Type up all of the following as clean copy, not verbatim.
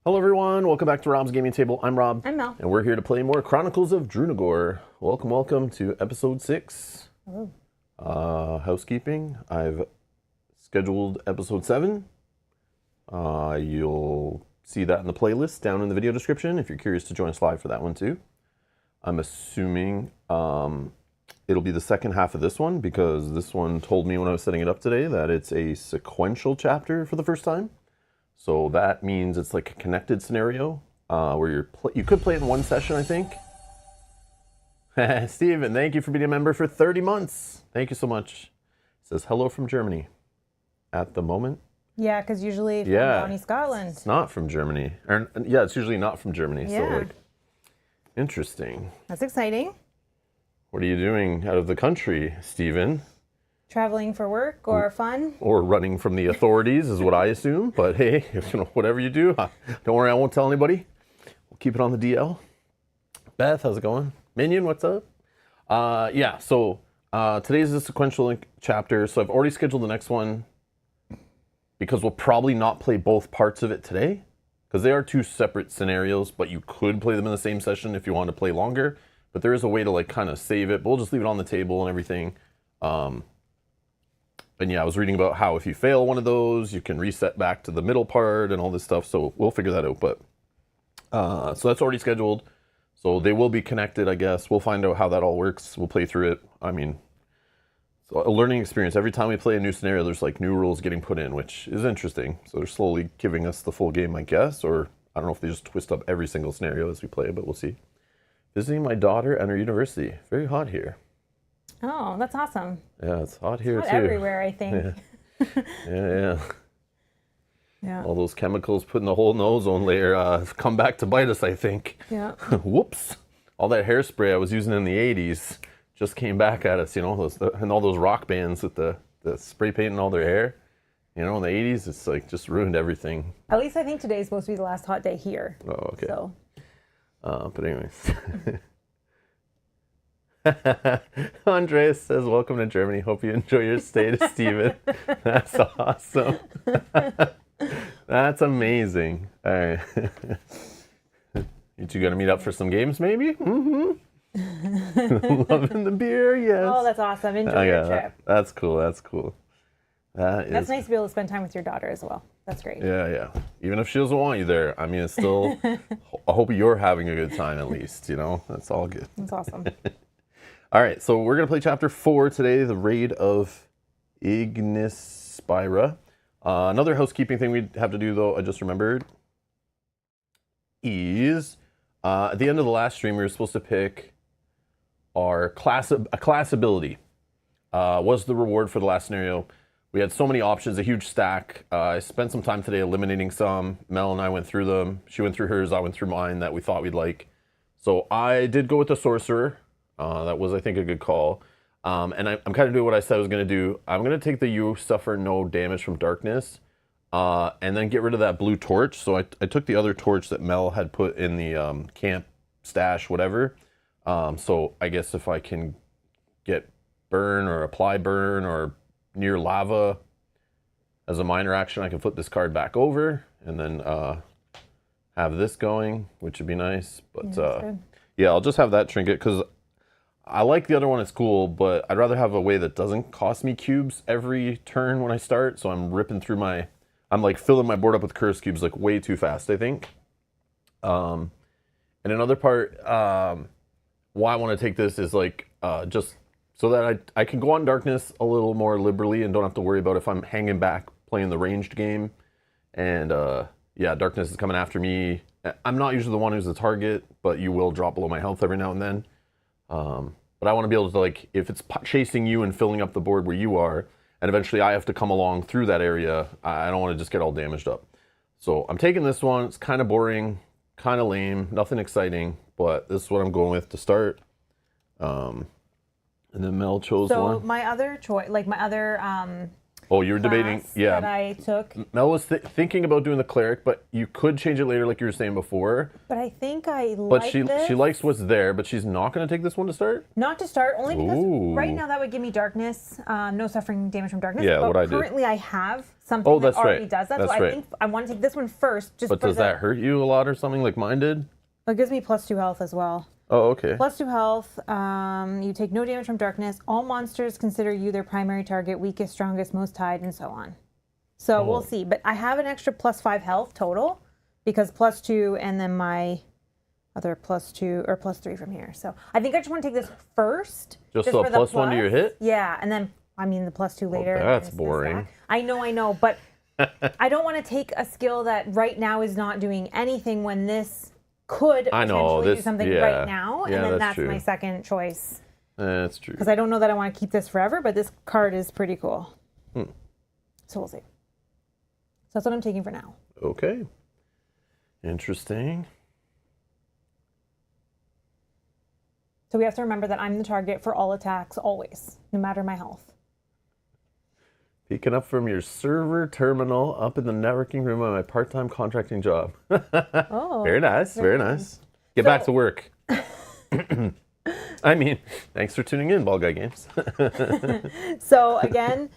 Hello everyone, welcome back to Rob's Gaming Table. I'm Rob. I'm Mel. And we're here to play more Chronicles of Drunagor. Welcome to episode 6. Hello. Housekeeping. I've scheduled episode 7. You'll see that in the playlist down in the video description if you're curious to join us live for that one too. I'm assuming it'll be the second half of this one because this one told me when I was setting it up today that it's a sequential chapter for the first time. So that means it's like a connected scenario where you could play it in one session, I think. Steven, thank you for being a member for 30 months. Thank you so much. It says hello from Germany at the moment. Yeah, because usually from Bonnie, Scotland. It's not from Germany. It's usually not from Germany. Yeah. So, like, interesting. That's exciting. What are you doing out of the country, Steven? Traveling for work or fun? Or running from the authorities is what I assume. But hey, whatever you do, don't worry, I won't tell anybody. We'll keep it on the DL. Beth, how's it going? Minion, what's up? So today's a sequential chapter. So I've already scheduled the next one because we'll probably not play both parts of it today because they are two separate scenarios, but you could play them in the same session if you want to play longer. But there is a way to like kind of save it. But we'll just leave it on the table and everything. And yeah, I was reading about how if you fail one of those, you can reset back to the middle part and all this stuff. So we'll figure that out. But so that's already scheduled. So they will be connected, I guess. We'll find out how that all works. We'll play through it. I mean, so a learning experience. Every time we play a new scenario, there's like new rules getting put in, which is interesting. So they're slowly giving us the full game, I guess. Or I don't know if they just twist up every single scenario as we play, but we'll see. Visiting my daughter and her university. Very hot here. Oh, that's awesome. Yeah, it's hot here It's too. hot everywhere, I think. Yeah. Yeah. All those chemicals put in the whole ozone layer have come back to bite us, I think. Yeah. Whoops. All that hairspray I was using in the 80s just came back at us, and all those rock bands with the spray painting all their hair. In the 80s, it's like just ruined everything. At least I think today's supposed to be the last hot day here. Oh, okay. So. But anyways. Andres says, welcome to Germany. Hope you enjoy your stay to Steven. That's awesome. That's amazing. All right. You two gonna meet up for some games maybe? Mm-hmm. Loving the beer, yes. Oh, that's awesome. Enjoy your trip. That's cool. That's cool. That's nice to be able to spend time with your daughter as well. That's great. Yeah. Even if she doesn't want you there, I mean, it's still, I hope you're having a good time at least, That's all good. That's awesome. All right, so we're going to play Chapter 4 today, the Raid of Ignispira. Another housekeeping thing we have to do, though, I just remembered, is at the end of the last stream, we were supposed to pick our class ability. Was the reward for the last scenario. We had so many options, a huge stack. I spent some time today eliminating some. Mel and I went through them. She went through hers, I went through mine that we thought we'd like. So I did go with the Sorcerer. That was, I think, a good call. And I'm kind of doing what I said I was going to do. I'm going to take the you suffer no damage from darkness and then get rid of that blue torch. So I took the other torch that Mel had put in the camp stash, whatever. So I guess if I can get burn or apply burn or near lava as a minor action, I can flip this card back over and then have this going, which would be nice. But yeah, I'll just have that trinket because I like the other one, it's cool, but I'd rather have a way that doesn't cost me cubes every turn when I start, so I'm ripping through I'm like filling my board up with curse cubes like way too fast, I think. And another part, why I want to take this is like just so that I can go on darkness a little more liberally and don't have to worry about if I'm hanging back playing the ranged game. And yeah, darkness is coming after me. I'm not usually the one who's the target, but you will drop below my health every now and then. But I want to be able to, like, if it's chasing you and filling up the board where you are, and eventually I have to come along through that area, I don't want to just get all damaged up. So I'm taking this one. It's kind of boring, kind of lame, nothing exciting, but this is what I'm going with to start. And then Mel chose one. So my other choice, like my other Oh, you were debating, class yeah. that I took. Mel was thinking about doing the cleric, but you could change it later, like you were saying before. But I think I But like she this. likes what's there, but she's not going to take this one to start. Not to start, only because Ooh. right now that would give me darkness, no suffering damage from darkness. Yeah, but what I did. Currently, I have something Oh, that that's already right. does that. That's so I right. think I want to take this one first. Just But for does that hurt you a lot or something, like mine did? It gives me +2 health as well. Oh, okay. +2 health. You take no damage from darkness. All monsters consider you their primary target, weakest, strongest, most tied, and so on. So we'll see. But I have an extra +5 health total because +2 and then my other +2 or +3 from here. So I think I just want to take this first. Just so a +1 to your hit? Yeah, and then I mean the +2 later. That's boring. I know, but I don't want to take a skill that right now is not doing anything when this could potentially do something right now, and then that's my second choice. That's true. Because I don't know that I want to keep this forever, but this card is pretty cool. So we'll see. So that's what I'm taking for now. Okay. Interesting. So we have to remember that I'm the target for all attacks always, no matter my health. Peeking up from your server terminal up in the networking room of my part-time contracting job. Oh. Very nice. Very nice. Get back to work. I mean, thanks for tuning in, Ball Guy Games. So again,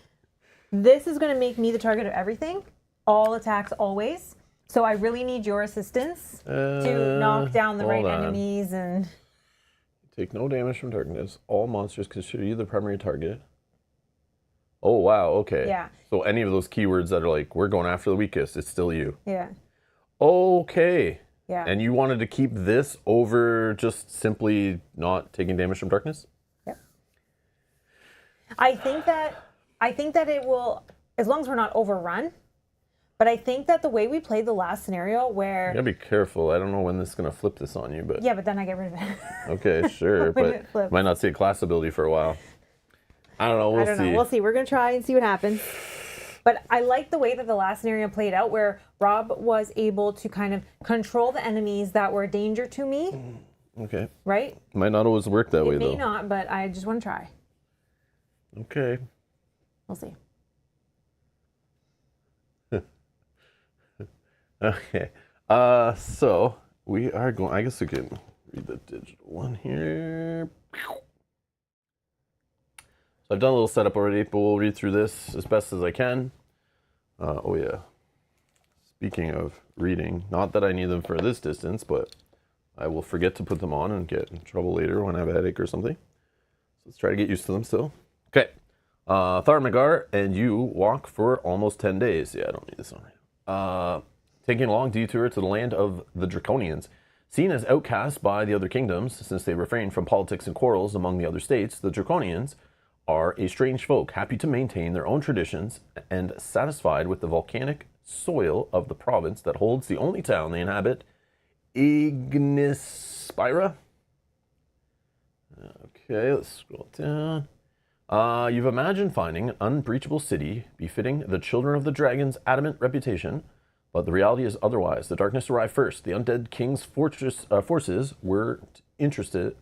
this is going to make me the target of everything. All attacks always. So I really need your assistance to knock down the right enemies and... Take no damage from darkness. All monsters consider you the primary target. Oh, wow. Okay. Yeah. So any of those keywords that are like, we're going after the weakest, it's still you. Yeah. Okay. Yeah. And you wanted to keep this over just simply not taking damage from darkness? Yep. I think that it will, as long as we're not overrun, but I think that the way we played the last scenario where... You gotta be careful. I don't know when this is gonna flip this on you, but... Yeah, but then I get rid of it. Okay, sure, but might not see a class ability for a while. I don't know, we'll see. We'll see. We're gonna try and see what happens. But I like the way that the last scenario played out where Rob was able to kind of control the enemies that were a danger to me. Okay. Right? Might not always work that way, though. It may not, but I just want to try. Okay. We'll see. Okay. So we are going, I guess we can read the digital one here. So I've done a little setup already, but we'll read through this as best as I can. Oh yeah. Speaking of reading, not that I need them for this distance, but I will forget to put them on and get in trouble later when I have a headache or something. So let's try to get used to them still. Okay. Thormagar and you walk for almost 10 days. Yeah, I don't need this on right now. Taking a long detour to the land of the Draconians. Seen as outcast by the other kingdoms, since they refrain from politics and quarrels among the other states, the Draconians are a strange folk, happy to maintain their own traditions and satisfied with the volcanic soil of the province that holds the only town they inhabit, Ignispira. Okay, let's scroll down. You've imagined finding an unbreachable city befitting the children of the dragon's adamant reputation, but the reality is otherwise. The darkness arrived first. The undead king's forces weren't interested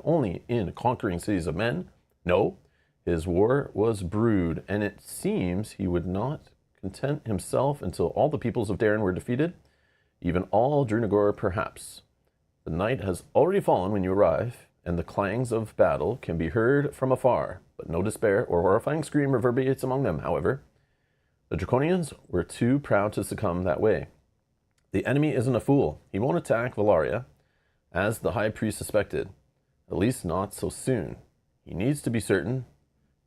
only in conquering cities of men. No, his war was brewed, and it seems he would not content himself until all the peoples of Darren were defeated, even all Drunagor perhaps. The night has already fallen when you arrive, and the clangs of battle can be heard from afar, but no despair or horrifying scream reverberates among them, however. The Draconians were too proud to succumb that way. The enemy isn't a fool. He won't attack Valaria, as the High Priest suspected. At least not so soon. He needs to be certain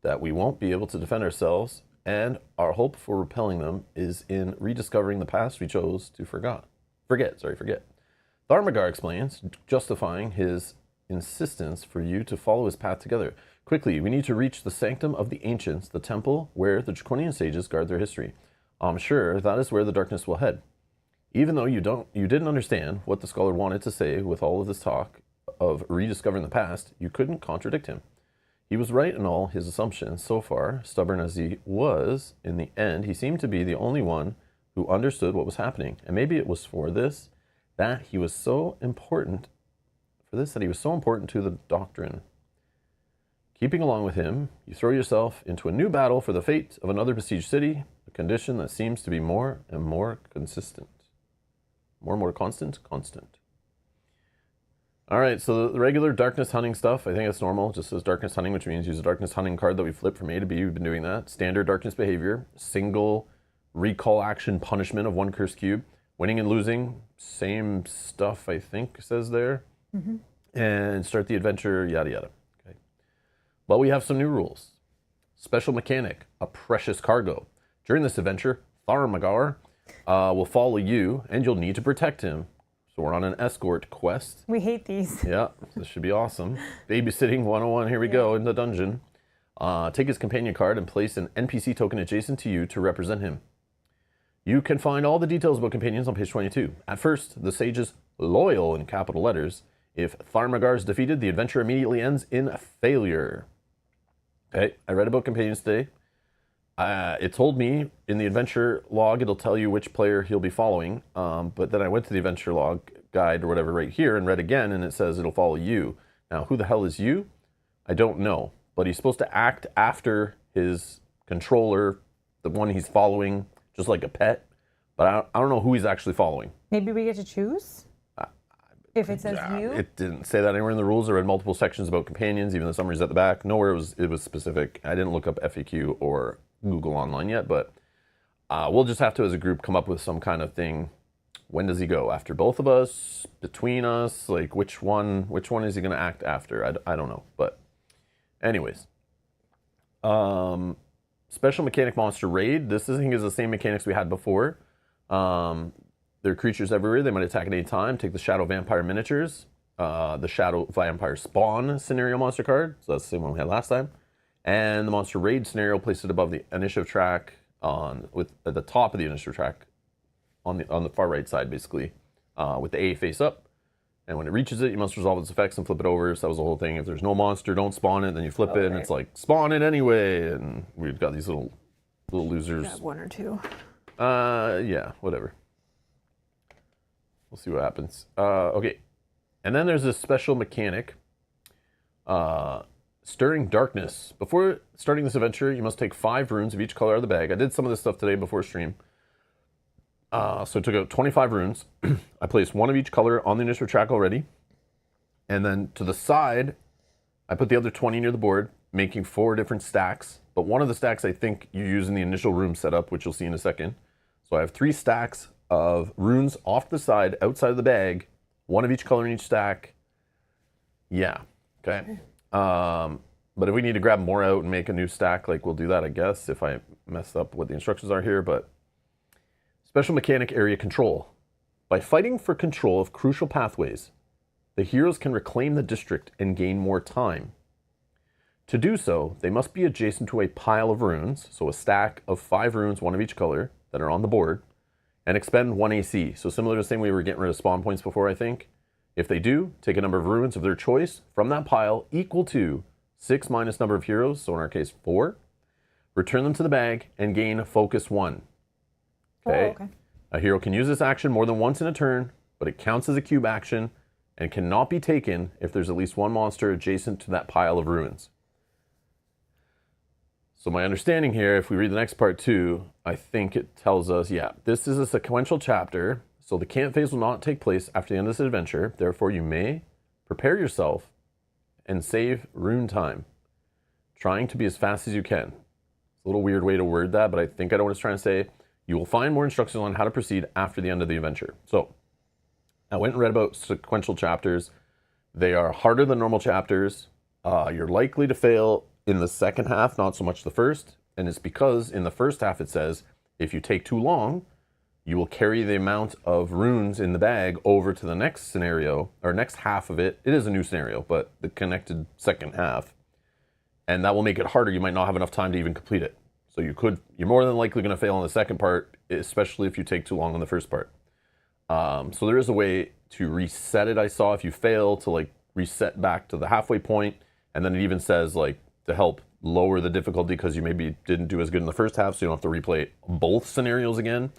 that we won't be able to defend ourselves, and our hope for repelling them is in rediscovering the past we chose to forget. Thormagar explains, justifying his insistence for you to follow his path together. Quickly, we need to reach the Sanctum of the Ancients, the temple where the Draconian sages guard their history. I'm sure that is where the darkness will head. Even though you didn't understand what the scholar wanted to say with all of this talk of rediscovering the past, you couldn't contradict him. He was right in all his assumptions so far. Stubborn as he was, in the end, he seemed to be the only one who understood what was happening. And maybe it was for this that he was so important to the doctrine. Keeping along with him, you throw yourself into a new battle for the fate of another besieged city, a condition that seems to be more and more consistent. More and more constant? Constant. All right, so the regular darkness hunting stuff, I think it's normal. It just says darkness hunting, which means use a darkness hunting card that we flip from A to B. We've been doing that. Standard darkness behavior, single recall action punishment of 1 curse cube. Winning and losing, same stuff, I think, says there. Mm-hmm. And start the adventure, yada, yada. Okay. But we have some new rules. Special mechanic, a precious cargo. During this adventure, Thaumagar will follow you, and you'll need to protect him. So we're on an escort quest. We hate these. Yeah, this should be awesome. Babysitting 101, here we go, in the dungeon. Take his companion card and place an NPC token adjacent to you to represent him. You can find all the details about companions on page 22. At first, the sage is loyal in capital letters. If Thaumagar is defeated, the adventure immediately ends in a failure. Okay, I read about companions today. It told me in the adventure log, it'll tell you which player he'll be following. But then I went to the adventure log guide or whatever right here and read again, and it says it'll follow you. Now, who the hell is you? I don't know. But he's supposed to act after his controller, the one he's following, just like a pet. But I don't know who he's actually following. Maybe we get to choose? If it says you? It didn't say that anywhere in the rules. I read multiple sections about companions, even the summaries at the back. Nowhere it was specific. I didn't look up FAQ or Google online yet, but we'll just have to, as a group, come up with some kind of thing. When does he go? After both of us? Between us? Like, which one is he going to act after? I don't know. But anyways. Special mechanic monster raid. This, I think, is the same mechanics we had before. There are creatures everywhere. They might attack at any time. Take the Shadow Vampire miniatures. The Shadow Vampire Spawn scenario monster card. So that's the same one we had last time. And the monster raid scenario, place it above the initiative track at the top of the initiative track on the far right side, basically, with the A face up. And when it reaches it, you must resolve its effects and flip it over. So that was the whole thing. If there's no monster, don't spawn it. Then you flip it, and it's like, spawn it anyway. And we've got these little losers. Grab 1 or 2. Yeah, whatever. We'll see what happens. Okay. And then there's this special mechanic. Stirring Darkness. Before starting this adventure, you must take 5 runes of each color out of the bag. I did some of this stuff today before stream. So I took out 25 runes. I placed 1 of each color on the initiative track already. And then to the side, I put the other 20 near the board, making 4 different stacks. But one of the stacks I think you use in the initial room setup, which you'll see in a second. So I have 3 stacks of runes off to the side, outside of the bag. 1 of each color in each stack. Yeah. Okay. But if we need to grab more out and make a new stack, like, we'll do that, I guess, if I mess up what the instructions are here. But special mechanic area control. By fighting for control of crucial pathways, the heroes can reclaim the district and gain more time. To do so, they must be adjacent to a pile of runes, so a stack of 5 runes, 1 of each color, that are on the board, and expend 1 AC. So similar to the same way we were getting rid of spawn points before, I think. If they do, take a number of runes of their choice from that pile equal to 6 minus number of heroes, so in our case 4. Return them to the bag and gain focus 1. Okay. Oh, okay. A hero can use this action more than once in a turn, but it counts as a cube action and cannot be taken if there's at least 1 monster adjacent to that pile of ruins. So my understanding here, if we read the next part too, I think it tells us, yeah, this is a sequential chapter, so the camp phase will not take place after the end of this adventure. Therefore, you may prepare yourself and save rune time, trying to be as fast as you can. It's a little weird way to word that, but I think I know what it's trying to say. You will find more instructions on how to proceed after the end of the adventure. So I went and read about sequential chapters. They are harder than normal chapters. You're likely to fail in the second half, not so much the first. And it's because in the first half it says, if you take too long, you will carry the amount of runes in the bag over to the next scenario, or next half of it. It is a new scenario, but the connected second half. And that will make it harder. You might not have enough time to even complete it. So you're more than likely going to fail on the second part, especially if you take too long on the first part. So there is a way to reset it. I saw if you fail to like reset back to the halfway point, and then it even says like to help lower the difficulty because you maybe didn't do as good in the first half, so you don't have to replay both scenarios again.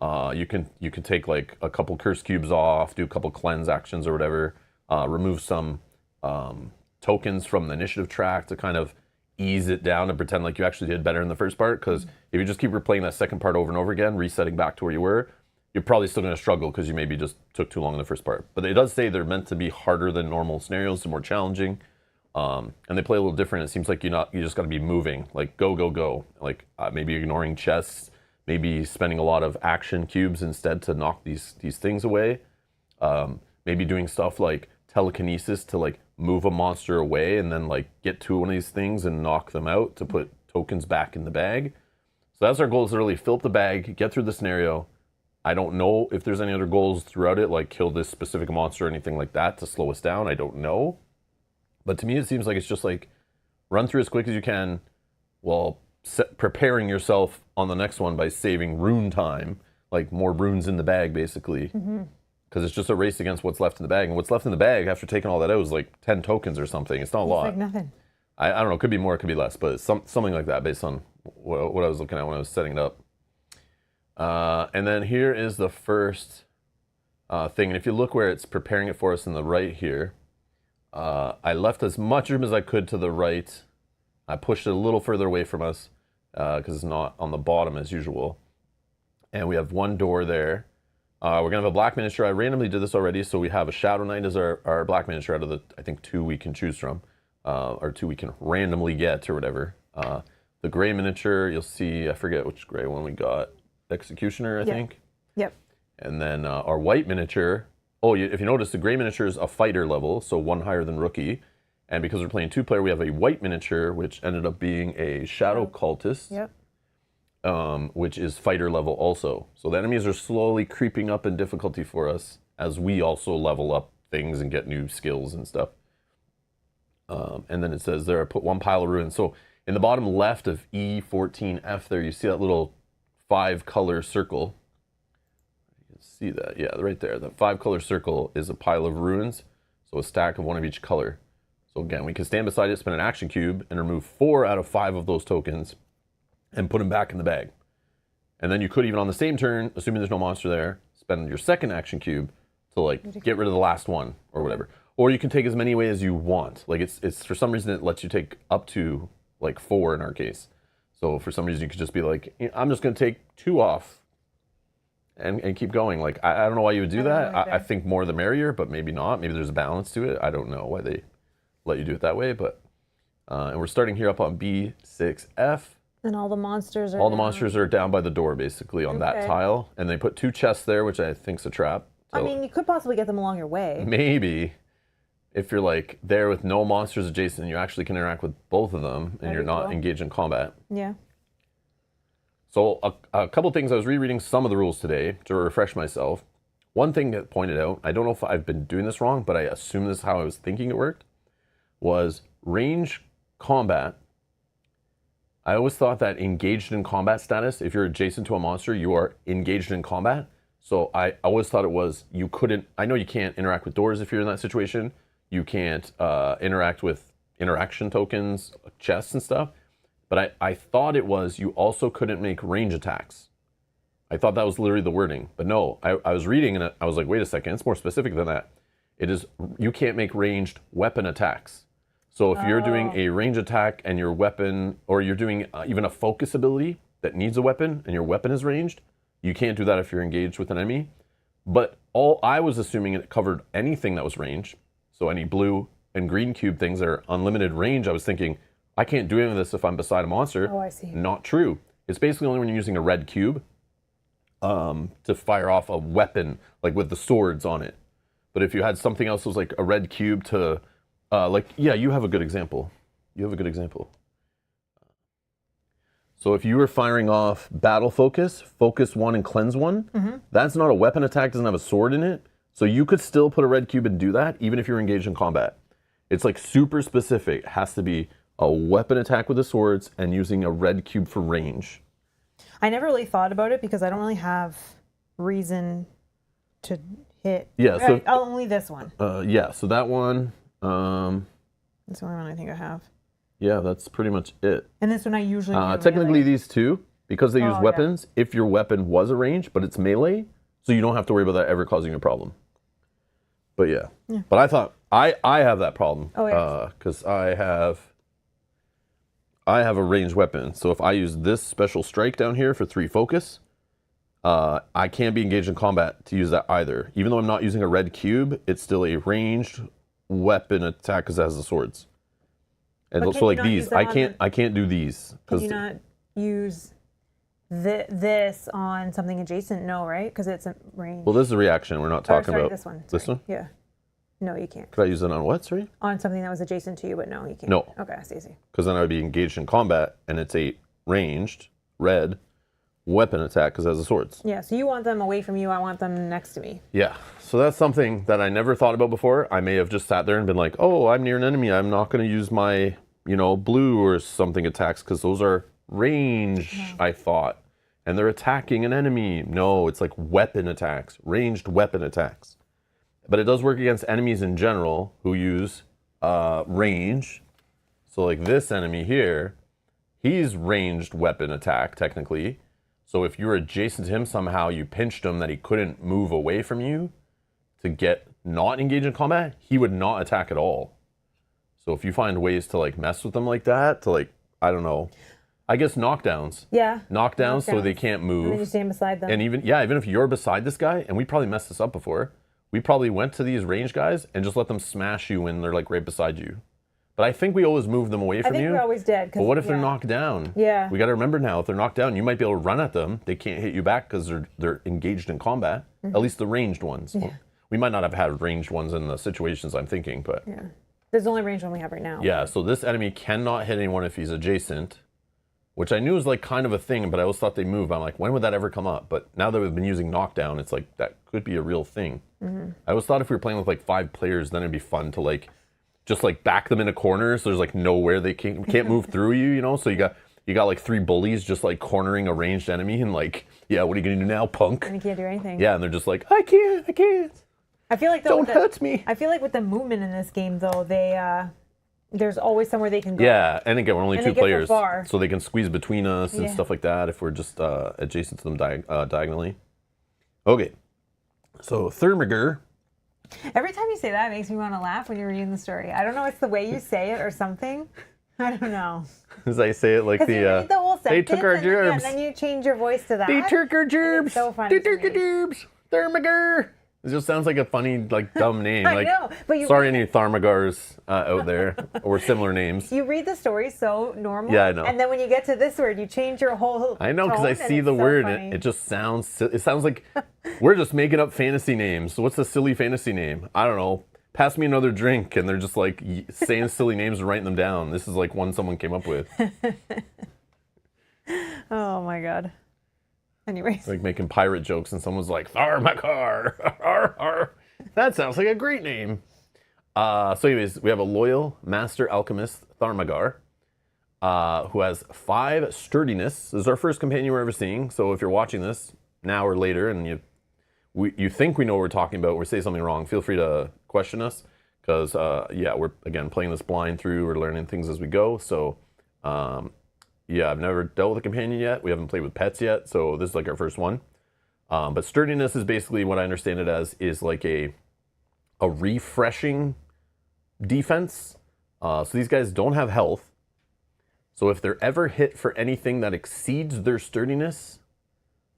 You can take like a couple curse cubes off, do a couple cleanse actions or whatever, remove some tokens from the initiative track to kind of ease it down and pretend like you actually did better in the first part. Because if you just keep replaying that second part over and over again, resetting back to where you were, you're probably still going to struggle because you maybe just took too long in the first part. But it does say they're meant to be harder than normal scenarios, they're more challenging. And they play a little different. It seems like you just got to be moving, like go, go, go. Like maybe ignoring chests, maybe spending a lot of action cubes instead to knock these things away. Maybe doing stuff like telekinesis to like move a monster away and then like get to one of these things and knock them out to put tokens back in the bag. So that's our goal, is to really fill up the bag, get through the scenario. I don't know if there's any other goals throughout it, like kill this specific monster or anything like that to slow us down. I don't know. But to me, it seems like it's just like run through as quick as you can while preparing yourself on the next one by saving rune time, like more runes in the bag, basically. Because it's just a race against what's left in the bag. And what's left in the bag after taking all that out is like 10 tokens or something. It's not a lot. It's like nothing. I don't know. It could be more, it could be less, but it's something like that based on what I was looking at when I was setting it up. And then here is the first thing. And if you look where it's preparing it for us in the right here, I left as much room as I could to the right. I pushed it a little further away from us because it's not on the bottom as usual. And we have one door there. We're going to have a black miniature. I randomly did this already, so we have a Shadow Knight as our black miniature out of the, I think, 2 we can choose from, or 2 we can randomly get or whatever. The gray miniature, you'll see, I forget which gray one we got. Executioner, I think. Yep. And then our white miniature, if you notice, the gray miniature is a fighter level, so 1 higher than rookie. And because we're playing 2-player, we have a white miniature, which ended up being a Shadow Cultist. Yep. Which is fighter level also. So the enemies are slowly creeping up in difficulty for us as we also level up things and get new skills and stuff. And then it says there, I put 1 pile of ruins. So in the bottom left of E14F there, you see that little 5-color circle. You can see that, yeah, right there. The 5-color circle is a pile of ruins. So a stack of 1 of each color. So again, we can stand beside it, spend an action cube, and remove 4 out of 5 of those tokens and put them back in the bag. And then you could even on the same turn, assuming there's no monster there, spend your second action cube to like get rid of the last one or whatever. Or you can take as many away as you want. Like it's for some reason it lets you take up to like 4 in our case. So for some reason you could just be like, I'm just gonna take 2 off and keep going. Like I don't know why you would do that. I think more the merrier, but maybe not. Maybe there's a balance to it. I don't know why they let you do it that way, but and we're starting here up on B6F. And all the monsters are All the monsters are down by the door, basically, on that tile. And they put 2 chests there, which I think's a trap. So I mean, you could possibly get them along your way. maybe if you're like there with no monsters adjacent, you actually can interact with both of them, and you're not engaged in combat. Yeah. So a couple things. I was rereading some of the rules today to refresh myself. One thing that pointed out, I don't know if I've been doing this wrong, but I assume this is how I was thinking it worked, was range combat. I always thought that engaged in combat status, if you're adjacent to a monster, you are engaged in combat. So I always thought it was, you couldn't, I know you can't interact with doors if you're in that situation. You can't interact with interaction tokens, chests and stuff. But I thought it was, you also couldn't make range attacks. I thought that was literally the wording. But no, I was reading and I was like, wait a second, it's more specific than that. It is, you can't make ranged weapon attacks. So if you're doing a range attack and your weapon, or you're doing even a focus ability that needs a weapon and your weapon is ranged, you can't do that if you're engaged with an enemy. But I was assuming it covered anything that was ranged. So any blue and green cube things that are unlimited range, I was thinking, I can't do any of this if I'm beside a monster. Oh, I see. Not true. It's basically only when you're using a red cube to fire off a weapon, like with the swords on it. But if you had something else that was like a red cube to... you have a good example. So if you were firing off battle focus 1 and cleanse 1, that's not a weapon attack, doesn't have a sword in it. So you could still put a red cube and do that, even if you're engaged in combat. It's like super specific. It has to be a weapon attack with the swords and using a red cube for range. I never really thought about it because I don't really have reason to hit. Yeah, so only this one. So that one. That's the only one I think I have. Yeah, that's pretty much it. And this one I usually do technically melee. these two, because they use weapons, if your weapon was a range, but it's melee, so you don't have to worry about that ever causing a problem. But yeah. But I have that problem. Oh, yeah. Because I have a ranged weapon. So if I use this special strike down here for 3 focus, I can't be engaged in combat to use that either. Even though I'm not using a red cube, it's still a ranged weapon attack because it has the swords. And But so like can you these, not use them I can't do these. Can you not use this on something adjacent? No, right? Because it's a range. Well, this is a reaction. We're not talking about this one. this one. Yeah. No, you can't. Could I use it on what? Sorry. On something that was adjacent to you, but no, you can't. No. Okay, Stacey. Because then I would be engaged in combat, and it's a ranged red weapon attack because it has the swords. Yeah, so you want them away from you. I want them next to me. Yeah. So that's something that I never thought about before. I may have just sat there and been like, oh, I'm near an enemy. I'm not going to use my, blue or something attacks because those are range, I thought. And they're attacking an enemy. No, it's like weapon attacks, ranged weapon attacks. But it does work against enemies in general who use range. So like this enemy here, he's ranged weapon attack technically. So if you're adjacent to him somehow, you pinched him that he couldn't move away from you to get not engaged in combat, he would not attack at all. So if you find ways to like mess with them like that, to like, I don't know, I guess knockdowns. Yeah. Knockdowns so they can't move. And then you stand beside them. And even if you're beside this guy, and we probably messed this up before, we probably went to these range guys and just let them smash you when they're like right beside you. But I think we always move them away from you. I think we always did. But what if they're knocked down? Yeah. We got to remember now, if they're knocked down, you might be able to run at them. They can't hit you back because they're engaged in combat. At least the ranged ones. Yeah. Well, we might not have had ranged ones in the situations I'm thinking, but Yeah. There's the only range one we have right now. yeah. So this enemy cannot hit anyone if he's adjacent, which I knew was like kind of a thing, but I always thought they move. I'm like, when would that ever come up? But now that we've been using knockdown, it's like that could be a real thing. I always thought if we were playing with like 5 players, then it'd be fun to like just like back them in a corner so there's like nowhere they can't move through you, So you got like 3 bullies just like cornering a ranged enemy and like, yeah, what are you gonna do now, punk? And you can't do anything. Yeah, and they're just like, I can't. I feel like Don't hurt me. I feel like with the movement in this game though, there's always somewhere they can go. Yeah, and again, we're only And 2 they get so players, far. so they can squeeze between us and Yeah. stuff like that if we're just adjacent to them diagonally. Okay, so Thurmagor. Every time you say that, it makes me want to laugh when you're reading the story. I don't know, it's the way you say it or something. I don't know. As I say it like Because you read the whole they sentence took our and then, yeah, gerbs. and then you change your voice to that. They took our gerbs. It's so funny They took to our me. gerbs. Thurmagor. It just sounds like a funny, like dumb name. I Like, know, but you sorry, any Tharmagars out there or similar names. You read the story so normal. Yeah, I know. And then when you get to this word, you change your whole I know, because tone, I and see it's the so word funny. and it just sounds. It sounds like we're just making up fantasy names. So what's a silly fantasy name? I don't know. Pass me another drink, and they're just like saying silly names and writing them down. This is like one someone came up with. Oh my god. Anyways. Like making pirate jokes, and someone's like Tharmakar. That sounds like a great name. So anyways, we have a loyal master alchemist, Tharmagar, who has 5 sturdiness. This is our first companion we're ever seeing. So if you're watching this now or later, and you think we know what we're talking about, or we say something wrong, feel free to question us. Because, yeah, we're, again, playing this blind through. We're learning things as we go. So, yeah, I've never dealt with a companion yet. We haven't played with pets yet. So this is like our first one. But sturdiness is basically what I understand it as is like a refreshing defense. So these guys don't have health. So if they're ever hit for anything that exceeds their sturdiness,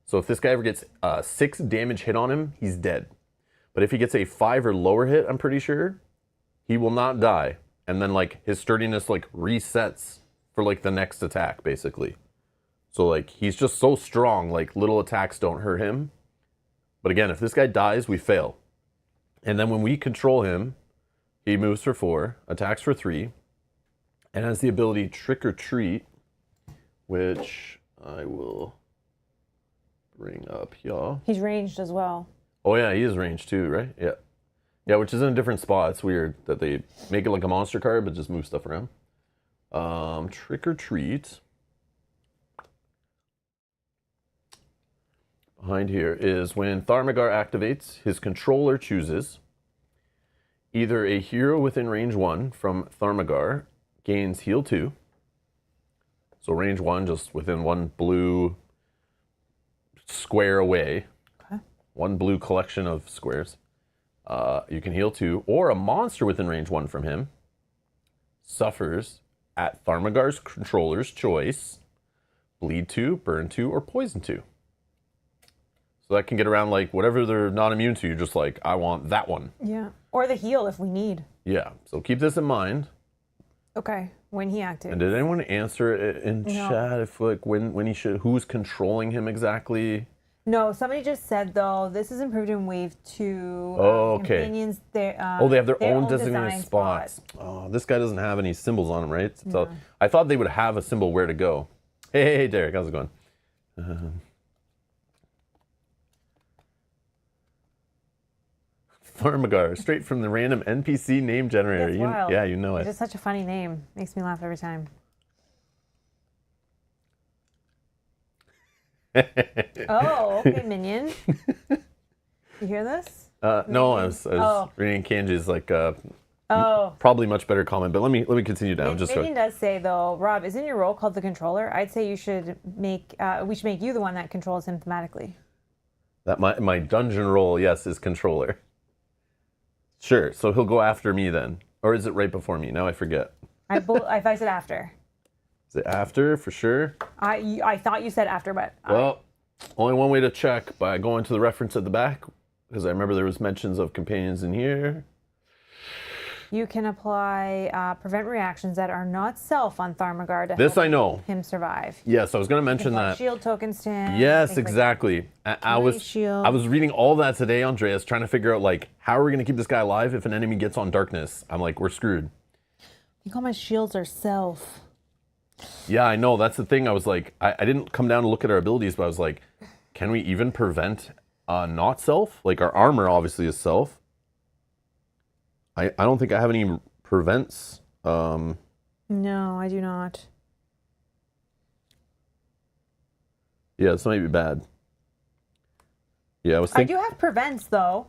so if this guy ever gets 6 damage hit on him, he's dead. But if he gets a 5 or lower hit, I'm pretty sure, he will not die. And then like his sturdiness like resets for like the next attack, basically. So like he's just so strong, like little attacks don't hurt him. But again, if this guy dies, we fail. And then when we control him, he moves for 4, attacks for 3, and has the ability Trick or Treat, which I will bring up here. He's ranged as well. Oh yeah, he is ranged too, right? Yeah. Yeah, which is in a different spot. It's weird that they make it like a monster card, but just move stuff around. Trick or Treat. Behind here is when Tharmagar activates, his controller chooses either a hero within range 1 from Tharmagar gains heal 2. So range 1, just within 1 blue square away. Okay. 1 blue collection of squares. You can heal 2, or a monster within range 1 from him suffers at Tharmagar's controller's choice, bleed 2, burn 2, or poison 2. So that can get around like whatever they're not immune to. You're just like, I want that one. Yeah. Or the heal if we need. Yeah. So keep this in mind. Okay. When he activates. And did anyone answer it in chat if like when he should, who's controlling him exactly? No, somebody just said though, this is improved in wave 2. Oh, okay. Companions, They have their own designated spots. Oh, this guy doesn't have any symbols on him, right? So I thought they would have a symbol where to go. Hey, Derek, how's it going? Tharmagar, straight from the random NPC name generator. That's wild. Yeah, you know it. It's just such a funny name. Makes me laugh every time. Oh, okay, minion. You hear this? No, I was reading Kanji's like probably much better comment, but let me continue down. Minion does say though, Rob, isn't your role called the controller? I'd say you should make we should make you the one that controls him thematically. That my dungeon role, yes, is controller. Sure. So he'll go after me then, or is it right before me? Now I forget. I said after. Is it after for sure? I thought you said after, but well, only one way to check by going to the reference at the back, because I remember there was mentions of companions in here. You can apply prevent reactions that are not self on Tharmagar to this help I know. him survive. Yes, I was going to mention that. Shield tokens to him. Yes, exactly. I was reading all that today, Andreas, trying to figure out like how are we going to keep this guy alive if an enemy gets on darkness. I'm like, we're screwed. I think all my shields are self. Yeah, I know. That's the thing. I was like, I didn't come down to look at our abilities, but I was like, can we even prevent not self? Like our armor obviously is self. I don't think I have any prevents. No, I do not. Yeah, this might be bad. Yeah, I was thinking. I do have prevents though,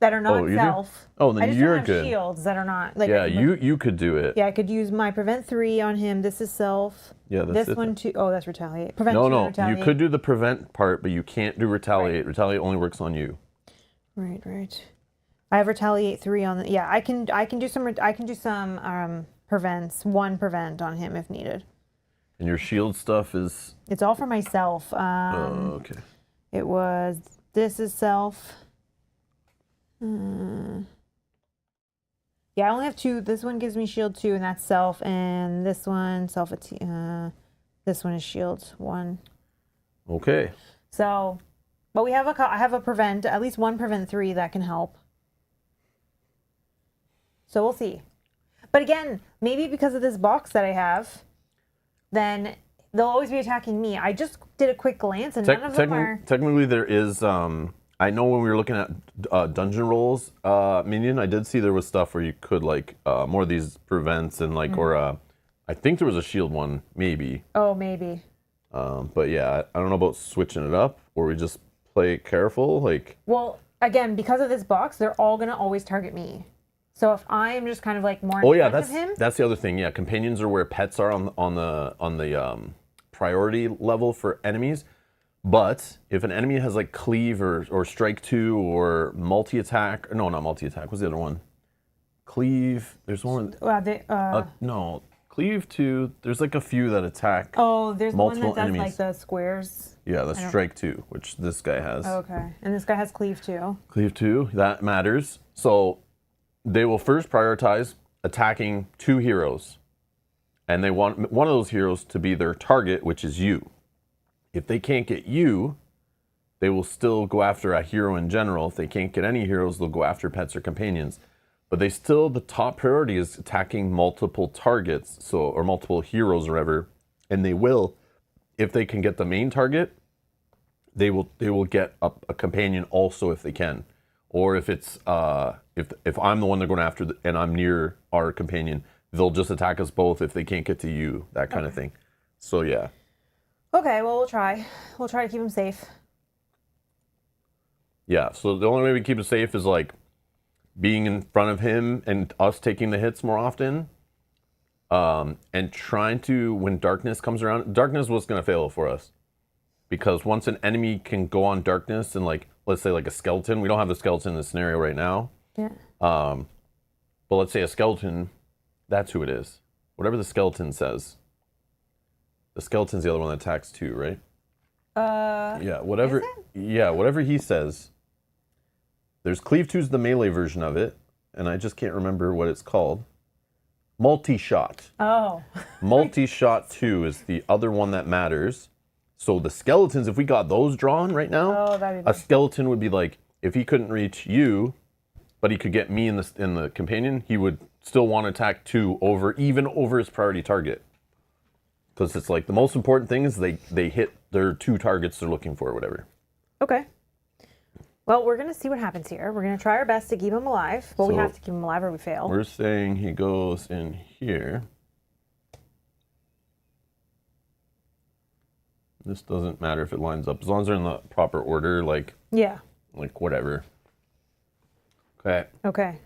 that are not self. Oh, then I just you're don't have good. Shields that are not like. Yeah, you could do it. Yeah, I could use my prevent 3 on him. This is self. Yeah, that's this one too. Oh, that's retaliate. Prevent no, 2 no, retaliate. you could do the prevent part, but you can't do retaliate. Right. Retaliate only works on you. Right. I have retaliate 3 on the. Yeah, I can do some prevents. 1 prevent on him if needed. And your shield stuff is. It's all for myself. Okay. It was. This is self. Yeah, I only have 2. This one gives me shield 2, and that's self, and this one self. This one is shield 1. Okay. So, but we have I have a prevent, at least 1 prevent 3 that can help. So we'll see. But again, maybe because of this box that I have, then they'll always be attacking me. I just did a quick glance, and none of them are. Technically, there is. I know when we were looking at dungeon rolls, minion, I did see there was stuff where you could like more of these prevents and like or I think there was a shield one maybe. Oh, maybe. But yeah, I don't know about switching it up or we just play it careful like. Well, again, because of this box, they're all gonna always target me. So if I'm just kind of like more. Oh yeah, of him, that's the other thing. Yeah, companions are where pets are on the priority level for enemies. But if an enemy has like cleave or strike 2 or multi-attack, no, not multi-attack. What's the other one? Cleave. There's one. No, cleave 2. There's like a few that attack. Oh, there's multiple one that does enemies. like the squares. Yeah, the strike 2, which this guy has. Okay, and this guy has cleave 2. Cleave 2, that matters. So they will first prioritize attacking 2 heroes, and they want one of those heroes to be their target, which is you. If they can't get you, they will still go after a hero in general. If they can't get any heroes, they'll go after pets or companions. But the top priority is attacking multiple targets, or multiple heroes or whatever. And they will, if they can get the main target, they will get a companion also if they can. Or if it's if I'm the one they're going after and I'm near our companion, they'll just attack us both if they can't get to you, that kind of thing. So yeah. Okay, well, we'll try. We'll try to keep him safe. Yeah, so the only way we keep it safe is like being in front of him and us taking the hits more often. And trying to, when darkness comes around, darkness was going to fail for us. Because once an enemy can go on darkness and like, let's say like a skeleton, we don't have the skeleton in this scenario right now. Yeah. But let's say a skeleton, that's who it is. Whatever the skeleton says. The skeleton's the other one that attacks too, right? Yeah, whatever. Is it? Yeah, whatever he says. There's Cleave 2's the melee version of it, and I just can't remember what it's called. Multi-shot. Oh. Multi-shot 2 is the other one that matters. So the skeletons, if we got those drawn right now, that'd be a skeleton would be like, if he couldn't reach you, but he could get me in the companion, he would still want to attack 2 even over his priority target. Because it's like the most important thing is they hit their 2 targets they're looking for or whatever. Okay. Well, we're going to see what happens here. We're going to try our best to keep him alive. Well, we have to keep him alive or we fail. We're saying he goes in here. This doesn't matter if it lines up. As long as they're in the proper order, like whatever. Okay. Okay.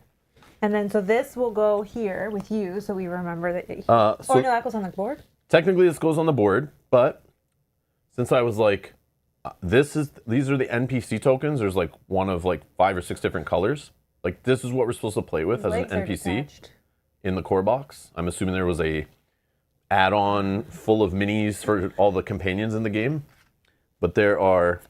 And then, so this will go here with you, so we remember that. So no, that goes on the board? Technically, this goes on the board, but since I was like, these are the NPC tokens. There's like one of like 5 or 6 different colors. Like this is what we're supposed to play with as an NPC in the core box. I'm assuming there was a add-on full of minis for all the companions in the game, but there are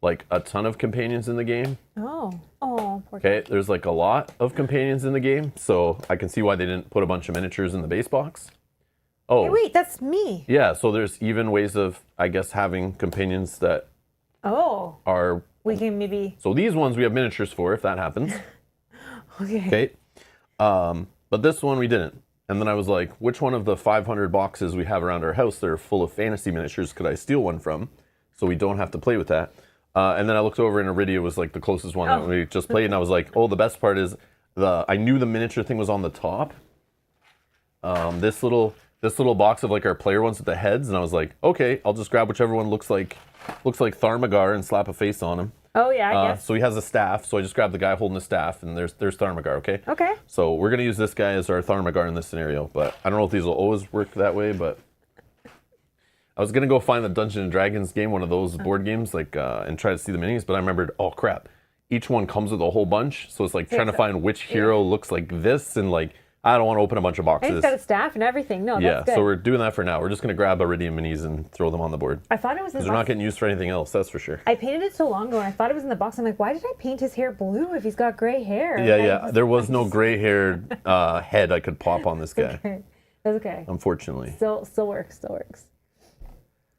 like a ton of companions in the game. Oh, poor Okay, there's like a lot of companions in the game, so I can see why they didn't put a bunch of miniatures in the base box. Oh, hey, wait, that's me. Yeah, so there's even ways of, I guess, having companions that are... We can maybe... So these ones we have miniatures for, if that happens. Okay. But this one we didn't. And then I was like, which one of the 500 boxes we have around our house that are full of fantasy miniatures could I steal one from so we don't have to play with that? And then I looked over and Iridia was like the closest one that we just played. And I was like, oh, the best part is I knew the miniature thing was on the top. This little box of like our player ones with the heads, and I was like, okay, I'll just grab whichever one looks like Tharmagar and slap a face on him. Oh yeah, I guess. So he has a staff, so I just grabbed the guy holding the staff, and there's Tharmagar, okay? Okay. So we're gonna use this guy as our Tharmagar in this scenario, but I don't know if these will always work that way, but I was gonna go find the Dungeons and Dragons game, one of those board games, like and try to see the minis, but I remembered, oh crap, each one comes with a whole bunch, so it's like trying to find which hero looks like this, and like I don't want to open a bunch of boxes. And it's got a staff and everything. No, that's good. So we're doing that for now. We're just going to grab Iridium minis and throw them on the board. I thought it was in the box. Because they're not getting used for anything else, that's for sure. I painted it so long ago, and I thought it was in the box. I'm like, why did I paint his hair blue if he's got gray hair? Yeah. There was no gray-haired head I could pop on this guy. Okay. That's okay. Unfortunately. Still works.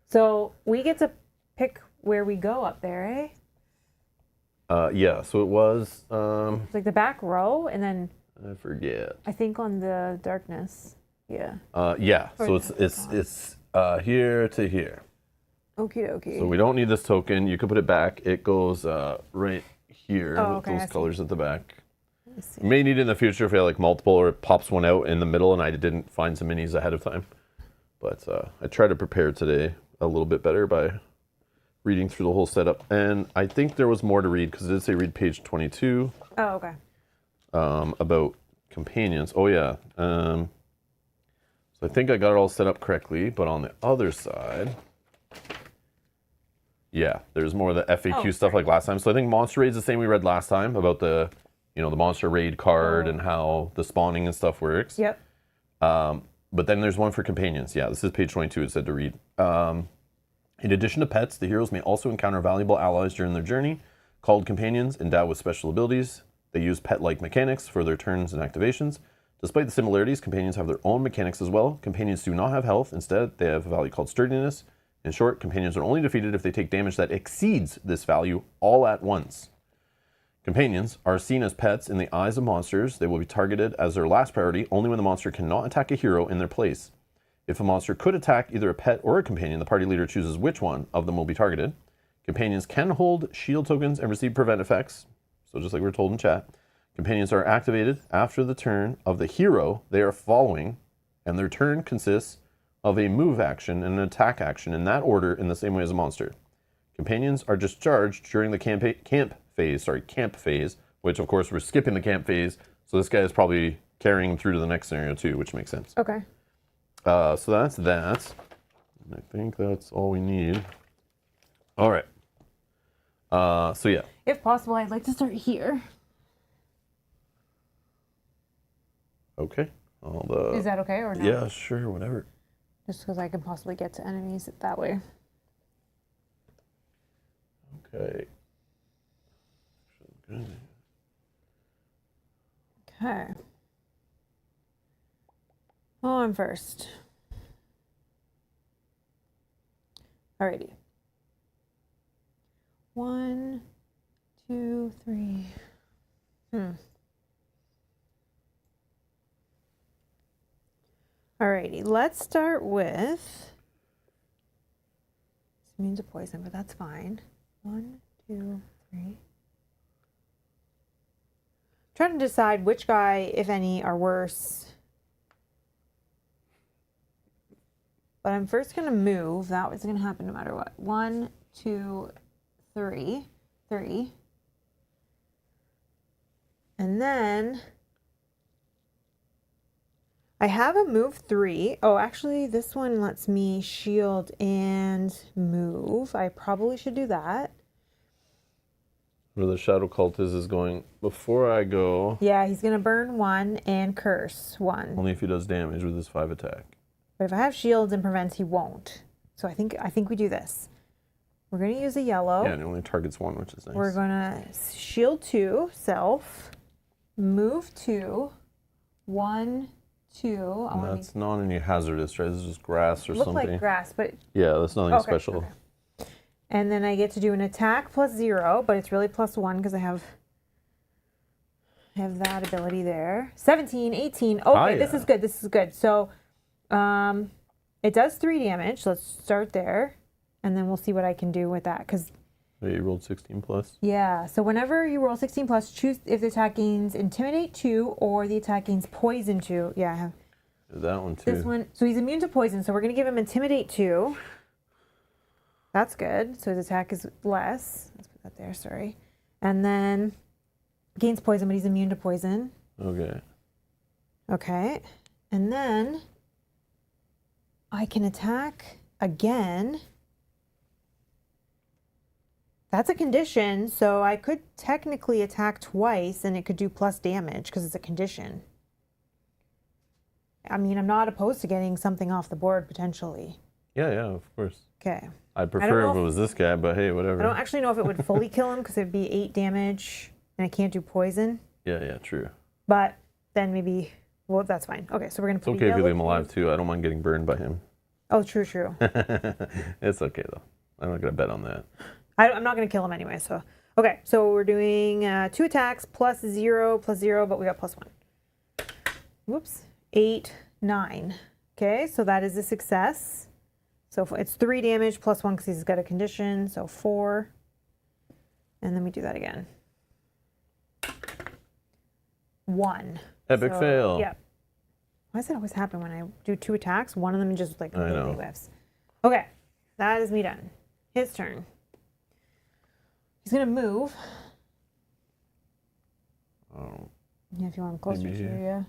So we get to pick where we go up there, eh? Yeah, so it was... It's like the back row, and then... I forget. I think on the darkness. Yeah. Yeah, so it's here to here. Okie dokie. So we don't need this token. You can put it back. It goes right here with those colors at the back. You may need it in the future if you have like multiple, or it pops one out in the middle and I didn't find some minis ahead of time. But I tried to prepare today a little bit better by reading through the whole setup. And I think there was more to read because it did say read page 22. Oh, okay. About companions. Oh yeah. So I think I got it all set up correctly, but on the other side, yeah, there's more of the FAQ stuff like last time. So I think Monster Raid's the same we read last time about the, the Monster Raid card and how the spawning and stuff works. Yep. But then there's one for companions. Yeah, this is page 22. It said to read. In addition to pets, the heroes may also encounter valuable allies during their journey, called companions, endowed with special abilities. They use pet-like mechanics for their turns and activations. Despite the similarities, companions have their own mechanics as well. Companions do not have health. Instead, they have a value called sturdiness. In short, companions are only defeated if they take damage that exceeds this value all at once. Companions are seen as pets in the eyes of monsters. They will be targeted as their last priority only when the monster cannot attack a hero in their place. If a monster could attack either a pet or a companion, the party leader chooses which one of them will be targeted. Companions can hold shield tokens and receive prevent effects. So just like we were told in chat, companions are activated after the turn of the hero they are following, and their turn consists of a move action and an attack action in that order in the same way as a monster. Companions are discharged during the camp phase, which of course we're skipping the camp phase, so this guy is probably carrying him through to the next scenario too, which makes sense. Okay. So that's that. I think that's all we need. All right. So yeah. If possible, I'd like to start here. Okay. Is that okay or no? Yeah, sure, whatever. Just because I can possibly get to enemies that way. Okay. Good. Okay. Oh, I'm first. Alrighty. 1, 2, 3. Alrighty, let's start with. It's immune to poison, but that's fine. 1, 2, 3. Trying to decide which guy, if any, are worse. But I'm first going to move. That was going to happen no matter what. 1, 2, 3. 3. And then I have a move 3. Oh, actually, this one lets me shield and move. I probably should do that. Where the Shadow Cultist is going, before I go... Yeah, he's going to burn 1 and curse 1. Only if he does damage with his 5 attack. But if I have shields and prevents, he won't. So I think we do this. We're going to use a yellow. Yeah, and it only targets 1, which is nice. We're going to shield 2, self, move 2, 1, 2. That's not any hazardous, right? This is just grass or something. Look like grass, but... Yeah, that's nothing special. Okay. And then I get to do an attack plus 0, but it's really plus 1 because I have that ability there. 17, 18. Okay, This is good. This is good. So it does 3 damage. Let's start there. And then we'll see what I can do with that. Because you rolled 16 plus? Yeah. So whenever you roll 16 plus, choose if the attack gains Intimidate 2 or the attack gains Poison 2. Yeah, I have that one too. This one. So he's immune to poison. So we're going to give him Intimidate 2. That's good. So his attack is less. Let's put that there, sorry. And then gains poison, but he's immune to poison. Okay. Okay. And then I can attack again. That's a condition, so I could technically attack twice and it could do plus damage because it's a condition. I mean, I'm not opposed to getting something off the board potentially. Yeah, of course. Okay. I'd prefer if it was this guy, but hey, whatever. I don't actually know if it would fully kill him because it'd be 8 damage and I can't do poison. Yeah, true. But then maybe, well, that's fine. Okay, so we're going to put It's okay if you leave him alive too. I don't mind getting burned by him. Oh, true. It's okay though. I'm not going to bet on that. I'm not going to kill him anyway, so. Okay, so we're doing 2 attacks plus 0, but we got plus 1. Whoops. 8, 9. Okay, so that is a success. So it's 3 damage plus 1 because he's got a condition, so 4. And then we do that again. 1. Epic fail. Yeah. Why does that always happen when I do 2 attacks? One of them just like I know. completely whiffs. Okay, that is me done. His turn. He's gonna move. Oh. Yeah, if you want him closer to you, yeah.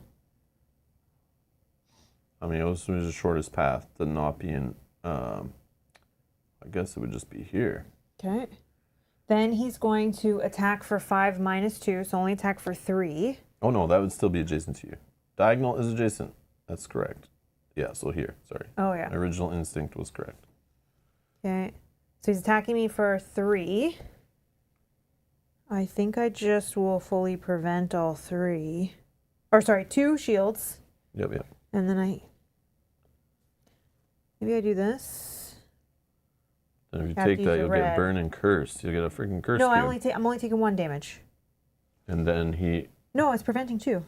I mean, it was the shortest path to not being. I guess it would just be here. Okay. Then he's going to attack for 5 minus 2, so only attack for 3. Oh no, that would still be adjacent to you. Diagonal is adjacent. That's correct. Yeah, so here. Sorry. Oh yeah. My original instinct was correct. Okay. So he's attacking me for 3. I think I just will fully prevent all 3. Or sorry, 2 shields. Yep. And then maybe I do this. And if you take that, you'll get burned and cursed. You'll get a freaking curse. No, I'm only taking 1 damage. And then No, it's preventing 2.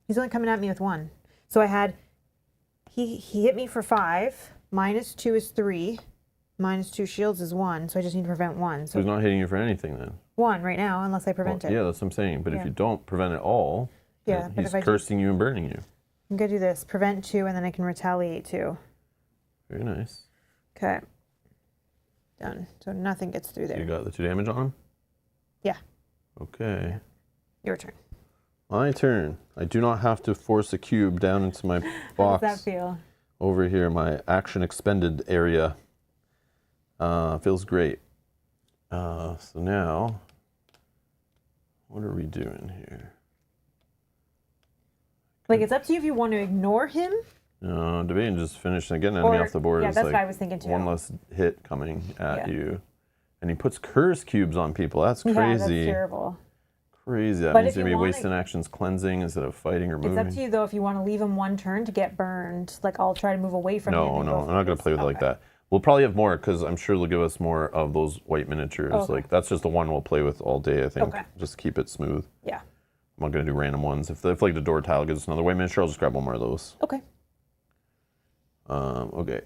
He's only coming at me with 1. So I had. He hit me for 5. Minus 2 is 3. Minus 2 shields is 1. So I just need to prevent 1. So he's not hitting you for anything then. 1 right now, unless I prevent it. Yeah, that's what I'm saying. But if you don't prevent it all, but he's cursing you and burning you. I'm gonna do this. Prevent 2, and then I can retaliate 2. Very nice. Okay. Done. So nothing gets through there. So you got the 2 damage on him? Yeah. Okay. Your turn. My turn. I do not have to force a cube down into my box. How does that feel? Over here, my action expended area. Feels great. So now, what are we doing here? Like, it's up to you if you want to ignore him. Debating just finishing getting an enemy Or- off the board yeah, is that's like what I was thinking too. one less hit coming at Yeah. you. And he puts curse cubes on people. That's Yeah, crazy. that's terrible. Crazy. That But means if you're you gonna be wanna- wasting actions cleansing instead of fighting or moving. It's up to you though if you want to leave him one turn to get burned. Like, I'll try to move away from him. No, and no, go I'm for not gonna this. play with it like Okay. that. We'll probably have more because I'm sure they'll give us more of those white miniatures. Okay. Like that's just the one we'll play with all day. I think. Okay. Just keep it smooth. Yeah. I'm not gonna do random ones. If like the door tile gives us another white miniature, I'll just grab one more of those. Okay. Okay.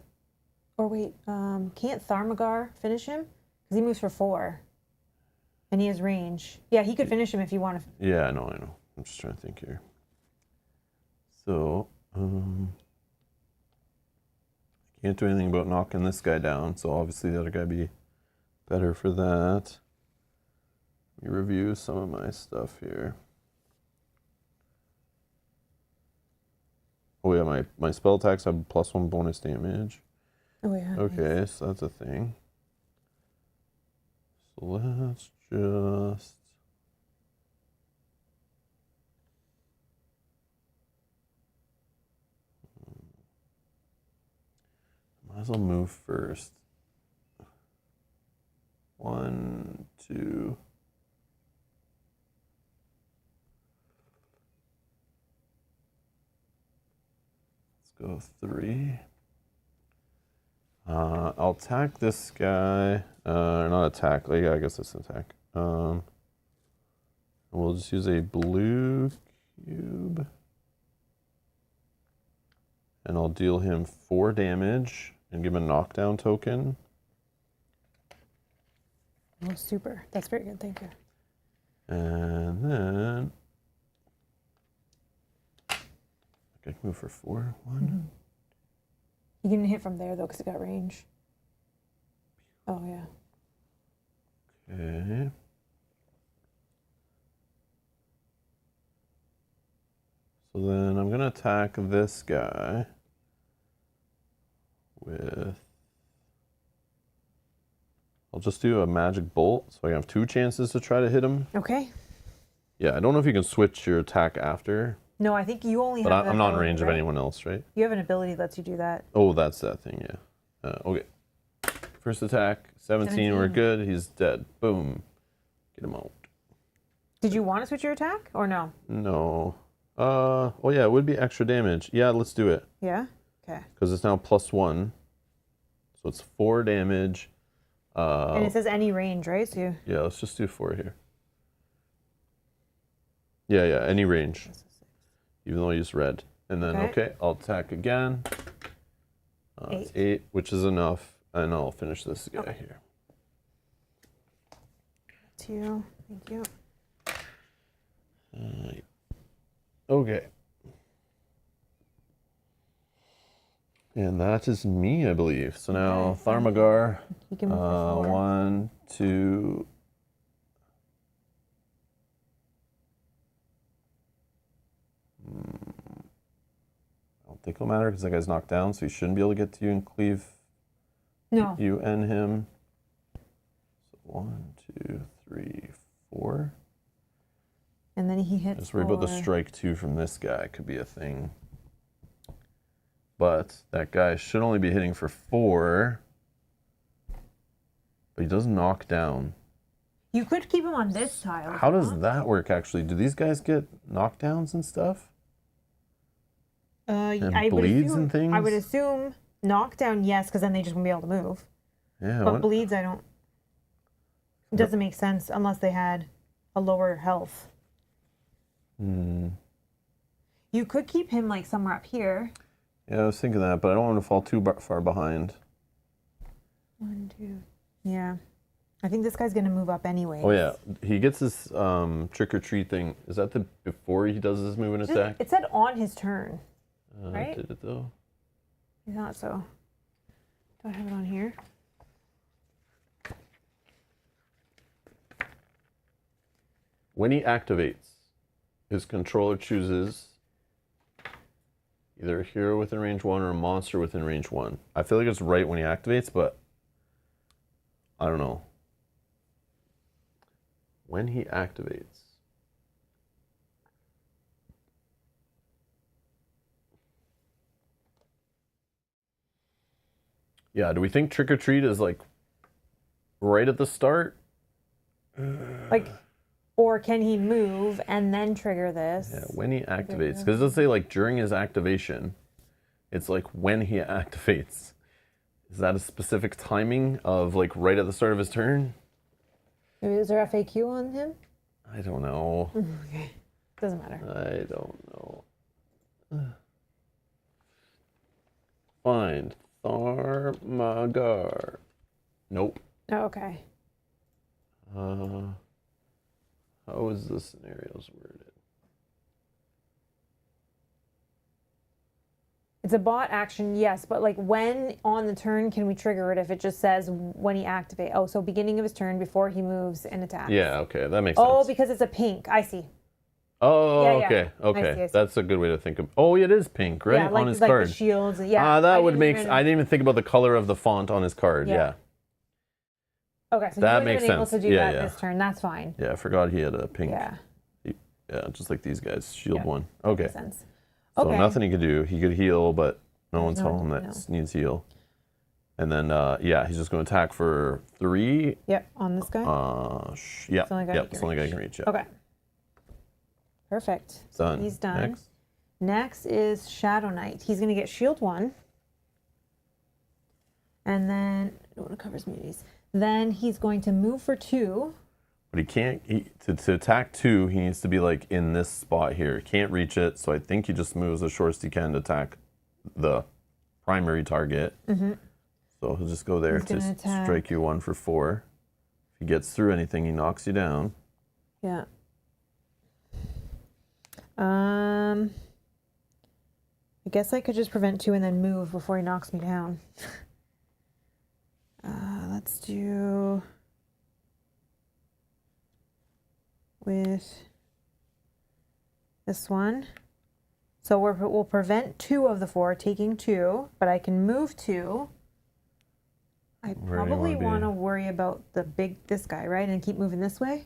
Or wait, can't Tharmagar finish him? Because he moves for 4. And he has range. Yeah, he could finish him if you want to. Yeah, I know. I'm just trying to think here. So, can't do anything about knocking this guy down. So obviously the other guy be better for that. Let me review some of my stuff here. Oh yeah, my spell attacks have +1 bonus damage. Oh, yeah. Okay, so that's a thing. So let's just... Might as well move first. 1, 2... Go 3. I'll attack this guy. Not attack. Like, yeah, I guess it's an attack. We'll just use a blue cube. And I'll deal him 4 damage and give him a knockdown token. Oh, super. That's very good. Thank you. And then... I can move for 4. 1. Mm-hmm. You can hit from there though, because it got range. Oh yeah. Okay. So then I'm gonna attack this guy with. I'll just do a magic bolt, so I have 2 chances to try to hit him. Okay. Yeah, I don't know if you can switch your attack after. No, I think you only But have. I'm not in ability, range of right? anyone else, right? You have an ability that lets you do that. Oh, that's that thing, yeah. Okay. First attack, 17, we're 17. good. He's dead. Boom. Get him out. Did you want to switch your attack or no? No. Oh yeah, it would be extra damage. Yeah, let's do it. Yeah. Okay. Because it's now +1. So it's 4 damage. And it says any range, right? So you... Yeah, let's just do 4 here. Yeah, any range. Even though I used red. And then, okay, I'll attack again. It's 8, which is enough. And I'll finish this guy here. 2. Thank you. Okay. And that is me, I believe. So now, Okay. Tharmagar. You can move for 4. 1, 2... I don't think it'll matter because that guy's knocked down, so he shouldn't be able to get to you and cleave No. you and him. So 1, 2, 3, 4. And then he hits. Just worry about the strike 2 from this guy. Could be a thing. But that guy should only be hitting for 4. But he does knock down. You could keep him on this tile. How does that work, actually? Do these guys get knockdowns and stuff? And I would bleeds assume, and things? I would assume knockdown, yes, because then they just won't be able to move. Yeah. But bleeds, I don't. It doesn't make sense unless they had a lower health. Hmm. You could keep him like somewhere up here. Yeah, I was thinking that, but I don't want to fall too far behind. 1, 2. Yeah. I think this guy's going to move up anyway. Oh yeah, he gets this trick or treat thing. Is that the before he does his move and attack? It said on his turn. Right? Did it though? I thought so. Do I have it on here? When he activates, his controller chooses either a hero within range 1 or a monster within range 1. I feel like it's right when he activates, but I don't know. When he activates. Yeah, do we think trick or treat is like right at the start? Like, or can he move and then trigger this? Yeah, when he activates. Because it does say like during his activation. It's like when he activates. Is that a specific timing of like right at the start of his turn? Is there FAQ on him? I don't know. Okay. Doesn't matter. I don't know. Find Tharmagar. Nope. Oh, okay. How is the scenarios worded? It's a bot action, yes, but like when on the turn can we trigger it if it just says when he activates? Oh, so beginning of his turn before he moves and attacks. Yeah, okay, that makes Oh, sense. because it's a pink. I see. Oh, Yeah, okay, yeah. okay. I see. That's a good way to think of. Oh, it is pink, right? Yeah, like, on his like card. the shields. Yeah. That would make. I didn't even think about the color of the font on his card. Yeah. Yeah. Okay, so That he makes wasn't able sense. to do Yeah, that yeah. this turn. That's fine. Yeah, I forgot he had a pink. Yeah. Yeah, just like these guys. Shield Yeah. one. Okay. Makes sense. So Okay. nothing he could do. He could heal, but no one's No, home no. that needs heal. And then, yeah, he's just going to attack for 3. Yep, on this guy. Yeah, It's the only guy yep, he it's can the only guy he can reach. Yeah. Okay. Perfect. So Done. he's done. Next. Next is Shadow Knight. He's going to get shield 1. And then, it covers immunities. Then he's going to move for 2. But he can't, to attack 2, he needs to be like in this spot here. He can't reach it, so I think he just moves the shortest he can to attack the primary target. So he'll just go there He's to gonna attack. strike you 1 for 4. If he gets through anything, he knocks you down. Yeah. I guess I could just prevent 2 and then move before he knocks me down. Let's do with this one. So we'll prevent 2 of the 4, taking 2, but I can move 2. I Where do you probably wanna be? want to worry about this guy, right? And keep moving this way.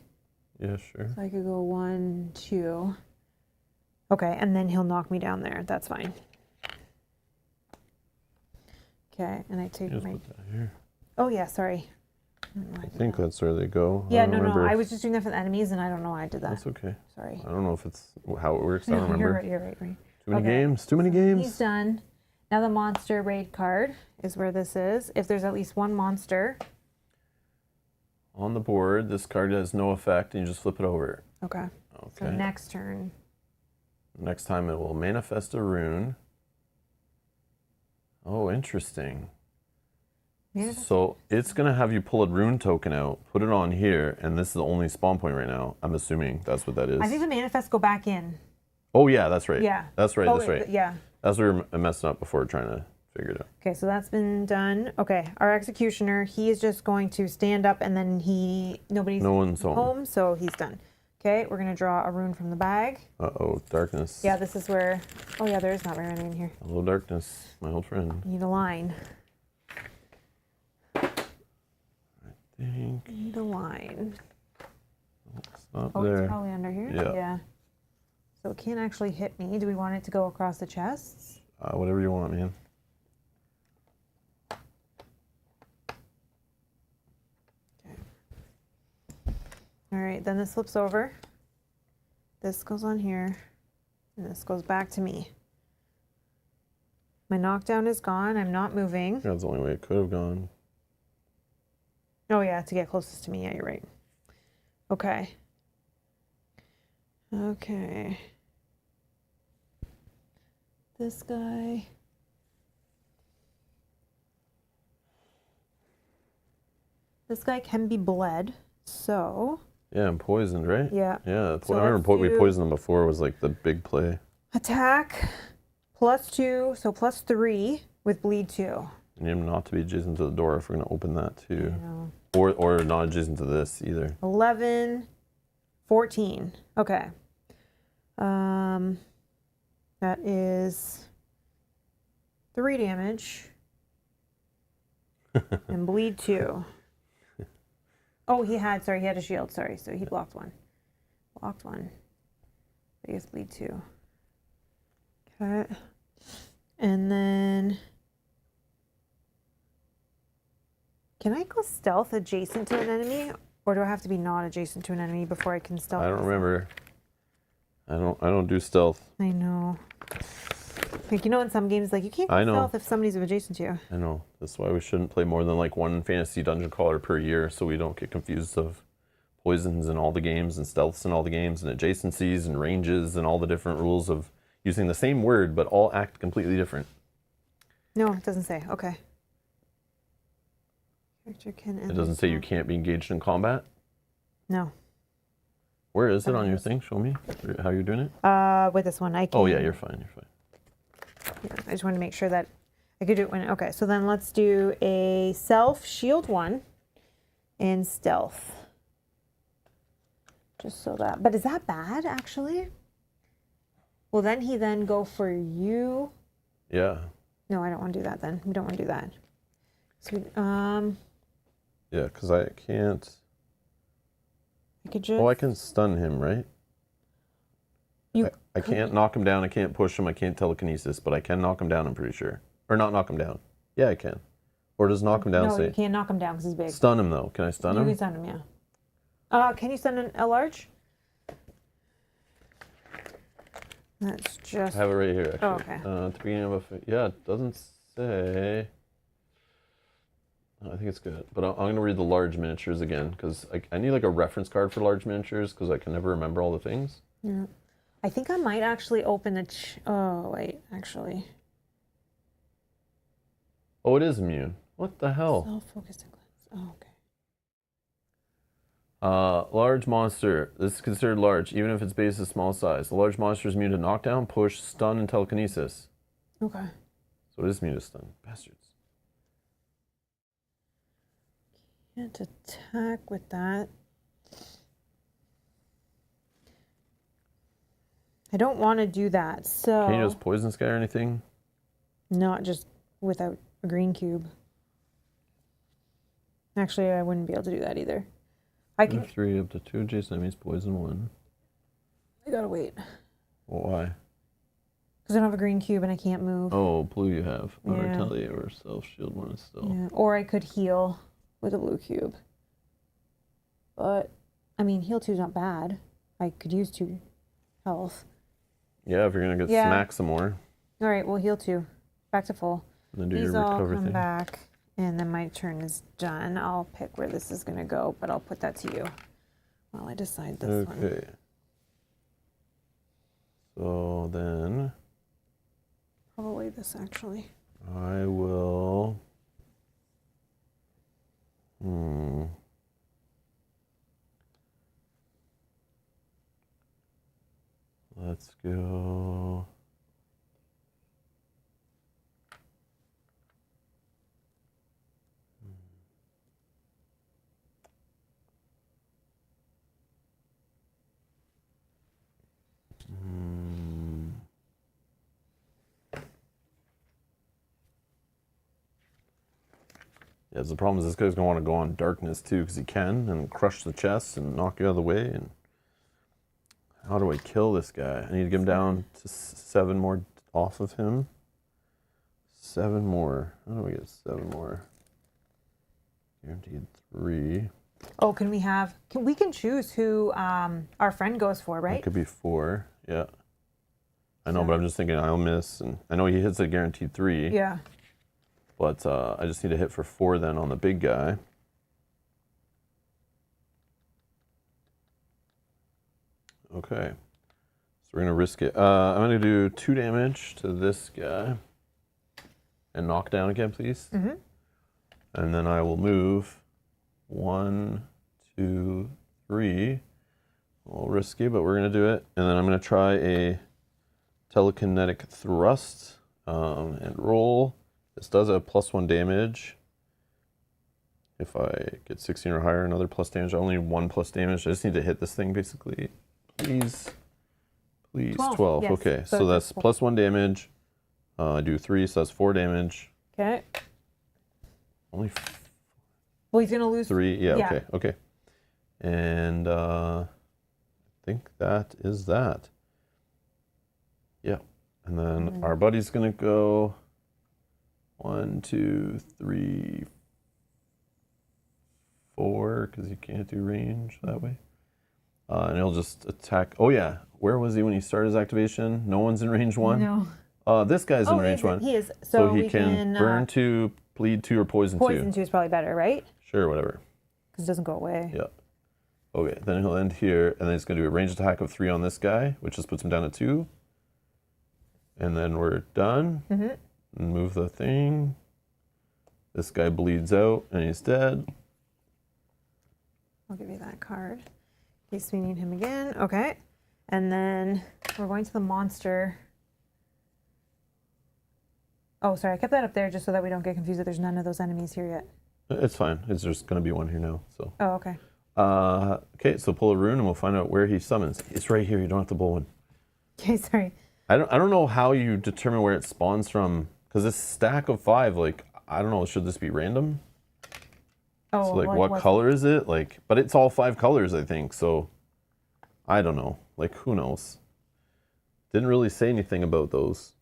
Yeah, sure. So I could go 1, 2. Okay, and then he'll knock me down there. That's fine. Okay, and I take Just my... put that here. Oh, yeah, sorry. I think that's where they go. Yeah, I don't no, remember I if- was just doing that for the enemies, and I don't know why I did that. That's okay. Sorry. I don't know if it's how it works. I don't No, remember. You're right. Too many Okay. games. Too many He's games. done. Now the monster raid card is where this is. If there's at least one monster. On the board, this card has no effect, and you just flip it over. Okay. So Okay. next turn. Next time it will manifest a rune. Oh, interesting. So it's going to have you pull a rune token out, put it on here, and this is the only spawn point right now. I'm assuming that's what that is. I think the manifests go back in. Oh, yeah, that's right. Yeah. That's right, Oh, that's right. Yeah. That's where we were messing up before trying to figure it out. Okay, so that's been done. Okay, our executioner, he is just going to stand up and then nobody's No one's home. so he's done. Okay, we're going to draw a rune from the bag. Uh-oh, darkness. Yeah, this is where, oh yeah, there is not very many in here. Hello, darkness, my old friend. Need a line. Think Need a line. it's not Oh, there. it's probably under here? Yeah. So it can't actually hit me. Do we want it to go across the chests? Whatever you want, man. All right, then this flips over. This goes on here, and this goes back to me. My knockdown is gone. I'm not moving. That's the only way it could have gone. Oh yeah, to get closest to me. Yeah, you're right. Okay. Okay. This guy. This guy can be bled, so Yeah, and poisoned, right? yeah. Yeah, So I remember let's we do- poisoned them before was like the big play. Attack +2, so +3 with bleed 2. And you have not to be adjacent to the door if we're going to open that too. You know. Or not adjacent to this either. 11, 14. Okay. That is 3 damage. And bleed 2. Oh, he had a shield, sorry. So he blocked 1. Blocked 1. I guess bleed 2. Okay. And then Can I go stealth adjacent to an enemy? Or do I have to be not adjacent to an enemy before I can stealth? I don't myself? remember. I don't do stealth. I know. Like, you know, in some games, like, you can't I go know. stealth if somebody's adjacent to you. I know. That's why we shouldn't play more than like one fantasy dungeon crawler per year, so we don't get confused of poisons in all the games and stealths in all the games and adjacencies and ranges and all the different rules of using the same word but all act completely different. No, it doesn't say. Okay. Character can end It doesn't say you itself. can't be engaged in combat. No. Where is it on your thing? Show me how you're doing it. With this one, I can. Oh yeah, you're fine. You're fine. Yeah, I just wanted to make sure that I could do it when. Okay, so then let's do a self shield 1 and stealth. Just so that. But is that bad actually? Will then he then go for you? Yeah. No, I don't want to do that. Then we don't want to do that. So Yeah, because I can't. I could just. Oh, I can stun him, right? I can't knock him down. I can't push him. I can't telekinesis, but I can knock him down. I'm pretty sure, or not knock him down. Yeah, I can. Or does knock him down No, say you can't knock him down because he's big. stun him though? Can I stun You him? can stun him, yeah. Can you stun a large? That's just. I have it right here, actually. Oh, okay. At the beginning of yeah, it doesn't say. I think it's good, but I'm going to read the large miniatures again because I need like a reference card for large miniatures because I can never remember all the things. Yeah. I think I might actually open the. Oh wait, actually. Oh, it is immune. What the hell? Self-focused and cleanse. Oh, okay. Large monster. This is considered large, even if its base is small size. The large monster is immune to knockdown, push, stun, and telekinesis. Okay. So it is immune to stun. Bastards. Can't attack with that. I don't want to do that, so. Can you just poison sky or anything? Not just without a green cube. Actually, I wouldn't be able to do that either. I can. 3 up to 2 adjacent enemies, poison 1. I gotta wait. Why? Because I don't have a green cube and I can't move. Oh, blue you have. Or Yeah. retaliate or self shield 1 is still. Yeah. Or I could heal with a blue cube. But, I mean, heal 2 is not bad. I could use 2 health. Yeah, if you're gonna get Yeah. smacked some more, All right, we'll heal 2. Back to full. and then do These your all recover come thing. back, and then my turn is done. I'll pick where this is going to go, but I'll put that to you while I decide this one. Okay. So then Probably this, actually. I will. Let's go. Yeah, the problem is this guy's gonna want to go on darkness too, because he can, and crush the chest and knock you out of the way. And how do I kill this guy? I need to get him down to 7 more off of him. 7 more. How do we get 7 more? Guaranteed 3. Oh, can we can choose who our friend goes for, It right? could be 4. Yeah. I know, but I'm just thinking I'll miss, and I know he hits a guaranteed 3. Yeah. But I just need to hit for 4 then on the big guy. Okay. So we're going to risk it. I'm going to do 2 damage to this guy. And knock down again, please. Mm-hmm. And then I will move 1, 2, 3. A little risky, but we're going to do it. And then I'm going to try a telekinetic thrust and roll. This does a +1 damage. If I get 16 or higher, another plus damage. Only 1 plus damage. I just need to hit this thing, basically. Please. Please. 12. Yes. Okay, So so that's it's 4. +1 damage. I do 3, so that's 4 damage. Okay. Only Well, he's going to lose 3. Yeah, Yeah. okay, okay. And I think that is that. Yeah. And then our buddy's going to go 1, 2, 3, 4 because you can't do range that way. And he'll just attack. Oh yeah, where was he when he started his activation? No one's in range 1. No. This guy's in range 1. He is. So he can burn 2, bleed 2, or poison 2. Poison 2 is probably better, right? Sure, whatever. Because it doesn't go away. Yeah. Okay, then he'll end here, and then he's going to do a ranged attack of 3 on this guy, which just puts him down to 2. And then we're done. Mm-hmm. And move the thing. This guy bleeds out, and he's dead. I'll give you that card in case we need him again. Okay. And then we're going to the monster. Oh, sorry. I kept that up there just so that we don't get confused that there's none of those enemies here yet. It's fine. It's just going to be one here now. So. Oh, okay. Okay, so pull a rune and we'll find out where he summons. It's right here. You don't have to pull one. Okay, sorry. I don't know how you determine where it spawns from, because this stack of 5, like, I don't know, should this be random? Oh, so, like, what color is it? Like, but it's all 5 colors, I think, so I don't know. Like, who knows? Didn't really say anything about those.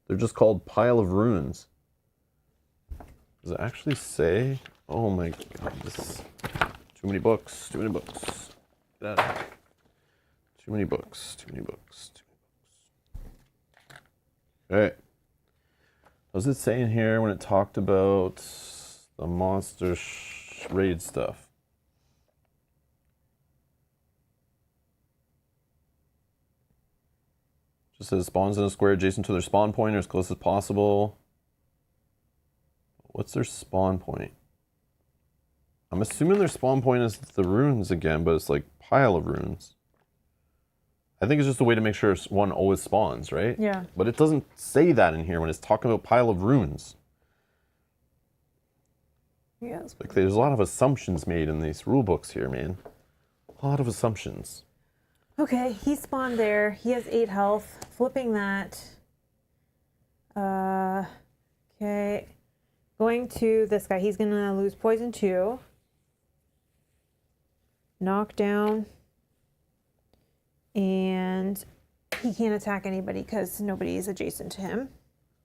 They're just called Pile of Runes. Does it actually say? Oh my god, this... Too many books, too many books. Get out of here. Too many books, too many books, too many books. Okay. Does it say in here when it talked about the monster raid stuff? Just says spawns in a square adjacent to their spawn point or as close as possible. What's their spawn point? I'm assuming their spawn point is the runes again, but it's like pile of runes. I think it's just a way to make sure one always spawns, right? Yeah. But it doesn't say that in here when it's talking about pile of runes. Yeah. Like there's a lot of assumptions made in these rule books here, man. A lot of assumptions. Okay, he spawned there. He has 8 health. Flipping that. Okay. Going to this guy. He's going to lose poison 2. Knock down. And he can't attack anybody because nobody is adjacent to him.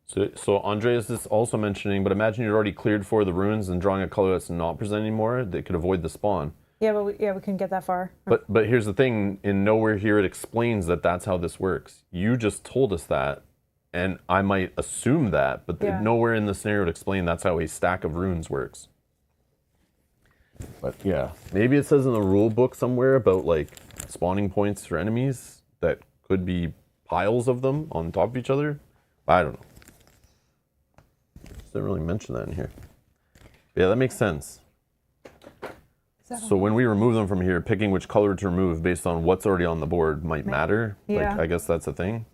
So Andreas is also mentioning, but imagine you're already cleared for the runes and drawing a color that's not present anymore. They could avoid the spawn. Yeah, but we couldn't get that far. But here's the thing. In nowhere here it explains that that's how this works. You just told us that, and I might assume that, but nowhere in the scenario to explain that's how a stack of runes works. But yeah, maybe it says in the rule book somewhere about like spawning points for enemies that could be piles of them on top of each other. I don't know. Didn't really mention that in here. Yeah, that makes sense. So when we remove them from here, picking which color to remove based on what's already on the board might matter. Yeah. Like, I guess that's a thing.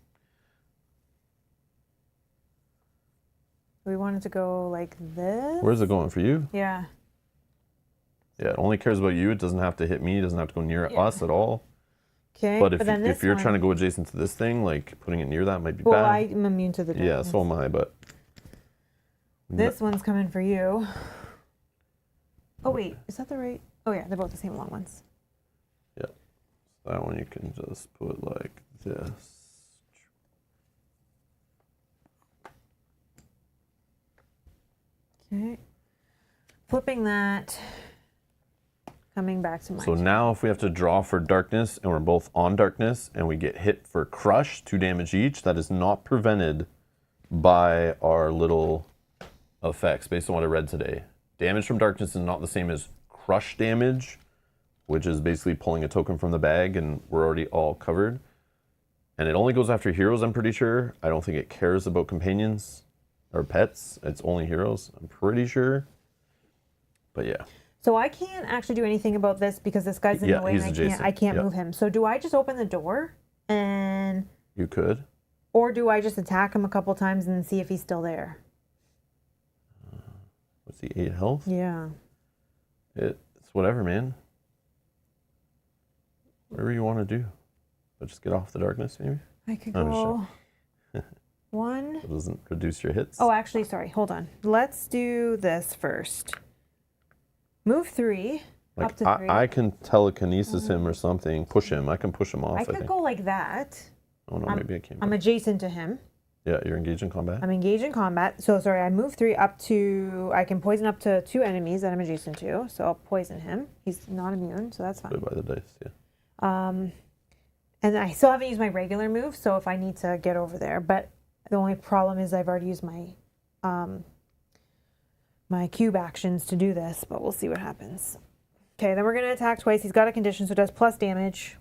We wanted to go like this. Where's it going for you? Yeah. Yeah, it only cares about you. It doesn't have to hit me. It doesn't have to go near us at all. Okay. But if you're trying to go adjacent to this thing, like putting it near that might be bad. Well, I'm immune to the darkness. Yeah, so am I, but... This one's coming for you. Oh, wait. Is that the right? Oh, yeah. They're both the same long ones. Yeah. That one you can just put like this. Okay. Flipping that. Coming back to my So now if we have to draw for darkness and we're both on darkness and we get hit for crush, 2 damage each, that is not prevented by our little effects based on what I read today. Damage from darkness is not the same as crush damage, which is basically pulling a token from the bag and we're already all covered. And it only goes after heroes, I'm pretty sure. I don't think it cares about companions or pets. It's only heroes, I'm pretty sure. But yeah. So I can't actually do anything about this because this guy's in the way and I can't move him. So do I just open the door and... You could. Or do I just attack him a couple times and see if he's still there? What's the 8 health? Yeah. It's whatever, man. Whatever you want to do. But just get off the darkness, maybe? I could go... Sure. 1. It doesn't reduce your hits. Oh, actually, sorry. Hold on. Let's do this first. Move 3. Like up to 3. I can telekinesis him or something. Push him. I can push him off, I could go like that. Oh, no, maybe I can't. I'm adjacent to him. Yeah, you're engaged in combat. I'm engaged in combat. So sorry, I move 3 up to. I can poison up to 2 enemies that I'm adjacent to. So I'll poison him. He's not immune, so that's fine. Play by the dice, yeah. And I still haven't used my regular move, so if I need to get over there, but the only problem is I've already used my my cube actions to do this, but we'll see what happens. Okay, then we're gonna attack twice. He's got a condition, so it does plus damage.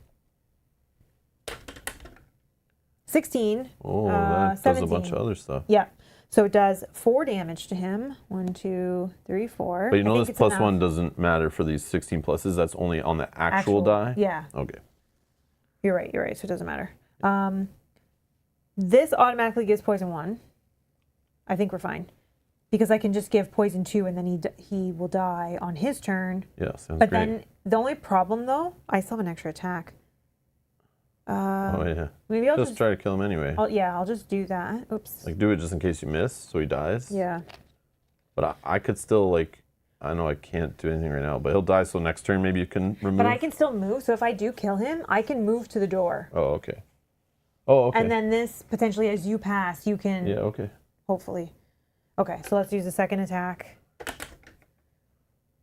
16. Oh, that does a 17. bunch of other stuff. Yeah. So it does 4 damage to him. 1, 2, 3, 4. But you know I this think it's plus enough. 1 doesn't matter for these 16 pluses. That's only on the actual die? Yeah. Okay. You're right. So it doesn't matter. This automatically gives poison 1. I think we're fine. Because I can just give poison 2 and then he will die on his turn. Yeah, sounds But great. then the only problem though, I still have an extra attack. Oh, yeah. Maybe I'll Just just try to kill him anyway. I'll just do that. Oops. Like, do it just in case you miss, so he dies. Yeah. But I could still, like, I know I can't do anything right now, but he'll die, so next turn maybe you can remove. But I can still move, so if I do kill him, I can move to the door. Oh, okay. Oh, okay. And then this, potentially as you pass, you can, Yeah, okay. hopefully. Okay, so let's use the second attack.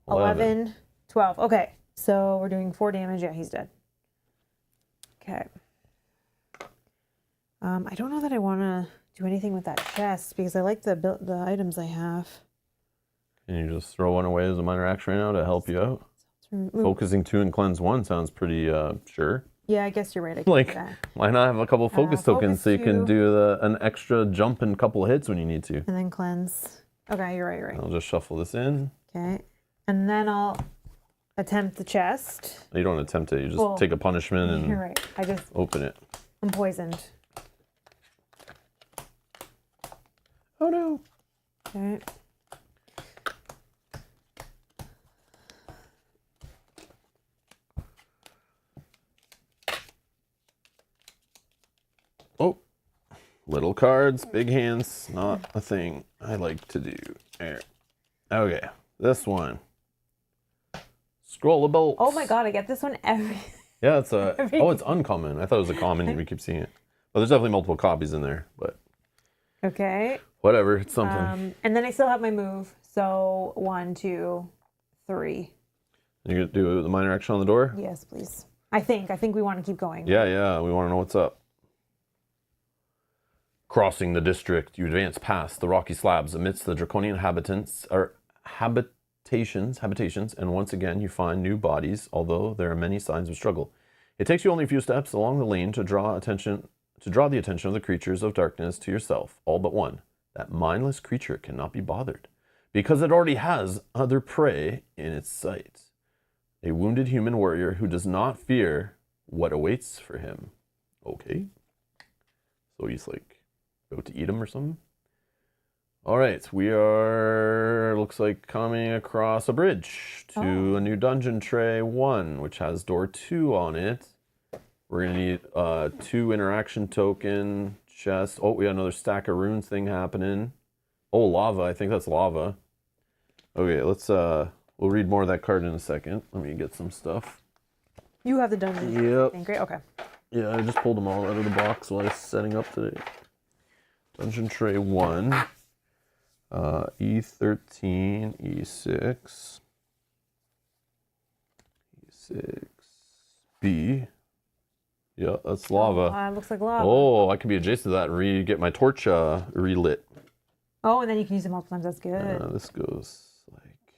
11. 11, 12. Okay, so we're doing 4 damage. Yeah, he's dead. Okay. I don't know that I want to do anything with that chest because I like the items I have. Can you just throw one away as a minor action right now to help you out? Ooh, Focusing 2 and cleanse 1 sounds pretty sure. yeah, I guess you're right. I can Like, do that. why not have a couple focus tokens focus so you can 2. do an extra jump and couple of hits when you need to? And then cleanse. Okay, you're right. I'll just shuffle this in. Okay. And then I'll attempt the chest. You don't attempt it, you just take a punishment and You're right. open it. I'm poisoned. Oh no. Okay. Oh, little cards, big hands, not a thing I like to do. There. Okay, this one. Scrollable. Oh my god, I get this one every. Yeah, it's it's uncommon. I thought it was a common. We keep seeing it. But there's definitely multiple copies in there. But Okay. whatever, it's something. And then I still have my move. So 1, 2, 3. You gonna do the minor action on the door? Yes, please. I think we want to keep going. Yeah, we want to know what's up. Crossing the district, you advance past the rocky slabs amidst the draconian habitations, and once again you find new bodies, although there are many signs of struggle. It takes you only a few steps along the lane to draw the attention of the creatures of darkness to yourself, all but one. That mindless creature cannot be bothered, because it already has other prey in its sight. A wounded human warrior who does not fear what awaits for him. Okay. So he's like about to eat him or something. All right, we are, looks like, coming across a bridge to a new dungeon tray 1, which has door 2 on it. We're gonna need 2 interaction token chest. Oh, we got another stack of runes thing happening. Oh, lava, I think that's lava. Okay, let's, we'll read more of that card in a second. Let me get some stuff. You have the dungeon. Yep. Thing. Great. Okay. Yeah, I just pulled them all out of the box while I was setting up today. Dungeon tray 1. E13, E6. E6. B. Yeah, that's lava. Looks like lava. Oh, I could be adjacent to that and get my torch relit. Oh, and then you can use it multiple times. That's good. This goes like,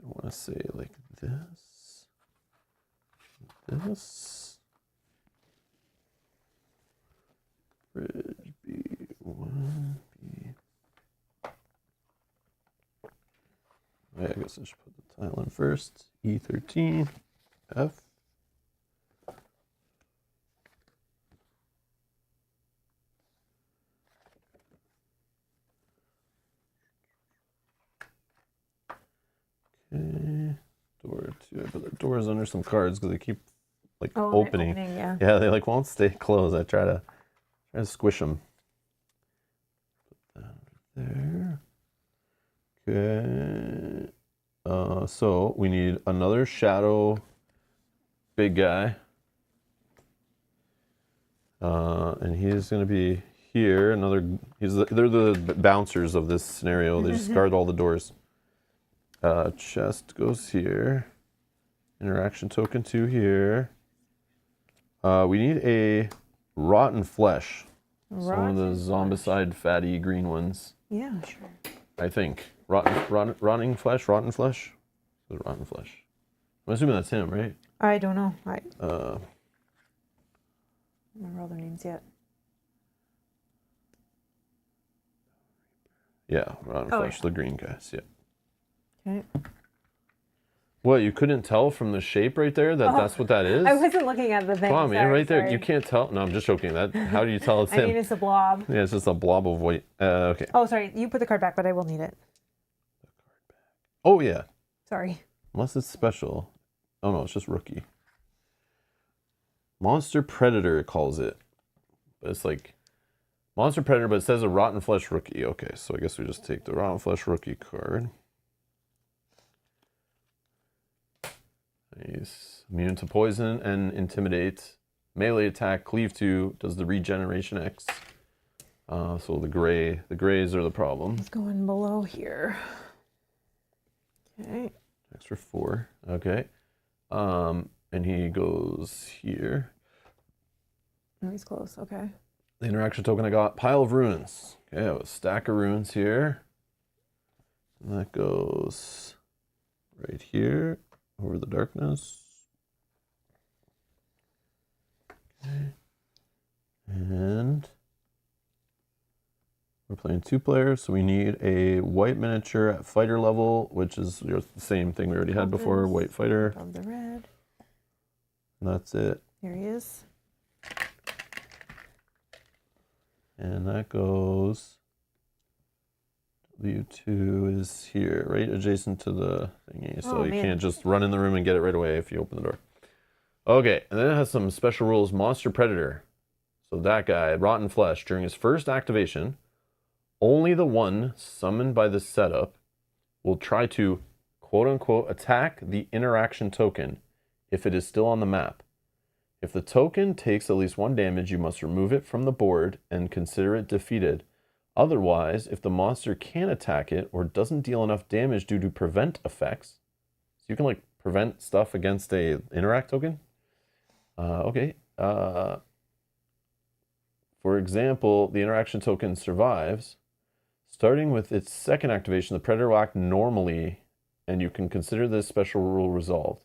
I want to say like this. This. Bridge B1, B. I guess I should put the tile in first. E13, F. Okay. Door 2. I put the doors under some cards because they keep like opening. Yeah. Yeah, they like won't stay closed. I try to squish them. Put that over there. Okay. So we need another shadow big guy. And he is going to be here. They're the bouncers of this scenario. They just guard all the doors. Chest goes here. Interaction token 2 here. We need a rotten flesh. Some of the zombicide fatty green ones. Yeah, sure. I think. Rotting flesh? Rotten flesh? Rotten flesh. I'm assuming that's him, right? I don't know. I don't remember all their names yet. Yeah, rotten flesh, the green guys, yeah. Okay. What, you couldn't tell from the shape right there that's what that is? I wasn't looking at the thing. Come on, man, right there. Sorry. You can't tell. No, I'm just joking. How do you tell it's him? I mean, it's a blob. Yeah, it's just a blob of white. Okay. Oh, sorry. You put the card back, but I will need it. Oh, yeah. Sorry. Unless it's special. Oh, no, it's just rookie. Monster Predator, it calls it. But it's like Monster Predator, but it says a Rotten Flesh rookie. Okay, so I guess we just take the Rotten Flesh rookie card. Nice. Immune to poison and intimidate. Melee attack, cleave 2, does the regeneration X. So the grays are the problem. It's going below here. Okay. Extra 4. Okay. And he goes here. Oh, he's close. Okay. The interaction token I got, pile of ruins. Okay, I have a stack of ruins here. And that goes right here, over the darkness. Okay. And we're playing 2 players, so we need a white miniature at fighter level, which is the same thing we already had before, white fighter. Above the red. And that's it. Here he is. And that goes, W2 is here, right adjacent to the thingy. So you can't just run in the room and get it right away if you open the door. Okay, and then it has some special rules. Monster Predator. So that guy, Rotten Flesh, during his first activation, only the one summoned by the setup will try to, quote-unquote, attack the interaction token if it is still on the map. If the token takes at least 1 damage, you must remove it from the board and consider it defeated. Otherwise, if the monster can attack it or doesn't deal enough damage due to prevent effects, so you can like prevent stuff against a interact token. Okay. For example, the interaction token survives. Starting with its second activation, the predator will act normally, and you can consider this special rule resolved.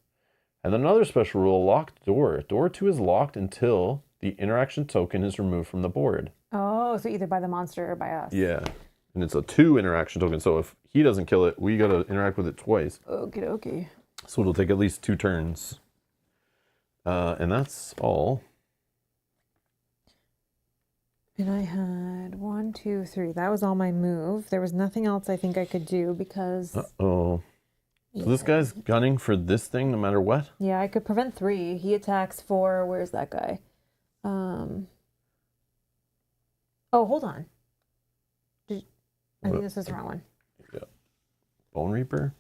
And then another special rule, locked door. Door 2 is locked until the interaction token is removed from the board. Oh, so either by the monster or by us. Yeah. And it's a 2 interaction token, so if he doesn't kill it, we gotta interact with it twice. Okie dokie. So it'll take at least 2 turns. And that's all. And I had 1, 2, 3. That was all my move. There was nothing else I think I could do because... Uh-oh. So this guy's gunning for this thing no matter what? Yeah, I could prevent 3. He attacks for... Where's that guy? Oh, hold on. I think this is the wrong one. Yeah. Bone Reaper?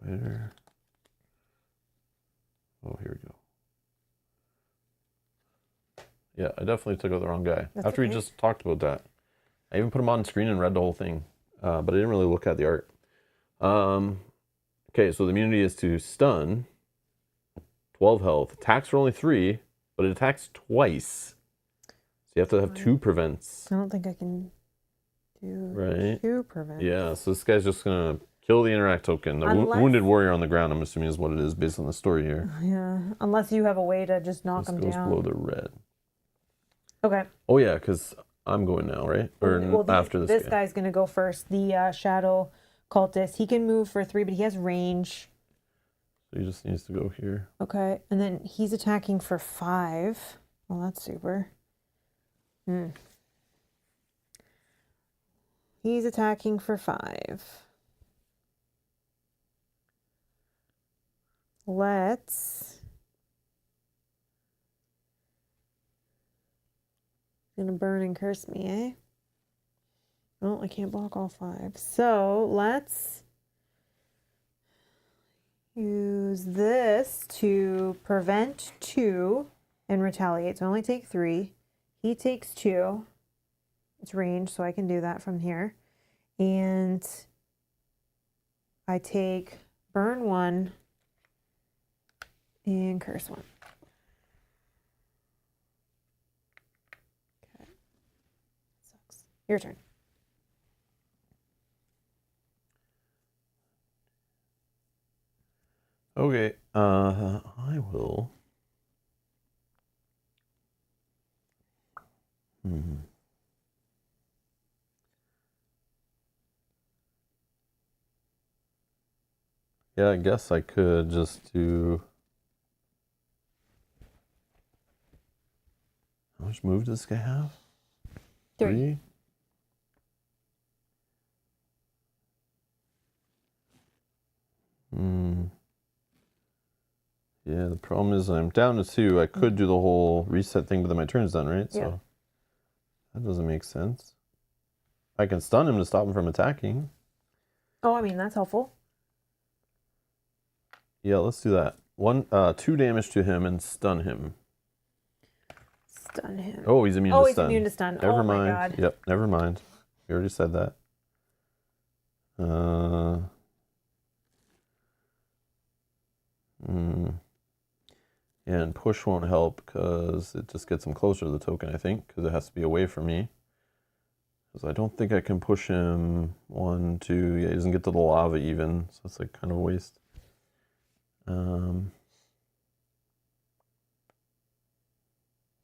Fighter. Oh, here we go. Yeah, I definitely took out the wrong guy. That's After we just talked about that. I even put him on screen and read the whole thing, but I didn't really look at the art. Okay, so the immunity is to stun, 12 health. Attacks for only 3, but it attacks twice. So you have to have 2 prevents. I don't think I can do 2 prevents. Yeah, so this guy's just going to kill the interact token. The wounded warrior on the ground, I'm assuming, is what it is based on the story here. Yeah, unless you have a way to just knock him down. This goes below the red. Okay. Oh, yeah, because I'm going now, right? Or after this guy. This guy's going to go first. The shadow cultist. He can move for 3, but he has range. So he just needs to go here. Okay, and then he's attacking for 5. Well, that's super. He's attacking for 5. Let's... Gonna burn and curse me, eh? Oh, I can't block all 5. So let's use this to prevent 2 and retaliate. So I only take 3. He takes 2. It's range, so I can do that from here. And I take burn 1 and curse 1. Okay. Sucks. Your turn. Okay, I will. Yeah, I guess I could just do. How much move does this guy have? 3? Yeah, the problem is I'm down to 2. I could do the whole reset thing, but then my turn's done, right? Yeah. So that doesn't make sense. I can stun him to stop him from attacking. Oh, I mean, that's helpful. Yeah, let's do that. 2 damage to him and stun him. Stun him. Oh, he's immune to stun. Oh, he's immune to stun. Never oh mind. My God. Yep, never mind. We already said that. And push won't help because it just gets him closer to the token, I think, because it has to be away from me. Because I don't think I can push him 1, 2. Yeah, he doesn't get to the lava even, so it's like kind of a waste. I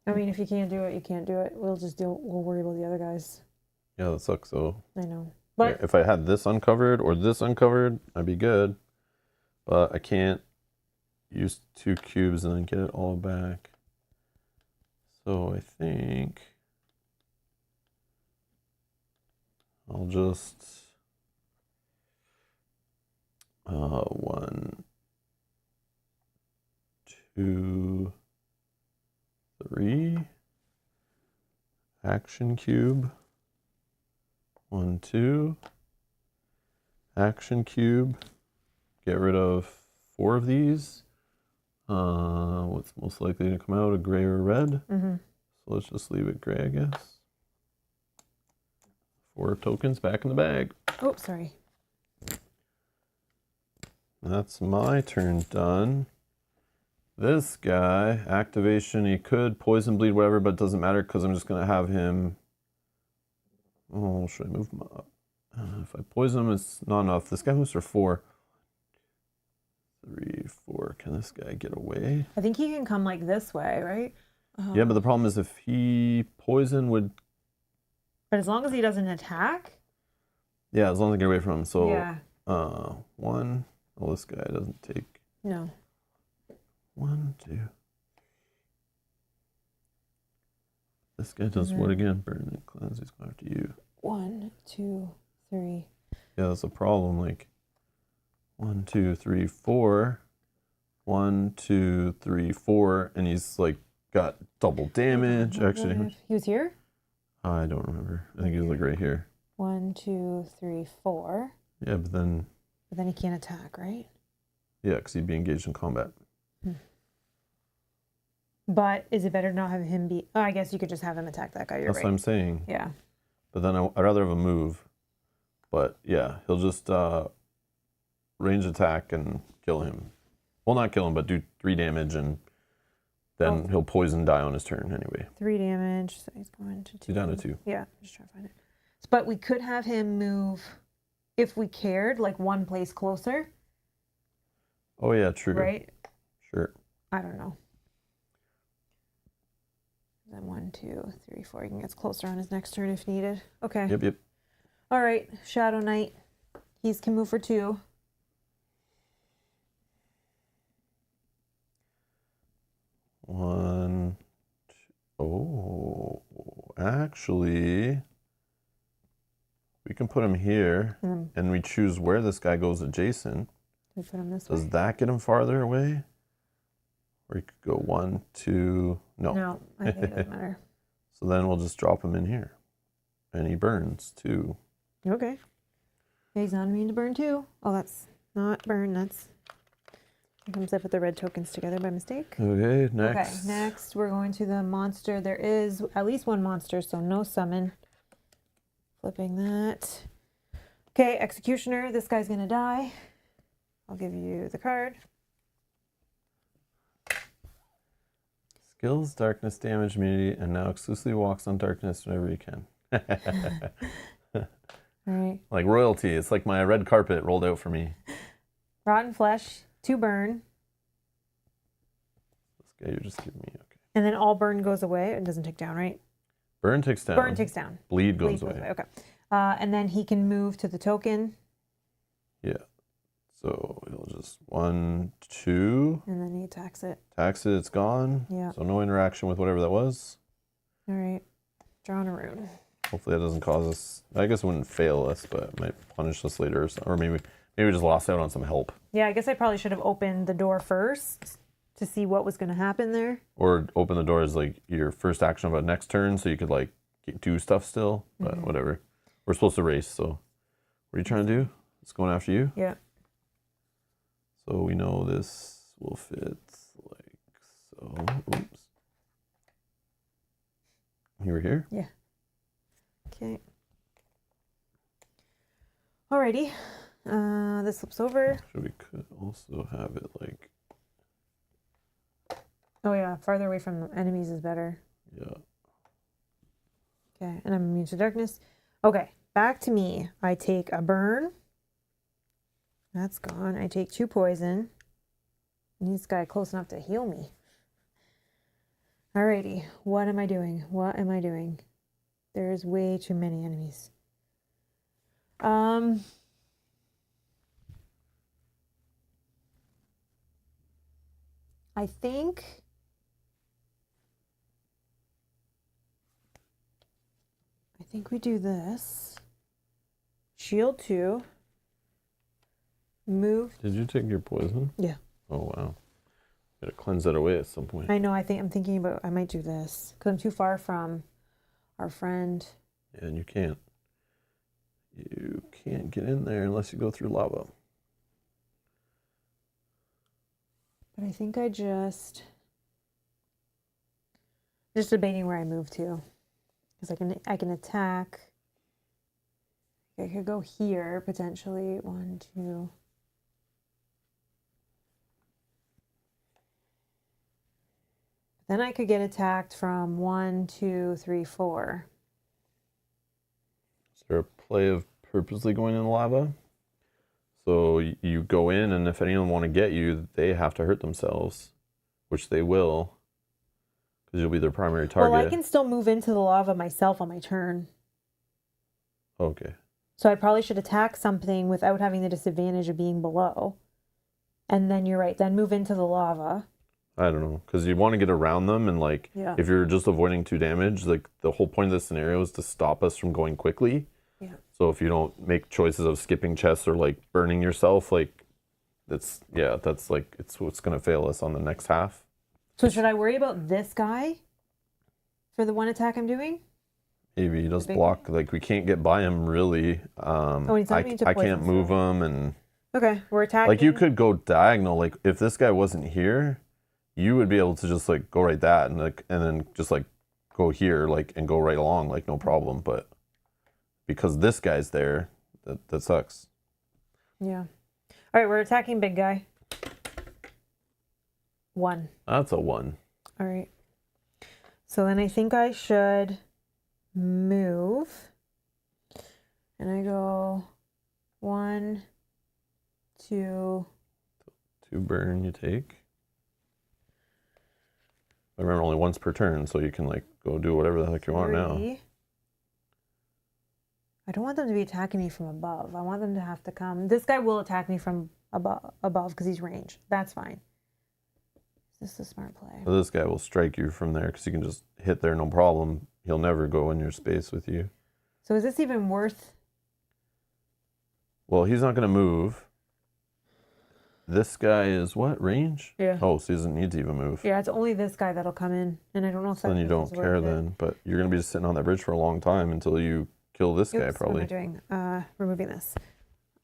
mean, if you can't do it, you can't do it. We'll worry about the other guys. Yeah, that sucks though. I know. But if I had this uncovered or this uncovered, I'd be good. But I can't use 2 cubes and then get it all back. So I think I'll just 1, 2, 3 action cube. 1, 2 action cube. Get rid of 4 of these. What's most likely to come out, a gray or a red? So let's just leave it gray, I guess. 4 tokens back in the bag. Oh, sorry. That's my turn done. This guy, activation, he could poison bleed, whatever, but it doesn't matter because I'm just going to have him. Oh, should I move him up? If I poison him, it's not enough. This guy moves for 4. 3, 4. Can this guy get away? I think he can come like this way, right? Yeah, but the problem is if he poison would. But as long as he doesn't attack. Yeah, as long as I get away from him. So, yeah. 1. Well, this guy doesn't take. No. 1, 2. This guy does what again? Burn and cleanse. He's going after you. 1, 2, 3. Yeah, that's a problem. Like 1, 2, 3, 4. 1, 2, 3, 4, and he's like got double damage. Actually, he was here. I don't remember. I think he was like right here. 1, 2, 3, 4. Yeah, but then. But then he can't attack, right? Yeah, because he'd be engaged in combat. But is it better to not have him be? Oh, I guess you could just have him attack that guy. You're That's right. what I'm saying. Yeah. But then I'd rather have a move. But yeah, he'll just range attack and kill him. Well, not kill him, but do 3 damage, and then he'll poison die on his turn anyway. 3 damage. So he's going to 2. He's down to 2. Yeah, just trying to find it. But we could have him move, if we cared, like 1 place closer. Oh yeah, true. Right. Sure. I don't know. Then 1, 2, 3, 4. He can get closer on his next turn if needed. Okay. Yep. All right. Shadow Knight. He can move for 2. One. Two. Oh, actually, we can put him here, and we choose where this guy goes adjacent. We put him this Does way. that get him farther away? Or he could go 1, 2. No. No, I think it doesn't matter. So then we'll just drop him in here, and he burns 2. Okay. Yeah, he's not immune to burn 2. Oh, that's not burn. That's Sometimes I put the red tokens together by mistake. Okay, next. Okay, next we're going to the monster. There is at least one monster, so no summon. Flipping that. Okay, Executioner. This guy's gonna die. I'll give you the card. Skills, darkness, damage, immunity, and now exclusively walks on darkness whenever you can. All right. Like royalty. It's like my red carpet rolled out for me. Rotten Flesh, 2 burn. This guy you just giving me. Okay. And then all burn goes away. It doesn't take down, right? Burn takes down. Burn takes down. Bleed goes away. Okay. And then he can move to the token. Yeah. So it'll just 1, 2. And then he attacks it. Attacks it, it's gone. Yeah. So no interaction with whatever that was. All right. Drawing a rune. Hopefully that doesn't cause us, I guess it wouldn't fail us, but it might punish us later. Or maybe we just lost out on some help. Yeah, I guess I probably should have opened the door first to see what was going to happen there. Or open the door as like your first action of a next turn so you could like do stuff still, but whatever. We're supposed to race, so what are you trying to do? It's going after you? Yeah. So we know this will fit like so. Oops. You were here? Yeah. Okay. Alrighty. This flips over. So we could also have it like, Oh yeah, farther away from enemies is better. yeah. Okay, and I'm immune to darkness. Okay, back to me. I take a burn. That's gone. I take 2 poison. And this guy close enough to heal me. Alrighty, what am I doing? What am I doing? There's way too many enemies. I think we do this. Shield 2. Move. Did you take your poison? Yeah. Oh wow. Gotta cleanse that away at some point. I know, I'm thinking about, I might do this. Because I'm too far from our friend. Yeah, and you can't get in there unless you go through lava. But I think I just debating where I move to. Because I can attack. I could go here, potentially. 1, 2. Then I could get attacked from 1, 2, 3, 4. Is there a play of purposely going in the lava? So you go in, and if anyone want to get you, they have to hurt themselves, which they will, because you'll be their primary target. Well, I can still move into the lava myself on my turn. Okay. So I probably should attack something without having the disadvantage of being below. And then you're right, then move into the lava. I don't know, because you want to get around them, and like, Yeah. if you're just avoiding 2 damage, like the whole point of this scenario is to stop us from going quickly. Yeah. So if you don't make choices of skipping chests or like burning yourself, like that's like, it's what's going to fail us on the next half. So should I worry about this guy for the one attack I'm doing? Maybe he does big block, like we can't get by him really. he's not immune to I poison, can't move so- him, and Okay, we're attacking. like you could go diagonal, like if this guy wasn't here, you would be able to just like go right that and then just like go here, like, and go right along, like no problem. But because this guy's there, that sucks. Yeah. All right, we're attacking big guy. 1. That's a 1. All right. So then I think I should move. And I go 1, 2. 2 burn you take. I remember only once per turn, so you can like go do whatever the heck you want now. 3. I don't want them to be attacking me from above. I want them to have to come. This guy will attack me from above because he's ranged. That's fine. This is a smart play. So this guy will strike you from there because you can just hit there, no problem. He'll never go in your space with you. So is this even worth? Well, he's not going to move. This guy is what, range? Yeah. Oh, so he doesn't need to even move. Yeah, it's only this guy that'll come in, and I don't know if So then you don't is care worth it. then, but you're going to be just sitting on that bridge for a long time until you kill this guy Oops, probably. What am I doing? Removing this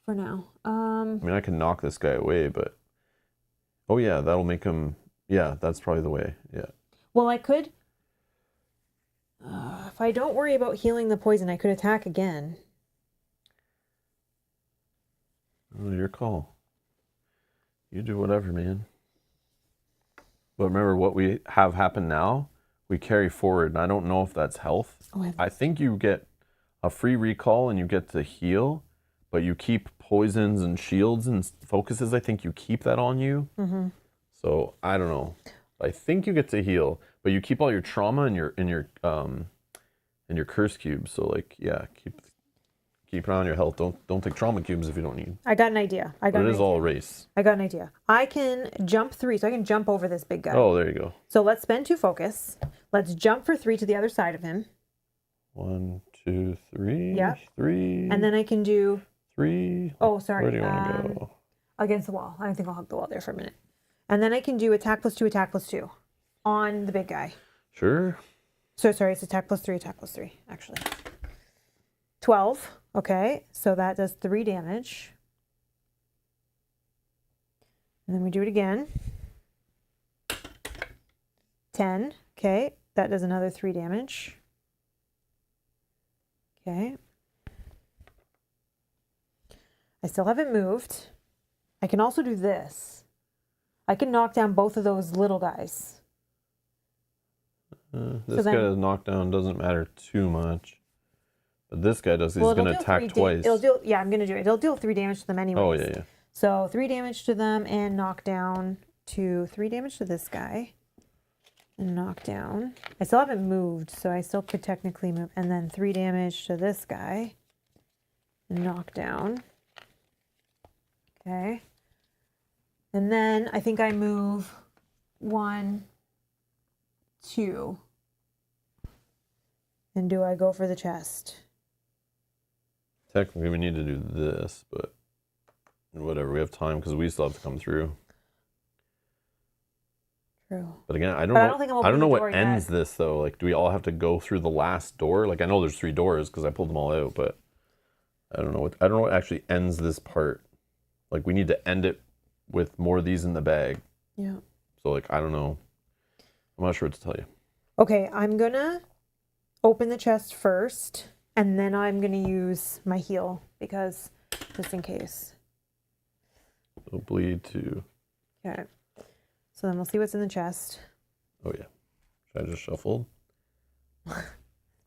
for now. I mean, I can knock this guy away, but Oh yeah, that'll make him. Yeah, that's probably the way. Yeah. Well, I could. If I don't worry about healing the poison, I could attack again. Oh, your call. You do whatever, man. But remember, what we have happen now, we carry forward, and I don't know if that's health. Oh, I think you get a free recall and you get to heal, but you keep poisons and shields and focuses. I think you keep that on you. Mm-hmm. So I don't know. I think you get to heal, but you keep all your trauma and your curse cubes. So like, yeah, keep an eye on your health. Don't take trauma cubes if you don't need. I got an idea. But it is all a race. I got an idea. I can jump 3, so I can jump over this big guy. Oh, there you go. So let's spend 2 focus. Let's jump for 3 to the other side of him. 1, 2, 3. Yep. 3. And then I can do 3. Oh, sorry. Where do you want to go? Against the wall. I think I'll hug the wall there for a minute. And then I can do attack +2, attack +2 on the big guy. Sure. So sorry, it's attack +3, actually. 12. Okay, so that does 3 damage. And then we do it again. 10. Okay, that does another 3 damage. Okay. I still haven't moved. I can also do this. I can knock down both of those little guys. This guy's knockdown doesn't matter too much. But this guy does. He's going to attack twice. Yeah, I'm going to do it. It'll deal 3 damage to them anyways. Oh, yeah, yeah. So 3 damage to them and knock down to 3 damage to this guy. And knock down. I still haven't moved, so I still could technically move. And then 3 damage to this guy. And knock down. Okay. And then I think I move 1, 2. And do I go for the chest? Technically, we need to do this, but whatever. We have time because we still have to come through. True. But again, I don't think I'm I don't know opening the what door ends yet. this though. Like, do we all have to go through the last door? Like, I know there's 3 doors because I pulled them all out, but I don't know what actually ends this part. Like, we need to end it with more of these in the bag. Yeah. So like, I don't know. I'm not sure what to tell you. Okay, I'm gonna open the chest first, and then I'm gonna use my heal because just in case. So bleed to. Okay. So then we'll see what's in the chest. Oh yeah. Should I just shuffle?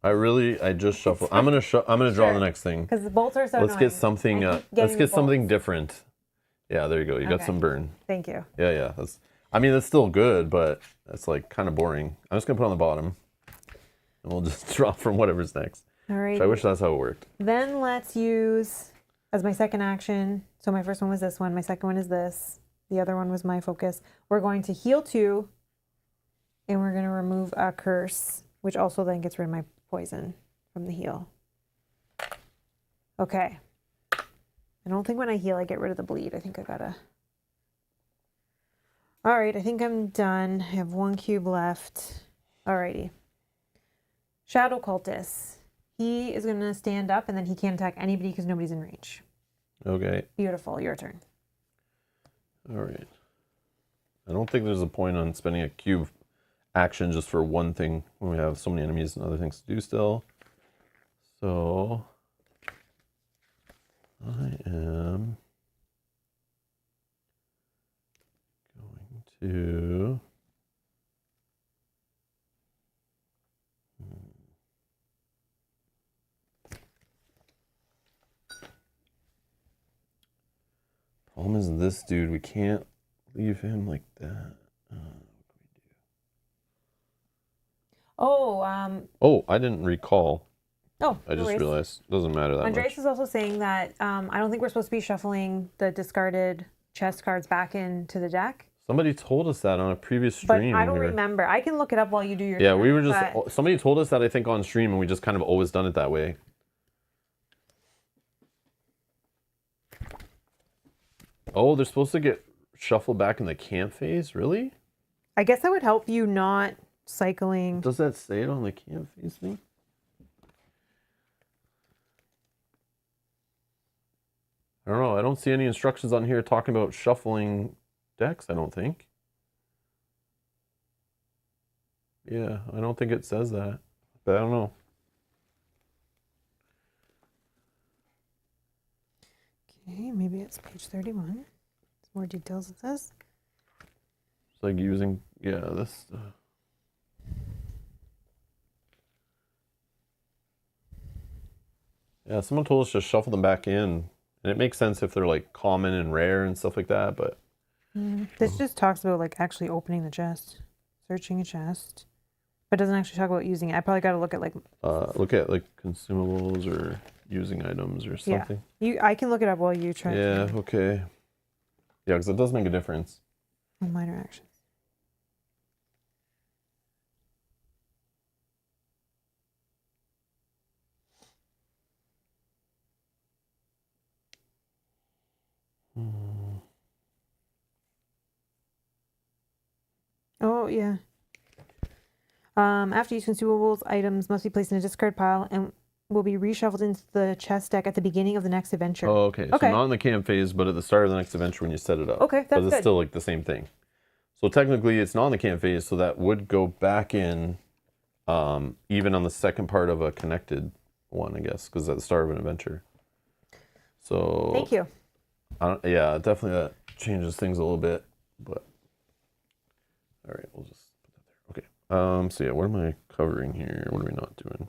I just shuffle. I'm gonna draw the next thing. Because the bolts are so Let's annoying. get something. I keep Let's getting get the something bolts. different. Yeah, there you go. You got Okay. some burn. Thank you. Yeah, yeah. I mean, that's still good, but that's like kind of boring. I'm just gonna put it on the bottom, and we'll just draw from whatever's next. All right. So I wish that's how it worked. Then let's use as my second action. So my first one was this one. My second one is this. The other one was my focus. We're going to heal 2, and we're going to remove a curse, which also then gets rid of my poison from the heal. Okay. I don't think when I heal, I get rid of the bleed. I think I gotta. All right, I think I'm done. I have 1 cube left. Alrighty. Shadow Cultist. He is going to stand up, and then he can't attack anybody because nobody's in range. Okay. Beautiful. Your turn. All right. I don't think there's a point on spending a cube action just for one thing when we have so many enemies and other things to do still. So I am going to problem is this dude, we can't leave him like that. Oh, I didn't recall. Oh, I just realized. Doesn't matter that Andres much. is also saying that I don't think we're supposed to be shuffling the discarded chest cards back into the deck. Somebody told us that on a previous But stream. I don't here. remember. I can look it up while you do your Yeah, turn, we were just. but- Somebody told us that, I think, on stream, and we just kind of always done it that way. Oh, they're supposed to get shuffled back in the camp phase? Really? I guess that would help you not cycling. Does that say it on the camp phase thing? I don't know. I don't see any instructions on here talking about shuffling dex, I don't think. Yeah, I don't think it says that. But I don't know. Okay, maybe it's page 31. More details it says. It's like using, yeah, this. Yeah, someone told us to shuffle them back in. And it makes sense if they're like common and rare and stuff like that, but. This just talks about like actually opening the chest, searching a chest, but doesn't actually talk about using it. I probably got to look at like. Look at like consumables or using items or something. Yeah, I can look it up while you try. Yeah, okay. Yeah, because it does make a difference. Minor actions. Oh yeah. After use consumables, items must be placed in a discard pile and will be reshuffled into the chest deck at the beginning of the next adventure. Oh, okay. So not in the camp phase, but at the start of the next adventure when you set it up. Okay, that's But it's good. still like the same thing. So technically, it's not in the camp phase, so that would go back in, even on the second part of a connected one, I guess, because at the start of an adventure. So. Thank you. Yeah, definitely that changes things a little bit, but. All right, we'll just put that there. Okay. So yeah, what am I covering here? What are we not doing?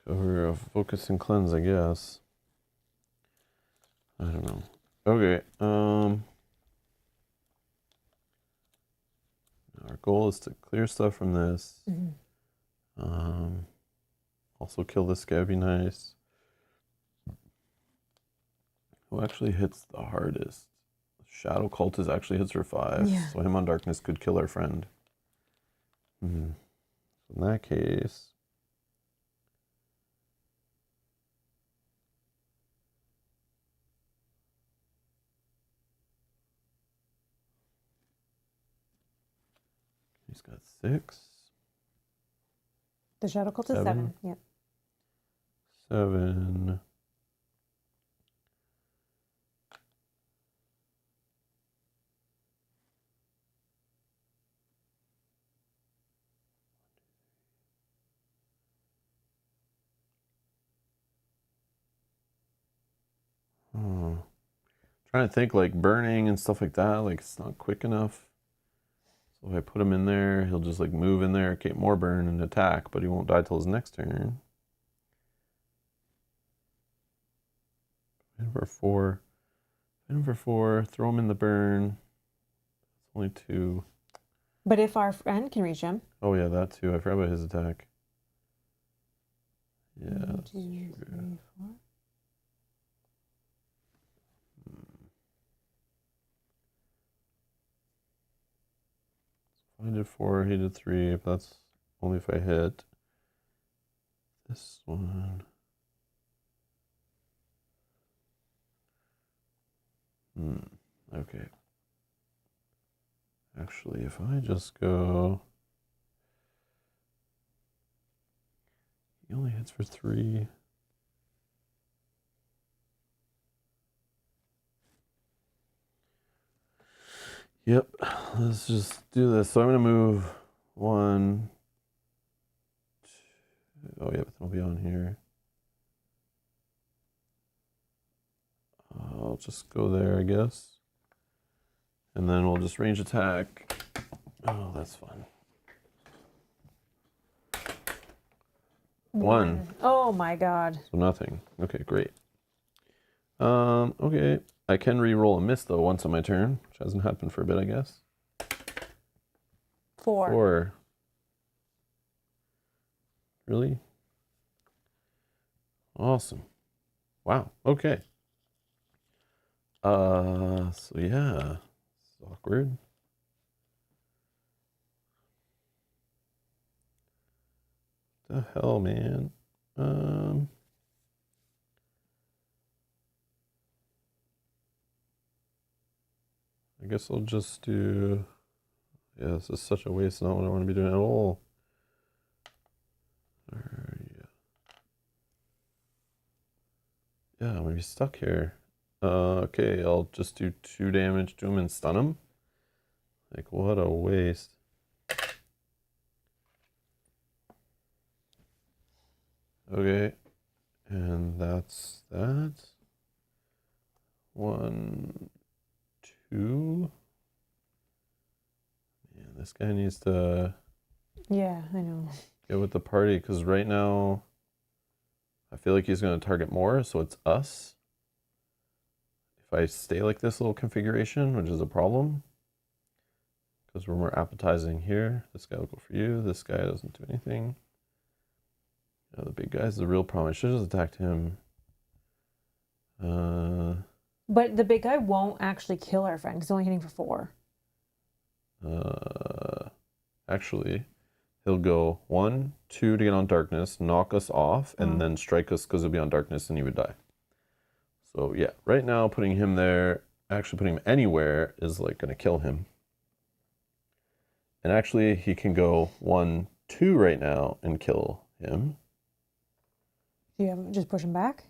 Cover of focus and cleanse, I guess. I don't know. Okay. Our goal is to clear stuff from this. Also kill this guy would be nice. Who actually hits the hardest? Shadow Cultist actually hits for 5. Yeah. So him on darkness could kill our friend. So in that case. He's got 6. The Shadow Cult is 7. Yep. 7. Trying to think like burning and stuff like that. Like it's not quick enough. So if I put him in there, he'll just like move in there, get more burn and attack, but he won't die till his next turn. Hit him for 4. Hit him for 4. Throw him in the burn. It's only 2. But if our friend can reach him. Oh yeah, that too. I forgot about his attack. Yeah. 1, 2, 3, 4. I did 4, he did 3. If that's only if I hit. This one. Okay. Actually, if I just go. He only hits for 3. Yep, let's just do this. So I'm gonna move 1, 2. Oh yeah, but it'll be on here. I'll just go there, I guess. And then we'll just range attack. Oh, that's fun. 1. Oh my god. So nothing. Okay, great. Okay. I can re-roll a miss though once on my turn, which hasn't happened for a bit, I guess. 4. 4. Really? Awesome. Wow. Okay. So yeah. It's awkward. The hell, man? I guess I'll just do. Yeah, this is such a waste. Not what I want to be doing at all. Yeah, I'm gonna be stuck here. Okay, I'll just do 2 damage to him and stun him. Like, what a waste. Okay, and that's that. 1, 2. Man, this guy needs to Yeah, I know. get with the party, because right now I feel like he's going to target more, so it's us. If I stay like this little configuration, which is a problem, because we're more appetizing here. This guy will go for you. This guy doesn't do anything. Yeah, the big guy's the real problem. I should have just attacked him. But the big guy won't actually kill our friend. He's only hitting for 4. Actually, he'll go 1, 2 to get on darkness, knock us off, and then strike us because he'll be on darkness and he would die. So yeah, right now putting him there, actually putting him anywhere is like going to kill him. And actually he can go 1, 2 right now and kill him. Do you have just push him back?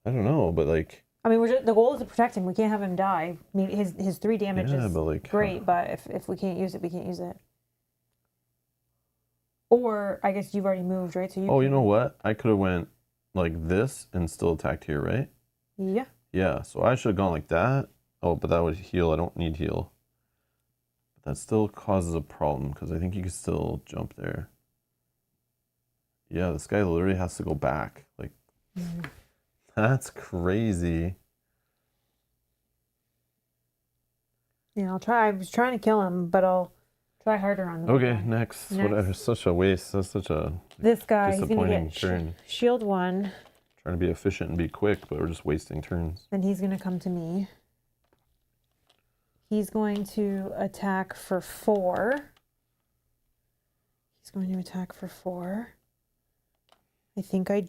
I don't know, but like. I mean, the goal is to protect him. We can't have him die. I mean, his 3 damage is but like, great, but if we can't use it, we can't use it. Or I guess you've already moved, right? So you know what? I could have went like this and still attacked here, right? Yeah. Yeah, so I should have gone like that. Oh, but that would heal. I don't need heal. But that still causes a problem because I think you can still jump there. Yeah, this guy literally has to go back. Like, that's crazy. Yeah, I'll try. I was trying to kill him, but I'll try harder on the Okay, guy. next. Whatever. Such a waste. That's such a this guy, he's gonna disappointing get turn. shield 1. Trying to be efficient and be quick, but we're just wasting turns. Then he's gonna come to me. He's going to attack for 4. He's going to attack for 4. I think I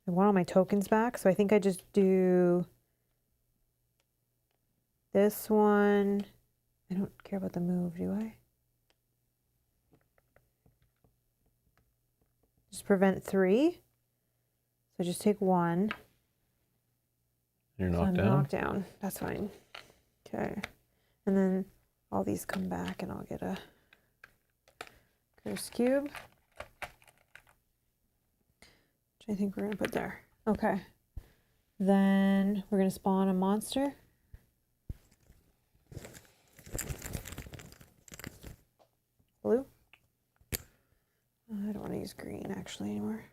want all my tokens back, so I think I just do this one. I don't care about the move, do I? Just prevent 3. So just take 1. You're So knocked I'm down? knocked down. That's fine. Okay. And then all these come back and I'll get a curse cube. Which I think we're going to put there. Okay. Then we're going to spawn a monster. Blue. I don't want to use green actually anymore.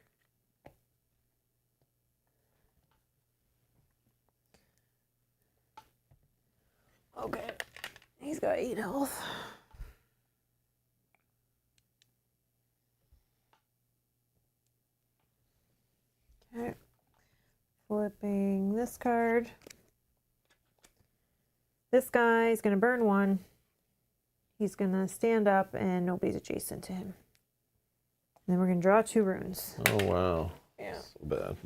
Okay. He's got 8 health. Okay. Flipping this card. This guy is going to burn 1. He's going to stand up and nobody's adjacent to him. And then we're going to draw 2 runes. Oh, wow. Yeah. So bad.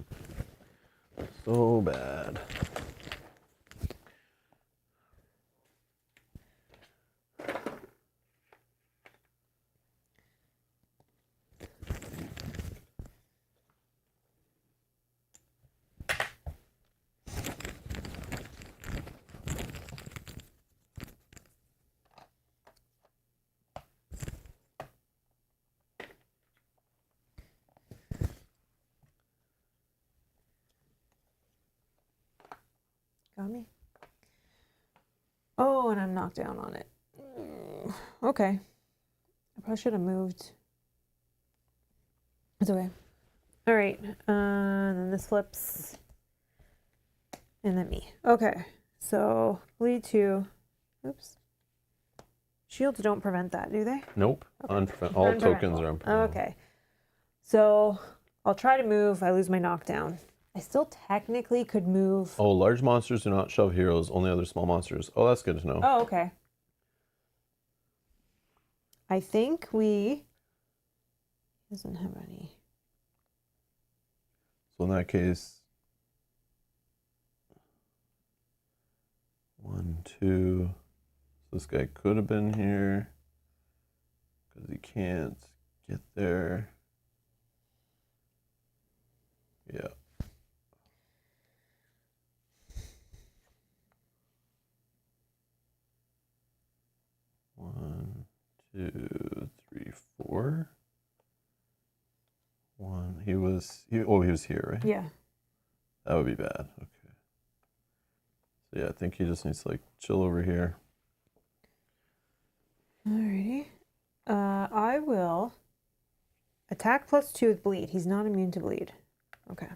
So bad. Got me? Oh, and I'm knocked down on it. Okay. I probably should have moved. It's okay. All right. Then this flips. And then me. Okay. So bleed 2. Oops. Shields don't prevent that, do they? Nope. Okay. All tokens are unpreventable. Okay. So I'll try to move. I lose my knockdown. I still technically could move. Oh, large monsters do not shove heroes, only other small monsters. Oh, that's good to know. Oh, okay. I think he doesn't have any. So in that case, 1, 2. So this guy could have been here because he can't get there. Yeah. One, 2, 3, 4. 1. He was here, right? Yeah. That would be bad. Okay. So yeah, I think he just needs to like chill over here. Alrighty. I will attack +2 with bleed. He's not immune to bleed. Okay.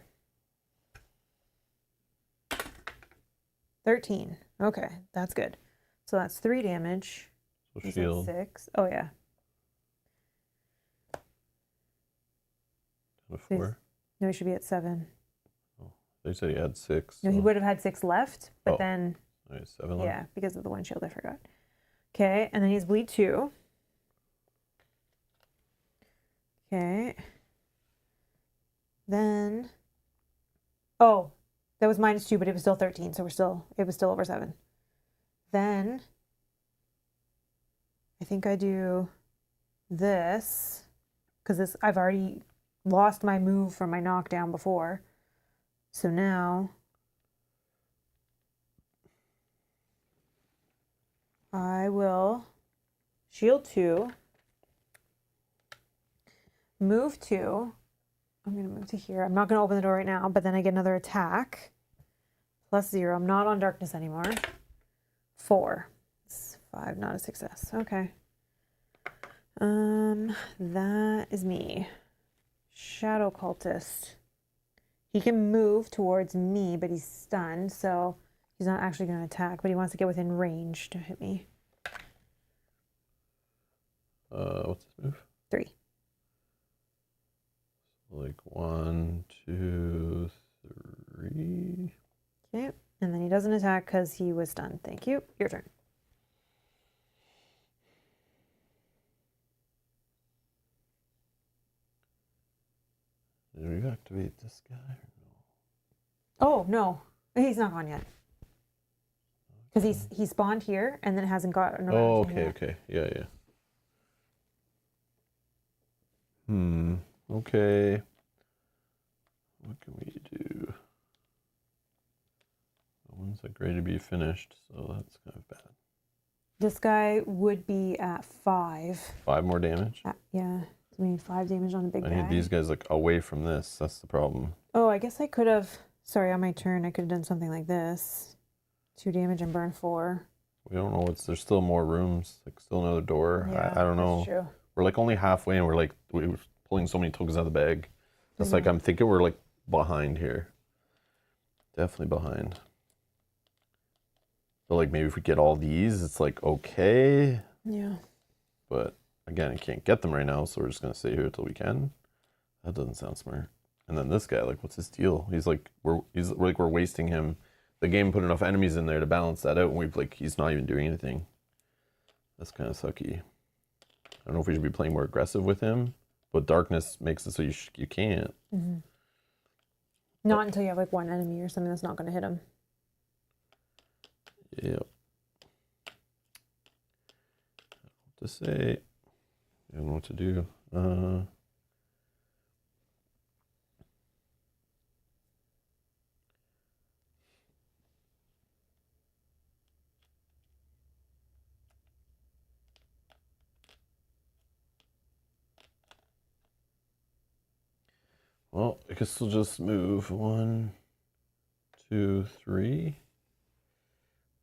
13. Okay, that's good. So that's 3 damage. So He's shield. at 6. Oh yeah. Down to 4. No, he should be at 7. They said he had 6. No, he would have had 6 left, but then Right, 7 left. yeah, because of the one shield, I forgot. Okay, and then he's bleed 2. Okay. Then, oh, that was -2, but it was still 13, so it was still over 7. Then, I think I do this, because I've already lost my move from my knockdown before. So now, I will shield 2, move 2. I'm going to move to here. I'm not going to open the door right now, but then I get another attack. +0. I'm not on darkness anymore. 4. It's 5, not a success. Okay. That is me. Shadow cultist. He can move towards me, but he's stunned, so he's not actually going to attack, but he wants to get within range to hit me. What's his move? 3. Like 1, 2, 3. Okay, and then he doesn't attack because he was stunned. Thank you. Your turn. Did we activate this guy? Oh, no. He's not gone yet. Because he spawned here and then hasn't gotten around. Oh, to him okay, yet. okay. Yeah. Okay. What can we do? The one's like ready to be finished, so that's kind of bad. This guy would be at 5. 5 more damage? Yeah. I mean, 5 damage on a big I guy. need these guys like away from this. That's the problem. Oh, I guess I could have... Sorry, on my turn, I could have done something like this. 2 damage and burn 4. We don't know there's still more rooms, like still another door. Yeah, I don't know. that's true. We're like only halfway and we're pulling so many tokens out of the bag. It's like I'm thinking we're like behind here. Definitely behind. So like maybe if we get all these, it's like okay. Yeah. But again, I can't get them right now, so we're just gonna stay here until we can. That doesn't sound smart. And then this guy, like, what's his deal? He's like we're wasting him. The game put enough enemies in there to balance that out, and he's not even doing anything. That's kind of sucky. I don't know if we should be playing more aggressive with him, but darkness makes it so you can't. Mm-hmm. Not until you have like one enemy or something that's not going to hit him. Yep. What to say? I don't know what to do. Well, I guess we'll just move 1, 2, 3.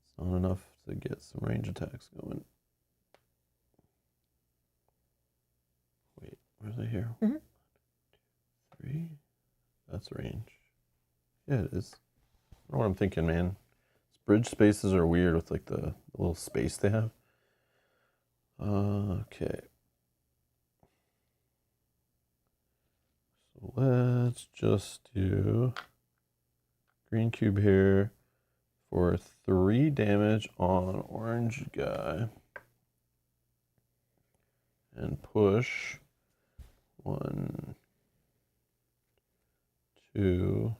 It's not enough to get some range attacks going. Wait, where's it here? 3. That's range. Yeah, it is. I don't know what I'm thinking, man. Bridge spaces are weird with like the little space they have. Okay. So let's just do green cube here for 3 damage on orange guy. and push 1, 2.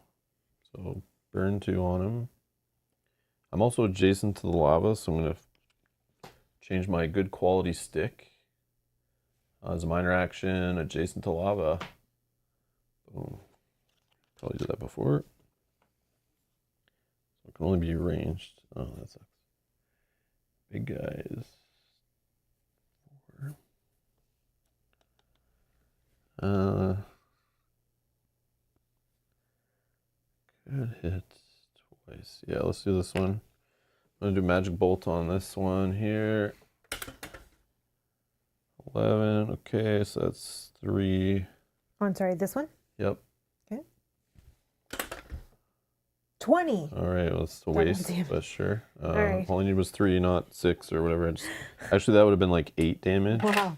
So burn 2 on him. I'm also adjacent to the lava, so I'm going to change my good quality stick. As a minor action, adjacent to lava. Boom. Probably did that before. So it can only be ranged. Oh, that sucks. Big guys. 4. Could hit twice. Yeah, let's do this one. I'm gonna do magic bolt on this one here. 11. Okay, so that's 3. Oh, I'm sorry, this one? Yep. Okay. 20. All right, well, it's a waste, but sure. All right. All I need was 3, not 6 or whatever. Actually, that would have been like 8 damage. Wow.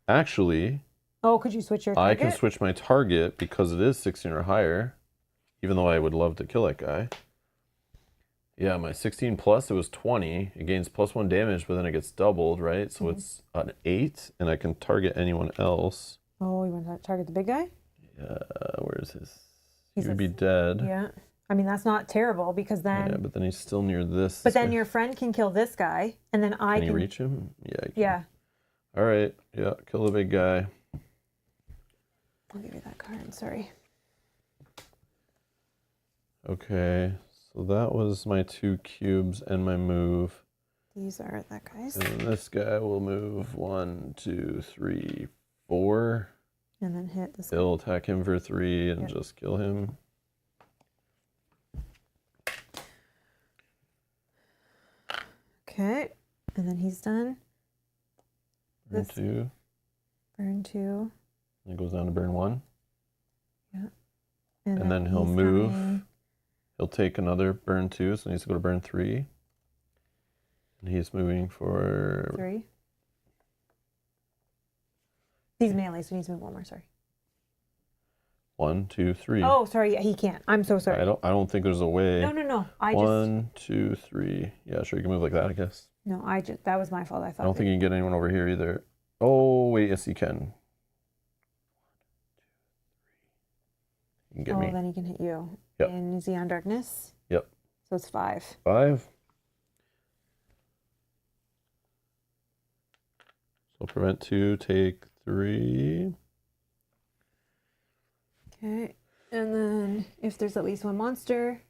Actually, Oh, could you switch your target? I can switch my target because it is 16 or higher, even though I would love to kill that guy. Yeah, my 16 plus, it was 20. It gains +1 damage, but then it gets doubled, right? So it's an 8, and I can target anyone else. Oh, you want to target the big guy? Yeah, where's his? He would be dead. Yeah. I mean, that's not terrible because then... Yeah, but then he's still near this. But then your friend can kill this guy, and then I can... Can you reach him? Yeah, I can. Yeah. All right, yeah, kill the big guy. I'll give you that card, sorry. Okay, so that was my 2 cubes and my move. These are that guy's. And then this guy will move 1, 2, 3, 4. And then hit this guy. He'll attack him for 3 and just kill him. Okay, and then he's done. Burn 2. Burn 2. It goes down to burn 1. Yeah. And then he'll move. He'll take another burn 2, so he needs to go to burn 3. And he's moving for 3. He's melee, so he needs to move 1 more, sorry. 1, 2, 3. Oh, sorry, yeah, he can't. I'm so sorry. I don't think there's a way. No. 1, 2, 3. Yeah, sure, you can move like that, I guess. No, that was my fault. I thought. I don't think you can get anyone over here either. Oh, wait, yes, you can. You can get me. Then he can hit you. Yep. And is he on darkness? Yep. So it's 5. 5. So prevent 2, take 3. Okay. And then if there's at least 1 monster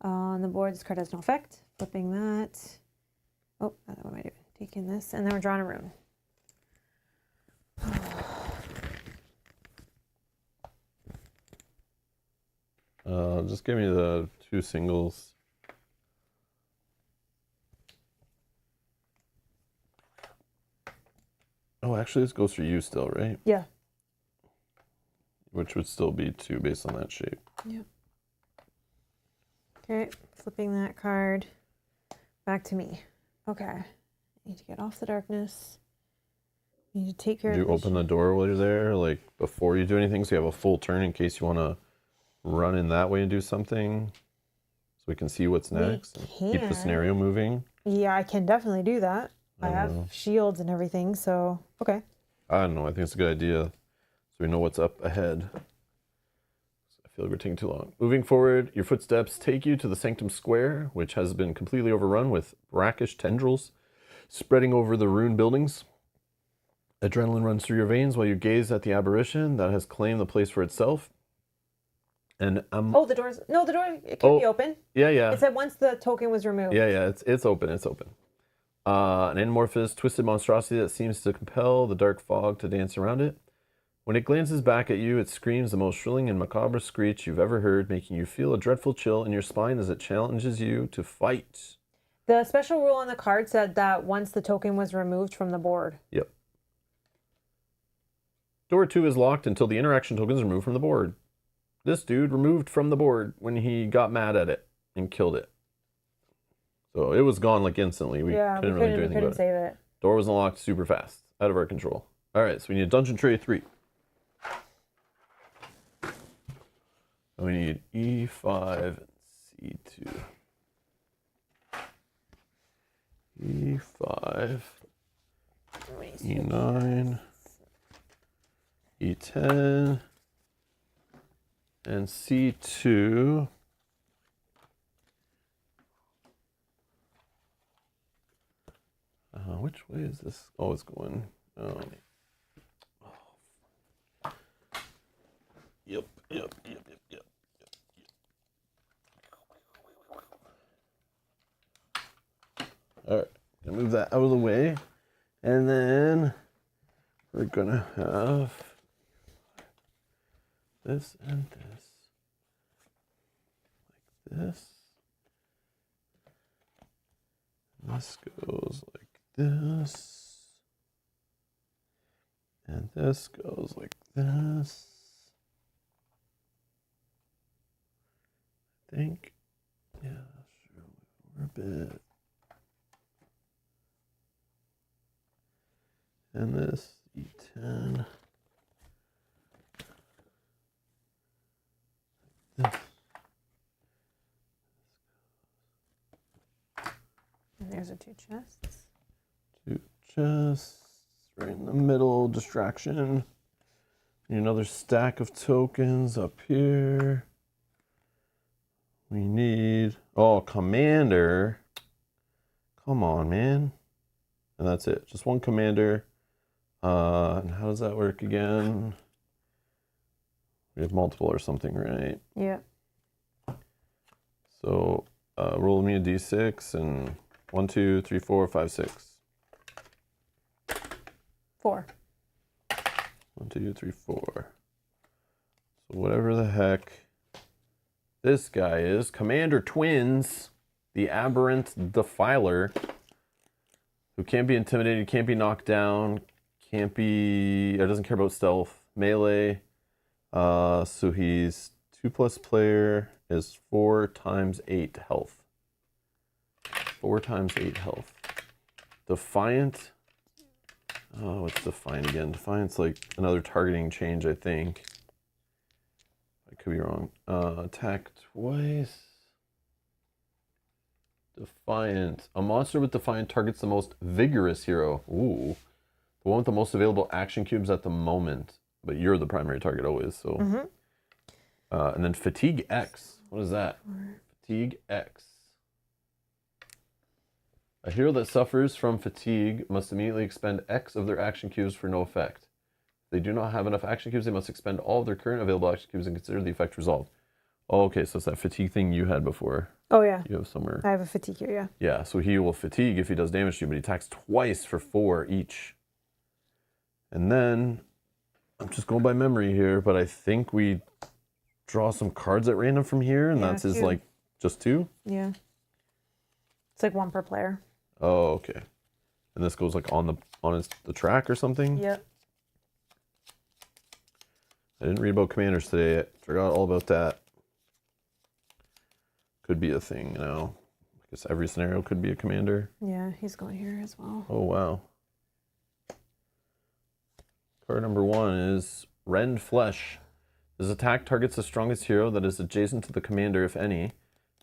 on the board, this card has no effect. Flipping that. Oh, what am I doing? Taking this, and then we're drawing a rune. Just give me the 2 singles. Oh, actually, this goes for you still, right? Yeah. Which would still be 2 based on that shape. Yep. Okay, flipping that card back to me. Okay, need to get off the darkness. Need to take care of You open the door while you're there, like before you do anything, so you have a full turn in case you want to run in that way and do something, so we can see what's next. And keep the scenario moving. Yeah, I can definitely do that. I have shields and everything, so okay. I don't know. I think it's a good idea, so we know what's up ahead. I feel like we're taking too long. Moving forward, your footsteps take you to the Sanctum Square, which has been completely overrun with brackish tendrils spreading over the ruined buildings. Adrenaline runs through your veins while you gaze at the apparition that has claimed the place for itself. And oh, the door's no, the door it can be open. Yeah. It said once the token was removed. Yeah. It's open. It's open. An amorphous, twisted monstrosity that seems to compel the dark fog to dance around it. When it glances back at you, it screams the most shrilling and macabre screech you've ever heard, making you feel a dreadful chill in your spine as it challenges you to fight. The special rule on the card said that once the token was removed from the board. Yep. Door 2 is locked until the interaction token is removed from the board. This dude removed from the board when he got mad at it and killed it. So it was gone like instantly. We couldn't really do anything about it. Save it. Door was unlocked super fast, out of our control. All right, so we need a dungeon tray 3. And we need E5 and C2. E5 E9, E10, and C2. Which way is this? Oh, it's going. Yep. All right, gonna move that out of the way, and then we're gonna have this and this, like this. This goes like this, and this goes like this. I think, yeah, sure, over a bit. And this E10. This. And there's the 2 chests. 2 chests, right in the middle, distraction. Need another stack of tokens up here. We need, commander. Come on, man. And that's it, just 1 commander. And how does that work again? We have multiple or something, right? Yeah. So roll me a d6 and 1, 2, 3, 4, 5, 6. 4. 1, 2, 3, 4. So whatever the heck this guy is, Commander Twins, the Aberrant Defiler, who can't be intimidated, can't be knocked down, doesn't care about stealth, melee. So he's 2+ player is 4 times 8 health. 4 times 8 health. Defiant. Oh, it's Defiant again. Defiant's like another targeting change, I think. I could be wrong. Attack twice. Defiant. A monster with Defiant targets the most vigorous hero. Ooh. The one with the most available action cubes at the moment. But you're the primary target always, so. And then Fatigue X. What is that? Fatigue X. A hero that suffers from fatigue must immediately expend X of their action cubes for no effect. If they do not have enough action cubes, they must expend all of their current available action cubes and consider the effect resolved. Oh, okay, so it's that fatigue thing you had before. Oh, yeah. You have somewhere. I have a fatigue here, yeah. Yeah, so he will fatigue if he does damage to you, but he attacks twice for 4 each. And then, I'm just going by memory here, but I think we draw some cards at random from here, and that's his, 2. like, just 2? Yeah. It's like 1 per player. Oh, okay. And this goes like on the track or something? Yep. I didn't read about commanders today. I forgot all about that. Could be a thing, you know. I guess every scenario could be a commander. Yeah, he's going here as well. Oh, wow. Card number 1 is Rend Flesh. This attack targets the strongest hero that is adjacent to the commander, if any,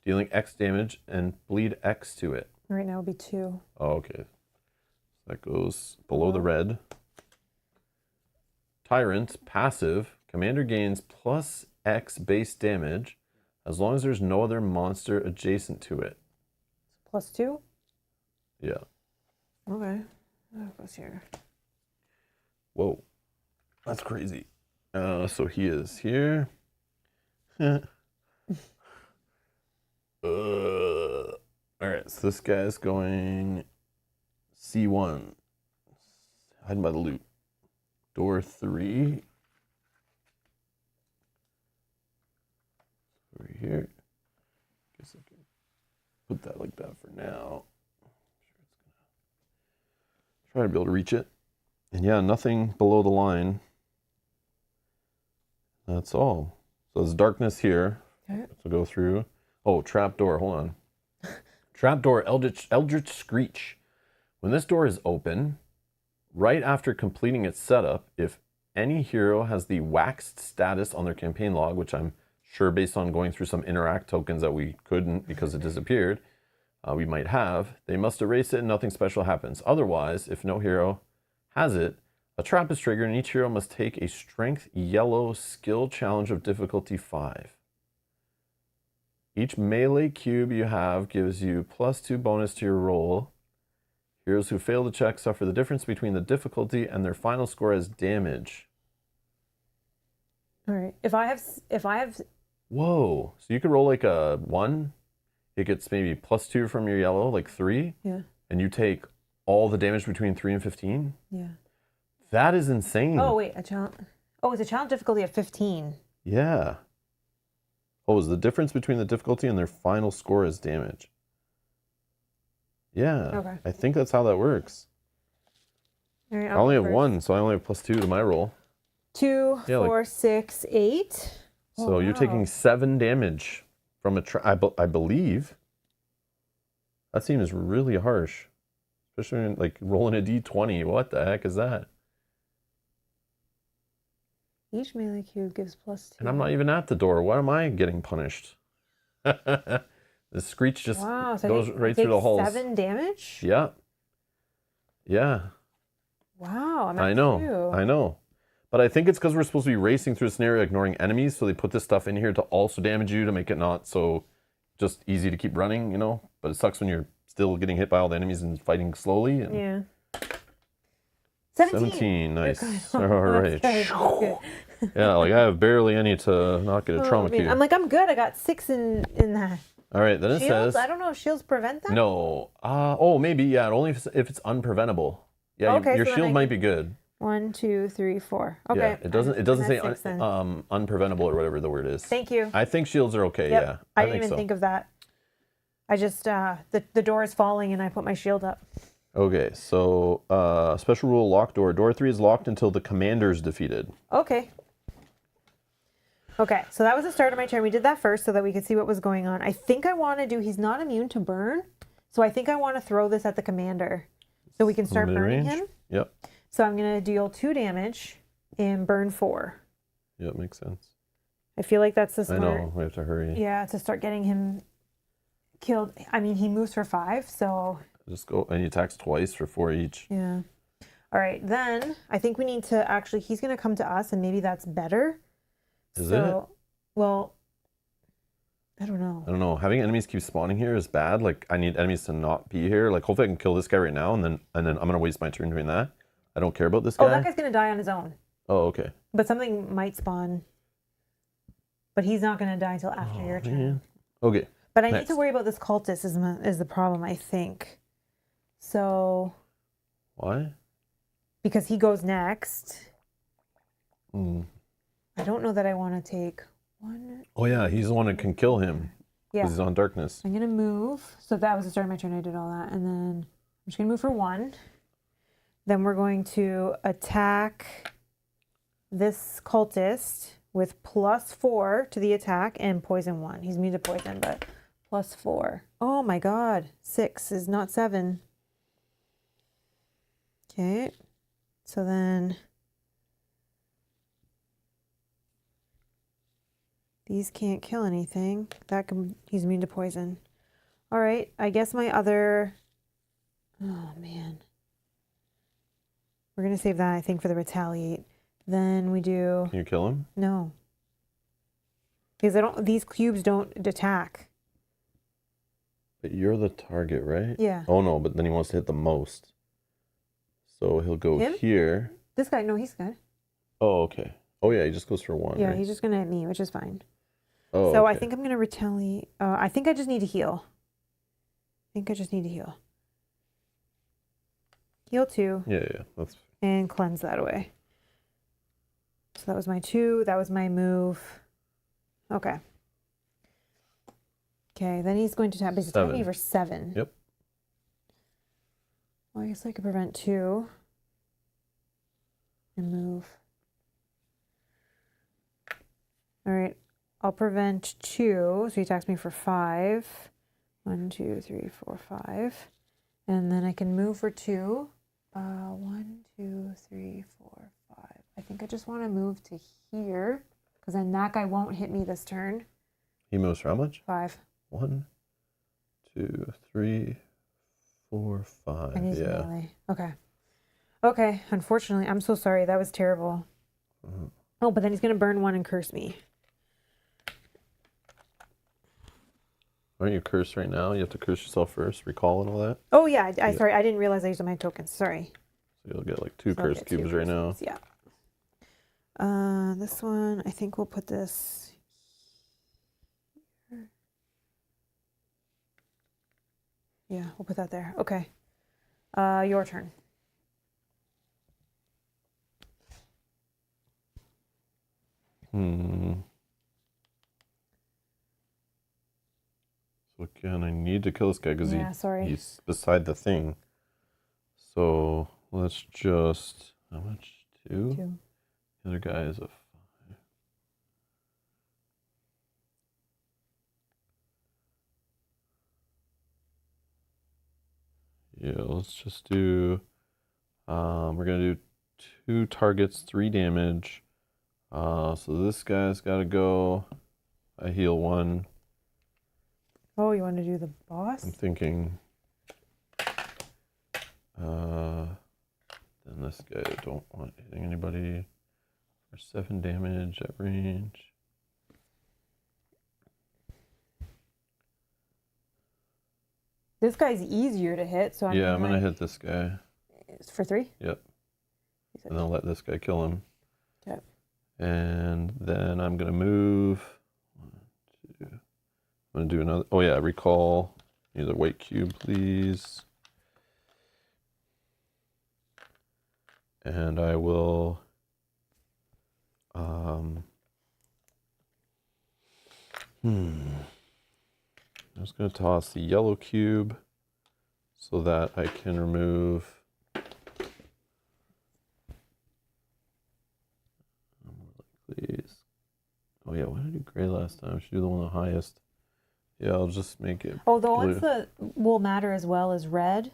dealing X damage and bleed X to it. Right now it would be 2. Oh, okay. That goes below the red. Tyrant, passive. Commander gains plus X base damage as long as there's no other monster adjacent to it. Plus 2? Yeah. Okay. That goes here. Whoa. That's crazy. So he is here. All right, so this guy's going C1. Hiding by the loot. Door 3. Over here. Guess I can put that like that for now. Try to be able to reach it. And yeah, nothing below the line. That's all. So there's darkness here. Okay. So go through. Oh, trapdoor. Hold on. Trapdoor, Eldritch Screech. When this door is open, right after completing its setup, if any hero has the waxed status on their campaign log, which I'm sure based on going through some interact tokens that we couldn't because it disappeared, we might have, they must erase it and nothing special happens. Otherwise, if no hero has it, a trap is triggered and each hero must take a strength yellow skill challenge of difficulty 5. Each melee cube you have gives you +2 bonus to your roll. Heroes who fail the check suffer the difference between the difficulty and their final score as damage. All right. If I have. Whoa. So you could roll like a 1. It gets maybe +2 from your yellow, like 3. Yeah. And you take all the damage between 3 and 15? Yeah. That is insane. Oh, wait. A challenge. Oh, it's a challenge difficulty of 15. Yeah. Oh, is the difference between the difficulty and their final score as damage? Yeah. Okay. I think that's how that works. All right, I only have 1, so I only have +2 to my roll. 2, Yeah, 4, 6, 8. So you're taking 7 damage from a I believe. That seems really harsh. Especially when, like, rolling a d20. What the heck is that? Each melee cube gives +2. And I'm not even at the door. Why am I getting punished? The screech just so goes right through the halls. 7 damage? Yeah. Yeah. Wow. I'm at I know. 2. I know. But I think it's because we're supposed to be racing through a scenario ignoring enemies, so they put this stuff in here to also damage you to make it not so just easy to keep running, you know? But it sucks when you're still getting hit by all the enemies and fighting slowly. And Yeah. 17. 17, nice. Okay. All right. That's good. Yeah, like I have barely any to not get a trauma man. cue. I'm like, I'm good. I got 6 in that. All right, then it Shields? says... I don't know if shields prevent that? No. Oh, maybe, yeah. Only if it's unpreventable. Yeah, Okay, your so then shield I might can- be good. 1, 2, 3, 4. Okay. Yeah, it doesn't say I'm at 6 then. unpreventable or whatever the word is. Thank you. I think shields are okay, Yep. yeah. I didn't think even so. think of that. I just, the door is falling and I put my shield up. Okay, so special rule locked door. Door 3 is locked until the commander's defeated. Okay. Okay, so that was the start of my turn. We did that first so that we could see what was going on. I think I want to do, he's not immune to burn, so I think I want to throw this at the commander so we can start burning Mid-range? him. Yep. So I'm going to deal 2 damage and burn 4. Yep, makes sense. I feel like that's the I smart. know, we have to hurry. Yeah, to start getting him killed. I mean, he moves for 5, so Just go, and he attacks twice for 4 each. yeah. All right, then I think we need to actually, he's going to come to us and maybe that's better. Is so, well, I don't know. I don't know. Having enemies keep spawning here is bad. Like, I need enemies to not be here. Like, hopefully I can kill this guy right now, and then I'm going to waste my turn doing that. I don't care about this guy. Oh, that guy's going to die on his own. Oh, okay. But something might spawn. But he's not going to die until after your turn. Man. Okay. But I need Next. to worry about this cultist is the problem, I think. So, Why? because he goes next, Mm. I don't know that I want to take 1. Oh, yeah, he's the one that can kill him. Yeah. Because he's on darkness. I'm going to move. So that was the start of my turn. I did all that. And then I'm just going to move for 1. Then we're going to attack this cultist with +4 to the attack and poison 1. He's immune to poison, but +4. Oh my god. 6 is not 7. Okay. So then these can't kill anything. He's immune to poison. All right. I guess my other... Oh man. We're going to save that, I think, for the retaliate. Then we do... Can you kill him? No. Because these cubes don't attack. But you're the target, right? Yeah. Oh, no, but then he wants to hit the most. So he'll go Him? here. This guy, no, he's good. Oh, okay. Oh, yeah, he just goes for 1, Yeah, right? he's just going to hit me, which is fine. Oh, So I okay. think I'm going to retaliate. I think I just need to heal. Heal 2 Yeah, that's... and cleanse that away. So that was my 2. That was my move. Okay. Okay, then he's going to tap. He's attacking me 7. for 7. Yep. Well, I guess I could prevent 2 and move. All right, I'll prevent 2. So he attacks me for 5. 1, 2, 3, 4, 5. And then I can move for 2. 1, 2, 3, 4, 5. I think I just want to move to here because then that guy won't hit me this turn. He moves for how much? 5. 1, 2, 3, 4, 5. And he's Yeah. melee. Okay. Okay, unfortunately, I'm so sorry. That was terrible. Oh, but then he's going to burn one and curse me. Aren't you cursed right now? You have to curse yourself first, recall and all that. Oh, yeah. Sorry, I didn't realize I used my tokens. Sorry. So you'll get like 2 So I'll curse get 2 cubes right now. curses, yeah. This one, I think we'll put this here. Yeah, we'll put that there. Okay. Your turn. So again, I need to kill this guy because sorry. he's beside the thing. So let's just, how much? 2? 2. The other guy is a 5. Yeah, let's just do, we're gonna do 2 targets, 3 damage. So this guy's gotta go. I heal 1. Oh, you want to do the boss? I'm thinking, then this guy, I don't want hitting anybody for 7 damage at range. This guy's easier to hit, so I'm gonna hit this guy. It's for 3? Yep. And I'll let this guy kill him. Okay. And then I'm gonna move. 1, 2. I'm gonna do another. Oh yeah, recall. Need a white cube, please. And I will. I'm just gonna toss the yellow cube so that I can remove. Please. Oh yeah, why did I do gray last time? I should do the one the highest. Yeah, I'll just make it. Oh, the ones that will matter as well as red.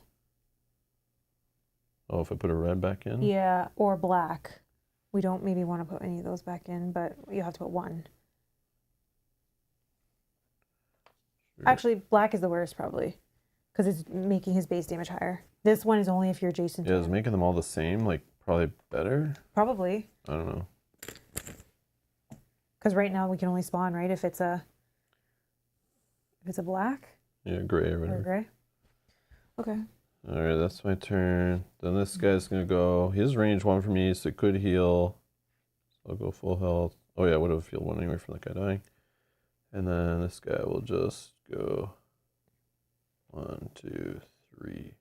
Oh, if I put a red back in? Yeah, or black. We don't maybe want to put any of those back in, but you have to put 1. Sure. Actually, black is the worst probably, because it's making his base damage higher. This one is only if you're adjacent to him. Is making them all the same like probably better? Probably. I don't know. Because right now we can only spawn, right, if it's a black? Yeah, gray or whatever. Or gray. Okay. All right, that's my turn. Then this guy's gonna go. He has range 1 for me, so it could heal. So I'll go full health. Oh yeah, I would have healed 1 anyway from that guy dying. And then this guy will just go 1, 2, 3.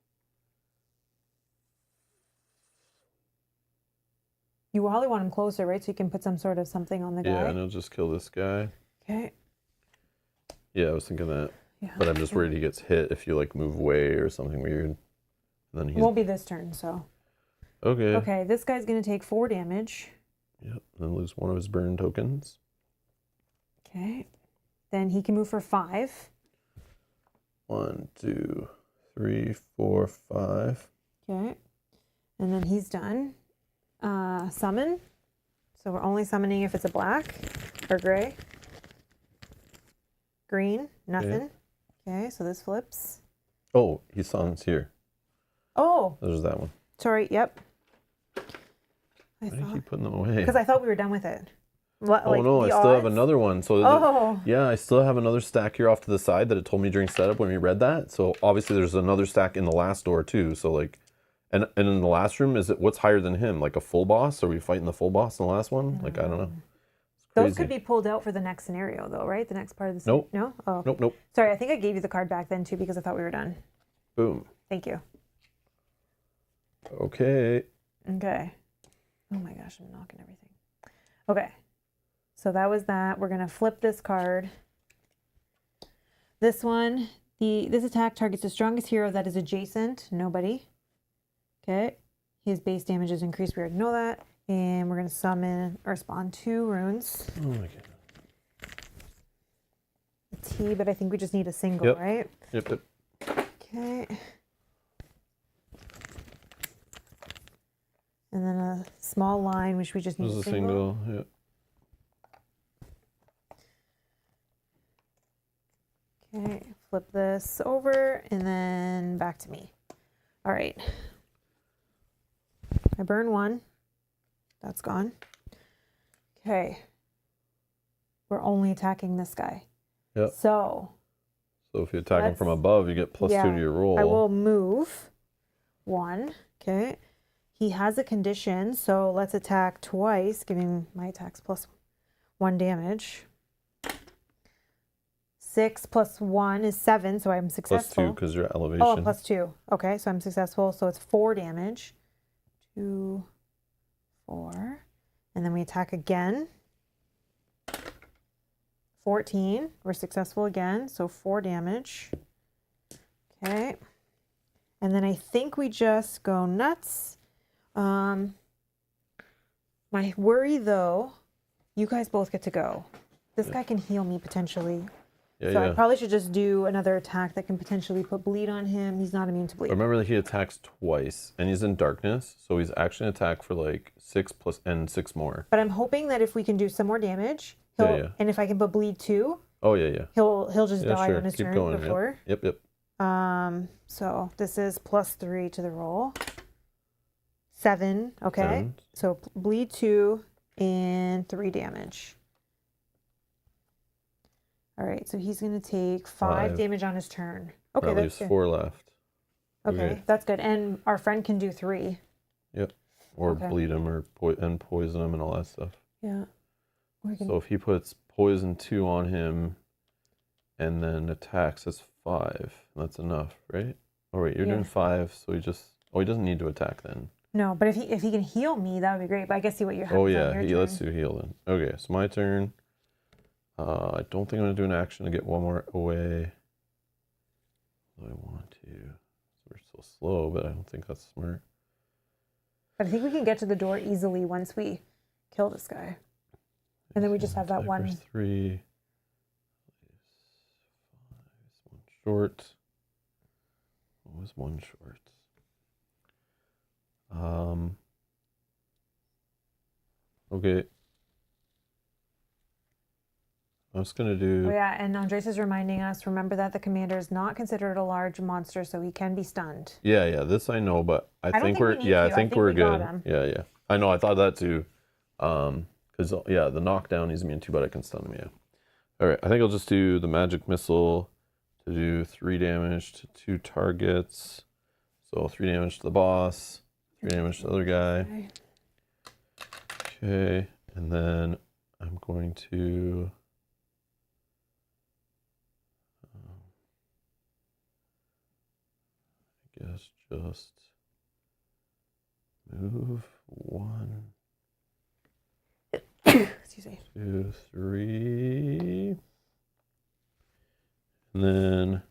You probably want him closer, right? So you can put some sort of something on the guy. Yeah, and I'll just kill this guy. Okay. Yeah, I was thinking that. Yeah. But I'm just worried he gets hit if you like move away or something weird. Then It won't be this turn, so. Okay. Okay, this guy's gonna take 4 damage. Yep, then lose 1 of his burn tokens. Okay. Then he can move for 5. 1, 2, 3, 4, 5. Okay. And then he's done. Summon. So we're only summoning if it's a black or gray. Green, nothing. Okay, so this flips. Oh, he summons here. Oh. There's that one. Sorry, yep. Why do you keep putting them away? Because I thought we were done with it. What, oh, no, I still have another one. So yeah, I still have another stack here off to the side that it told me during setup when we read that. So obviously there's another stack in the last door too. So like, and in the last room, is it what's higher than him? Like a full boss? Are we fighting the full boss in the last one? Like, I don't know. Those could be pulled out for the next scenario though, right? The next part of the Nope. No? Oh. Nope. Sorry, I think I gave you the card back then too because I thought we were done. Boom. Thank you. Okay. Okay. Oh my gosh, I'm knocking everything. Okay. So that was that. We're going to flip this card. This one, this attack targets the strongest hero that is adjacent. Nobody. Okay. His base damage is increased. We already know that. And we're going to summon or spawn 2 runes. Oh my goodness. A T, but I think we just need a single, right? Yep. Okay. And then a small line, which we just need a single. Yep. Okay, flip this over and then back to me. All right. I burn 1. That's gone. Okay. We're only attacking this guy. Yep. So if you attack him from above, you get +2 to your roll. I will move 1. Okay. He has a condition, so let's attack twice, giving my attacks +1 damage. 6 + 1 is 7, so I'm successful. +2 because you're elevation. Oh, +2. Okay, so I'm successful. So it's 4 damage. 2, 4. And then we attack again. 14. We're successful again, so 4 damage. Okay. And then I think we just go nuts. My worry, though, you guys both get to go. This guy can heal me potentially. So I probably should just do another attack that can potentially put bleed on him. He's not immune to bleed. Remember that he attacks twice, and he's in darkness, so he's actually attacked for like 6 + and 6 more. But I'm hoping that if we can do some more damage, and if I can put bleed too, he'll just die on his turn before. Yep. So this is +3 to the roll. 7. Okay. 7. So bleed 2 and 3 damage. All right, so he's going to take 5 damage on his turn. Okay, that leaves 4 left. Okay, that's good. And our friend can do 3. Yep. Or bleed him or poison him and all that stuff. Yeah. So if he puts poison 2 on him and then attacks, that's 5. That's enough, right? Oh wait, you're doing 5, so he doesn't need to attack then. No, but if he can heal me, that would be great. But I guess see what you're having. Oh yeah, let's do heal then. Okay, so my turn. I don't think I'm going to do an action to get 1 more away. I want to. We're so slow, but I don't think that's smart. But I think we can get to the door easily once we kill this guy. And then we just have that 1. 3. 1 short. What was 1 short? Okay. I was going to do... Oh yeah, and Andres is reminding us, remember that the commander is not considered a large monster, so he can be stunned. Yeah, this I know, but I think we're good. Yeah. I know, I thought that too. Because, the knockdown he's immune to, but I can stun him, yeah. All right, I think I'll just do the magic missile to do 3 damage to 2 targets. So 3 damage to the boss, 3 damage to the other guy. Okay, and then I'm going to... I guess just move 1, excuse me, 2, 3, and then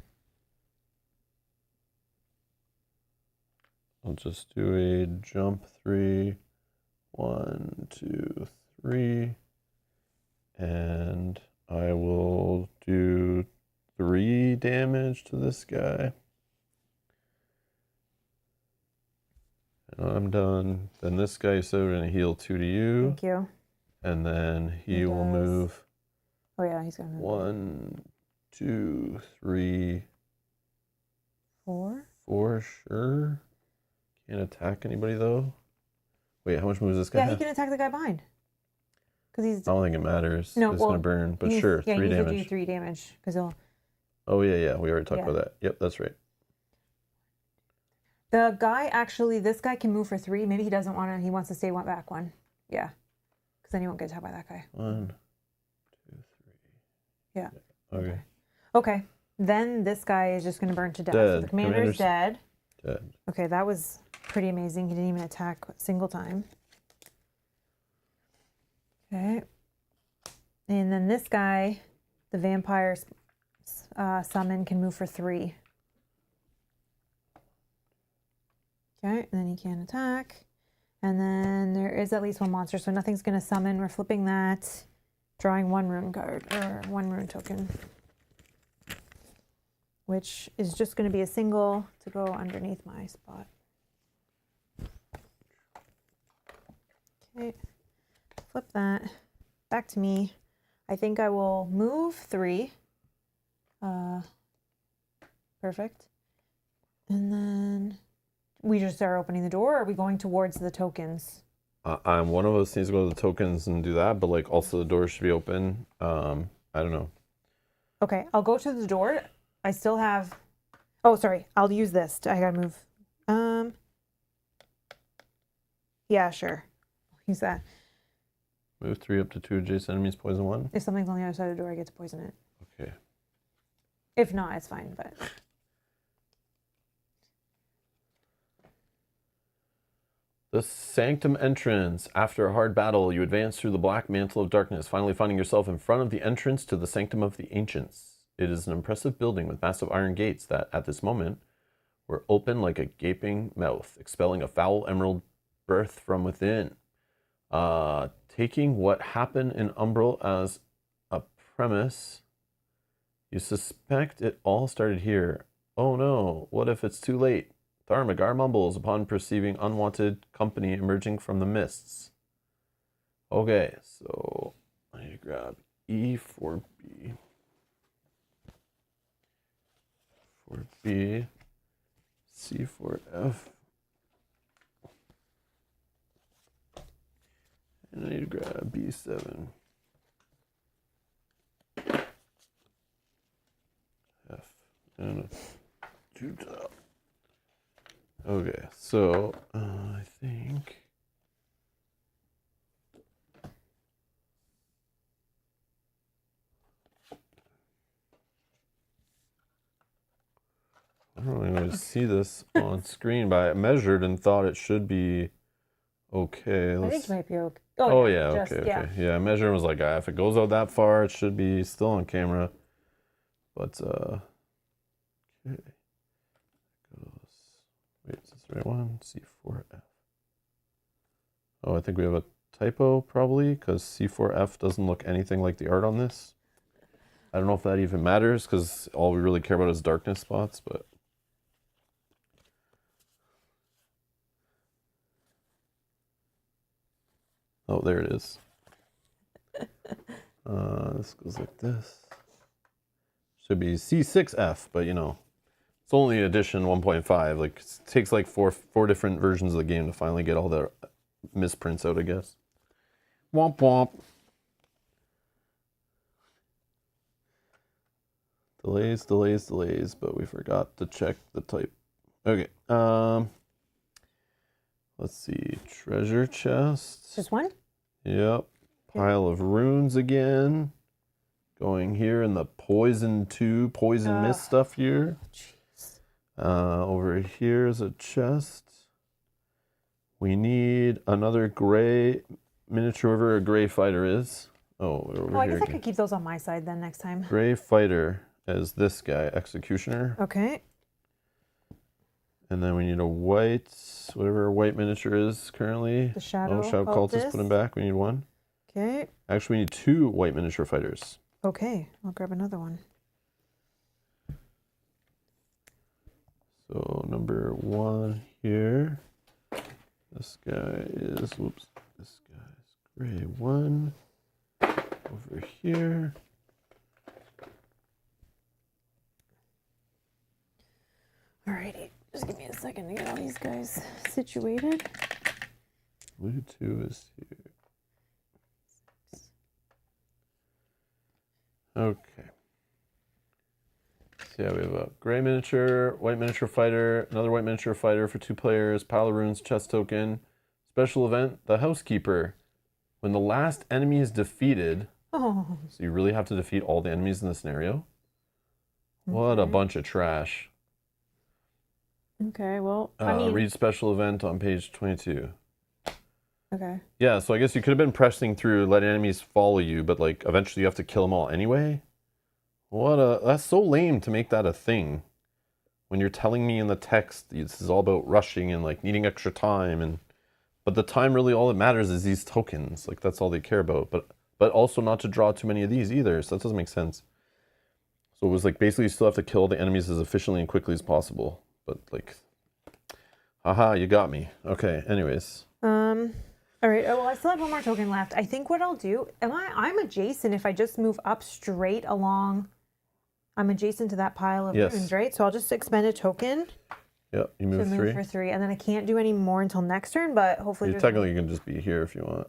I'll just do a jump 3, 1, 2, 3, and I will do 3 damage to this guy. And I'm done. Then this guy said we're going to heal 2 to you. Thank you. And then he will move. Oh yeah, he's going to move. 1, 2, 3, 4. 4, sure. Can't attack anybody though. Wait, how much moves this guy have? He can attack the guy behind. Because he's... I don't think it matters. No, it's going to burn, but sure, 3 damage. Yeah, do 3 damage. Because he'll... Oh yeah, we already talked about that. Yep, that's right. The guy, actually, this guy can move for 3. Maybe he doesn't want to, he wants to stay back 1. Yeah. Because then he won't get attacked by that guy. 1, 2, 3. Yeah. Okay. Okay. Then this guy is just going to burn to death. So the commander's dead. Okay, that was pretty amazing. He didn't even attack a single time. Okay. And then this guy, the vampire summon, can move for 3. Okay, and then he can attack. And then there is at least 1 monster, so nothing's going to summon. We're flipping that. Drawing 1 rune card, or 1 rune token. Which is just going to be a single to go underneath my spot. Okay, flip that. Back to me. I think I will move 3. Perfect. And then we just start opening the door, or are we going towards the tokens? One of us needs to go to the tokens and do that, but like also the door should be open. I don't know. Okay, I'll go to the door. I still have. Oh, sorry. I'll use this. I gotta move. Yeah, sure. I'll use that. Move 3 up to 2 adjacent enemies, poison 1. If something's on the other side of the door, I get to poison it. Okay. If not, it's fine. But the Sanctum entrance. After a hard battle, you advance through the black mantle of darkness, finally finding yourself in front of the entrance to the Sanctum of the Ancients. It is an impressive building with massive iron gates that, at this moment, were open like a gaping mouth, expelling a foul emerald breath from within. Taking what happened in Umbral as a premise, you suspect it all started here. Oh no, what if it's too late? Tharmagar mumbles upon perceiving unwanted company emerging from the mists. Okay, so I need to grab E for B. For B, C for F. And I need to grab B7. F. And a 2 top. Okay, so I think. I don't really know to see this on screen, but I measured and thought it should be okay. I think it might be okay. Oh yeah, okay. Yeah, measuring was like, if it goes out that far, it should be still on camera. But okay. Wait, is this the right one? C4F. Oh, I think we have a typo probably, because C4F doesn't look anything like the art on this. I don't know if that even matters, because all we really care about is darkness spots, but. Oh, there it is. This goes like this. Should be C6F, but you know, it's only edition 1.5. Like, it takes like four different versions of the game to finally get all the misprints out, I guess. Womp womp. Delays, but we forgot to check the type. Okay. Let's see. Treasure chest. Just one? Yep. Pile of runes again. Going here in the poison mist stuff here. Jeez. Over here is a chest. We need another gray miniature, wherever a gray fighter is. Oh, we're over here. I guess I could keep those on my side then next time. Gray fighter as this guy, executioner. Okay. And then we need a white, whatever a white miniature is currently. The shadow. Shadow cultist. Put him back. We need one. Okay. Actually, we need 2 white miniature fighters. Okay, I'll grab another one. So number 1 here. This guy is, this guy's gray 1. Over here. Alrighty, just give me a second to get all these guys situated. Blue 2 is here. Okay. So yeah, we have a gray miniature, white miniature fighter, another white miniature fighter for 2 players, pile of runes, chest token, special event, the Housekeeper. When the last enemy is defeated, Oh. so you really have to defeat all the enemies in the scenario. What a bunch of trash. Okay, well, I mean... Read special event on page 22. Okay. Yeah, so I guess you could have been pressing through, letting enemies follow you, but like eventually you have to kill them all anyway. That's so lame to make that a thing. When you're telling me in the text this is all about rushing and like needing extra time, but the time really all that matters is these tokens. Like that's all they care about. But also not to draw too many of these either, so that doesn't make sense. So it was like basically you still have to kill the enemies as efficiently and quickly as possible. But like, haha, you got me. Okay, anyways. All right. Oh, well, I still have one more token left. I think what I'll do, I'm adjacent if I just move up straight along. I'm adjacent to that pile of runes, right? So I'll just expend a token. Yep, you move to move 3. for 3, and then I can't do any more until next turn. But hopefully, You technically can just be here if you want.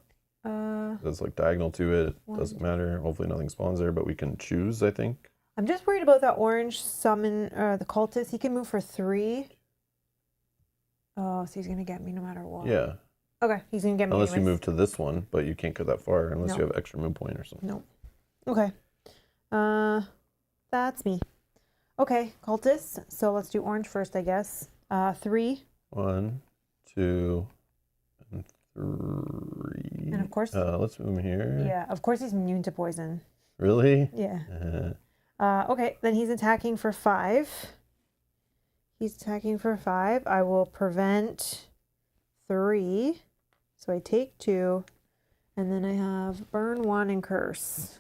That's like diagonal to it. Doesn't matter. Hopefully nothing spawns there, but we can choose, I think. I'm just worried about that orange summon, the cultist. He can move for 3. Oh, so he's gonna get me no matter what. Yeah. Okay, he's gonna get me. Unless you anyways. move to this one, but you can't go that far unless Nope. you have extra move point or something. Nope. Okay. That's me. Okay, cultists. So let's do orange first, I guess. 3. 1, 2, and 3. And of course. Let's move him here. Yeah, of course he's immune to poison. Really? Yeah. Okay, then he's attacking for 5. He's attacking for 5. I will prevent 3. So I take 2. And then I have burn 1 and curse.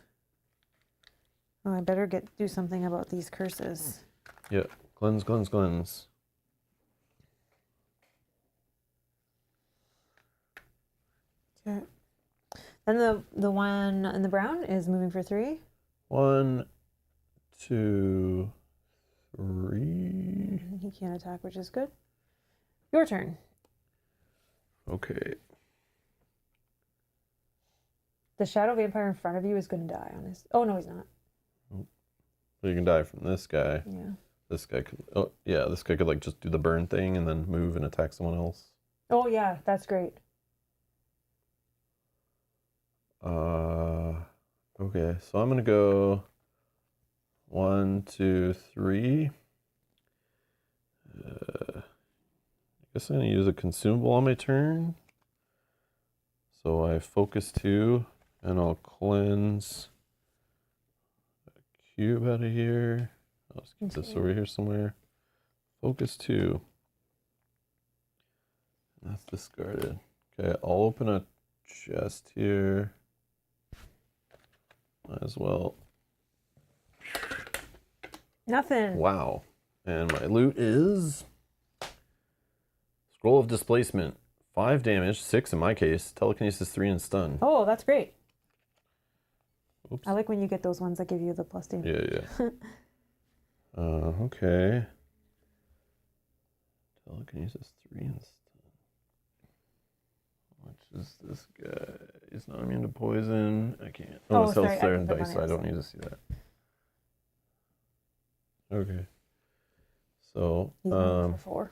Oh, I better do something about these curses. Yeah. Cleanse, cleanse, cleanse. Okay. Then the one in the brown is moving for 3. 1, 2, 3. He can't attack, which is good. Your turn. Okay. The shadow vampire in front of you is going to die on his... Oh, no, he's not. So you can die from this guy. Yeah. This guy could... Oh, yeah, this guy could like just do the burn thing and then move and attack someone else. Oh, yeah, that's great. Okay, so I'm going to go 1, 2, 3. I guess I'm going to use a consumable on my turn. So I focus 2, and I'll cleanse a cube out of here. I'll just keep this over here somewhere. Focus 2. And that's discarded. Okay, I'll open a chest here. Might as well. Nothing. Wow. And my loot is Scroll of Displacement. 5 damage, 6 in my case. Telekinesis 3 and stun. Oh, that's great. Oops. I like when you get those ones that give you the plus damage. Yeah. Okay. Telekinesis 3 and stun. Which is this guy? He's not immune to poison. I can't. Oh, it's sorry, health there I and put dice. my I don't nails. need to see that. Okay. So, He's moving for 4.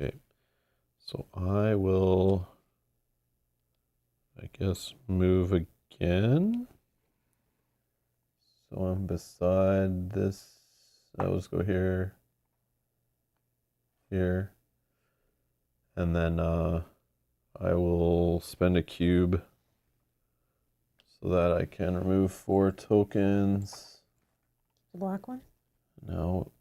okay. So I will, I guess, move again. So I'm beside this. I'll just go here, here, and then I will spend a cube so that I can remove 4 tokens. The black one? Now,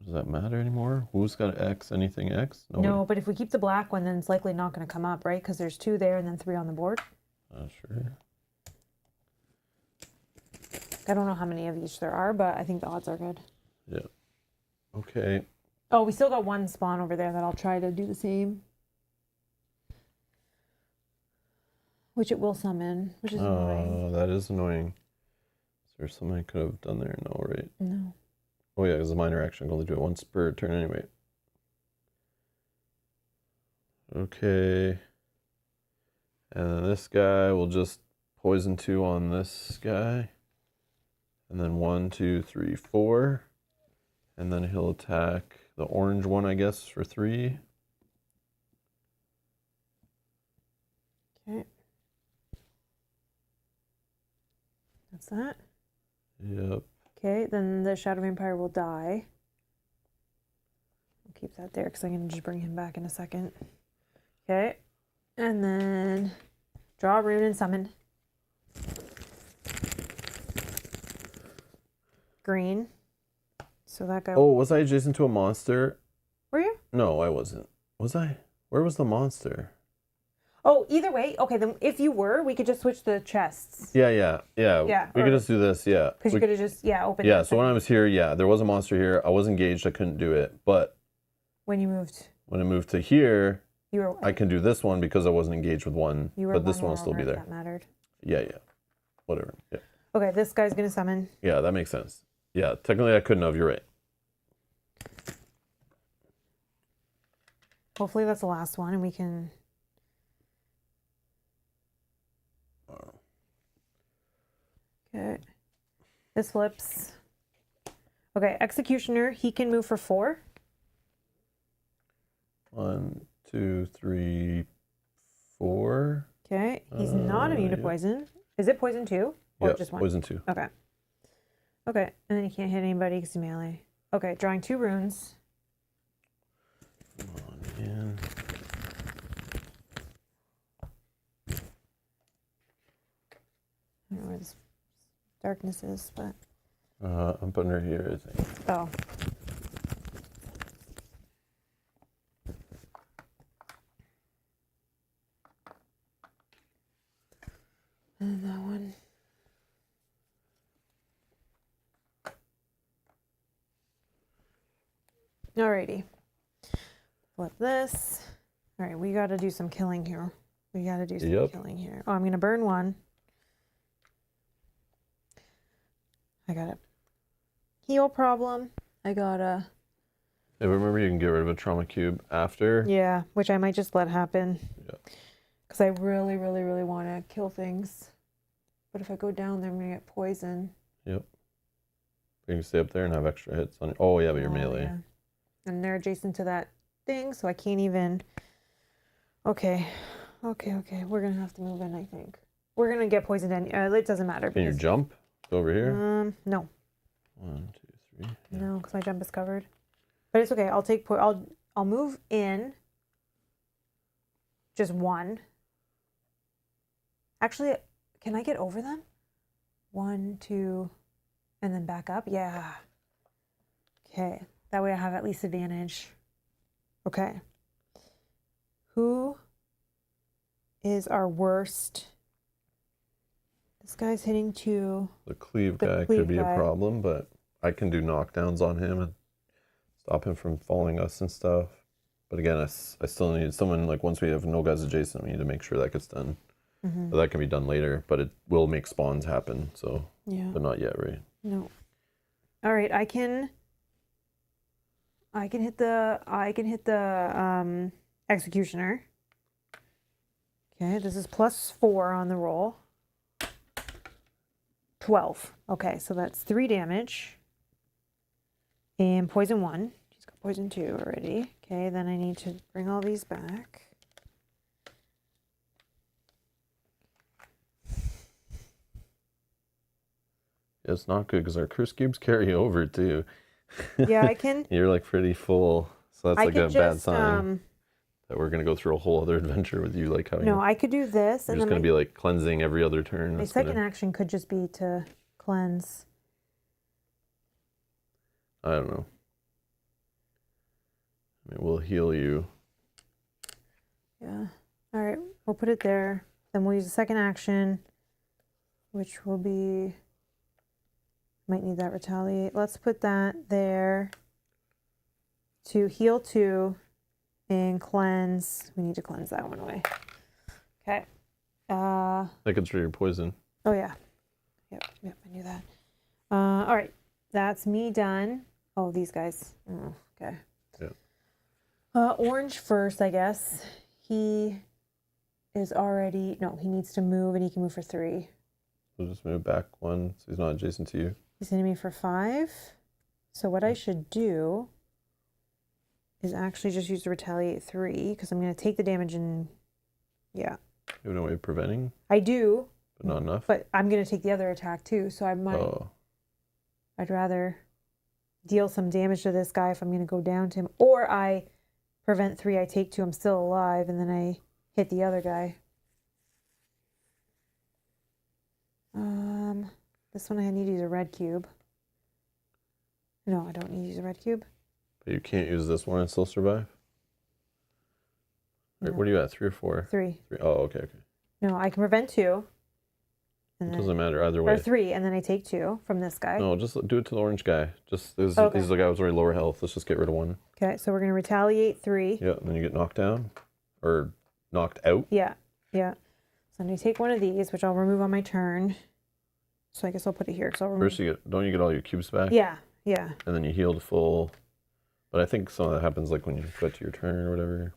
does that matter anymore? Who's got X? Anything X? Nobody? No, but if we keep the black one, then it's likely not going to come up, right? Because there's 2 there and then 3 on the board. Sure. I don't know how many of each there are, but I think the odds are good. Yeah. Okay. Oh, we still got 1 spawn over there that I'll try to do the same. Which it will summon, which is annoying. Oh, that is annoying. Is there something I could have done there? No, right? No. Oh yeah, because a minor action. I can only do it once per turn anyway. Okay. And then this guy will just poison 2 on this guy. And then 1, 2, 3, 4. And then he'll attack the orange one, I guess, for 3. Okay. That's that. Yep. Okay, then the Shadow Vampire will die. I'll keep that there because I'm going to just bring him back in a second. Okay. And then draw a rune and summon. Green. So that guy... Oh, was I adjacent to a monster? Were you? No, I wasn't. Was I? Where was the monster? Oh, either way. Okay, then if you were, we could just switch the chests. Yeah. Yeah, We could just do this, yeah. Because you could have just, opened Yeah, it so when I was here, yeah, there was a monster here. I was engaged, I couldn't do it. But when you moved, when I moved to here, you were... I can do this one because I wasn't engaged with one. You were But this one one will still more be over if there. That mattered. Yeah. Whatever. Yeah. Okay, this guy's gonna summon. Yeah, that makes sense. Yeah, technically I couldn't have. You're right. Hopefully that's the last one, and we can. Okay. This flips. Okay, Executioner. He can move for 4. 1, 2, 3, 4. Okay, he's not immune to poison. Is it poison 2 or Yeah, just 1? poison 2. Okay. Okay, and then he can't hit anybody because he's melee. Okay, drawing 2 runes. Come on, man. I don't know where this darkness is, but I'm putting her here, I think. oh. And that one. Alrighty. Flip this. All right, we got to do some killing here. We got to do some killing here. Oh, I'm going to burn 1. I got a heal problem. I got a... Yeah, remember you can get rid of a trauma cube after. Yeah, which I might just let happen. Yeah. Because I really, really, really want to kill things. But if I go down there, I'm going to get poison. Yep. You can stay up there and have extra hits on you. Oh, yeah, but you're melee. Yeah. And they're adjacent to that thing, so I can't even... Okay. Okay. We're going to have to move in, I think. We're going to get poisoned. It doesn't matter. Can you jump? Go over here? No. 1, 2, 3. Yeah. No, because my jump is covered. But it's okay. I'll move in. Just 1. Actually, can I get over them? 1, 2, and then back up? Yeah. Okay. That way I have at least advantage. Okay. Who is our worst? This guy's hitting 2. The cleave guy could be a problem, but I can do knockdowns on him and stop him from following us and stuff. But again, I still need someone, like once we have no guys adjacent, we need to make sure that gets done. Mm-hmm. But that can be done later, but it will make spawns happen, so. Yeah. But not yet, right? No. All right, I can hit the executioner. Okay, this is +4 on the roll. 12. Okay, so that's 3 damage. And poison 1. She's got poison 2 already. Okay, then I need to bring all these back. Yeah, it's not good because our curse cubes carry over too. Yeah, I can. You're like pretty full, so that's like a bad sign that we're gonna go through a whole other adventure with you. Like having. No, I could do this. You're just gonna be like cleansing every other turn. My second action could just be to cleanse. I don't know. I mean, we'll heal you. Yeah. All right, we'll put it there. Then we'll use the second action, which will be. Might need that retaliate. Let's put that there to heal 2 and cleanse. We need to cleanse that one away. Okay. That consider your poison. Oh yeah. Yep, I knew that. All right. That's me done. Oh, these guys. Oh, okay. Yeah. Orange first, I guess. He is already he needs to move and he can move for 3. We'll just move back 1 so he's not adjacent to you. He's hitting me for 5. So what I should do is actually just use the retaliate 3 because I'm going to take the damage and yeah. You have no way of preventing? I do. But not enough? But I'm going to take the other attack too. So I might. Oh. I'd rather deal some damage to this guy if I'm going to go down to him. Or I prevent 3, I take 2, I'm still alive, and then I hit the other guy. This one I need to use a red cube. No, I don't need to use a red cube. But you can't use this one and still survive? No. What are you at, 3 or 4? 3. 3. Oh, okay. No, I can prevent 2. And it doesn't matter either way. Or 3, and then I take 2 from this guy. No, just do it to the orange guy. He's the guy who's already lower health. Let's just get rid of 1. Okay, so we're going to retaliate 3. Yeah, and then you get knocked down. Or knocked out. Yeah. So I'm going to take one of these, which I'll remove on my turn. So I guess I'll put it here. First, don't you get all your cubes back? Yeah, yeah. And then you heal to full. But I think some of that happens like when you get to your turn or whatever.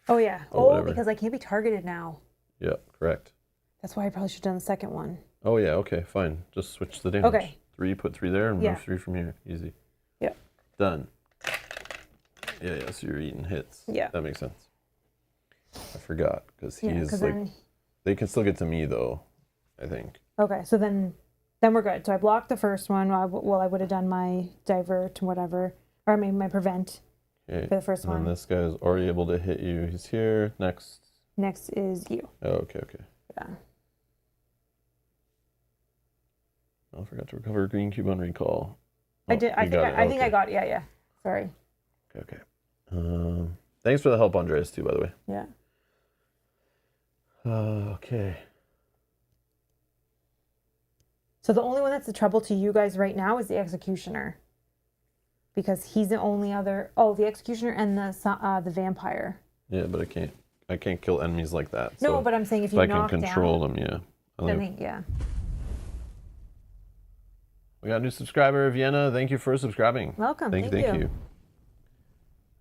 Oh, yeah. Whatever. Because I can't be targeted now. Yeah, correct. That's why I probably should have done the second one. Oh, yeah, okay, fine. Just switch the damage. Okay. 3, put 3 there, and move 3 from here. Easy. Yeah. Done. Yeah, so you're eating hits. Yeah. That makes sense. I forgot, because he is like... Then... They can still get to me, though, I think. Okay, so then we're good. So I blocked the first one. I would have done my divert, whatever. Or I mean, my prevent for the first one. And this guy is already able to hit you. He's here. Next is you. Oh, okay. Yeah. I forgot to recover a green cube on recall. I did. I think I got it. Yeah. Sorry. Okay. Thanks for the help, Andreas, too, by the way. Yeah. Okay. So the only one that's a trouble to you guys right now is the Executioner. Because he's the only other... Oh, the Executioner and the Vampire. Yeah, but I can't kill enemies like that. No, so but I'm saying if you I knock can control them, yeah. Yeah. We got a new subscriber, Vienna. Thank you for subscribing. Welcome. Thank you.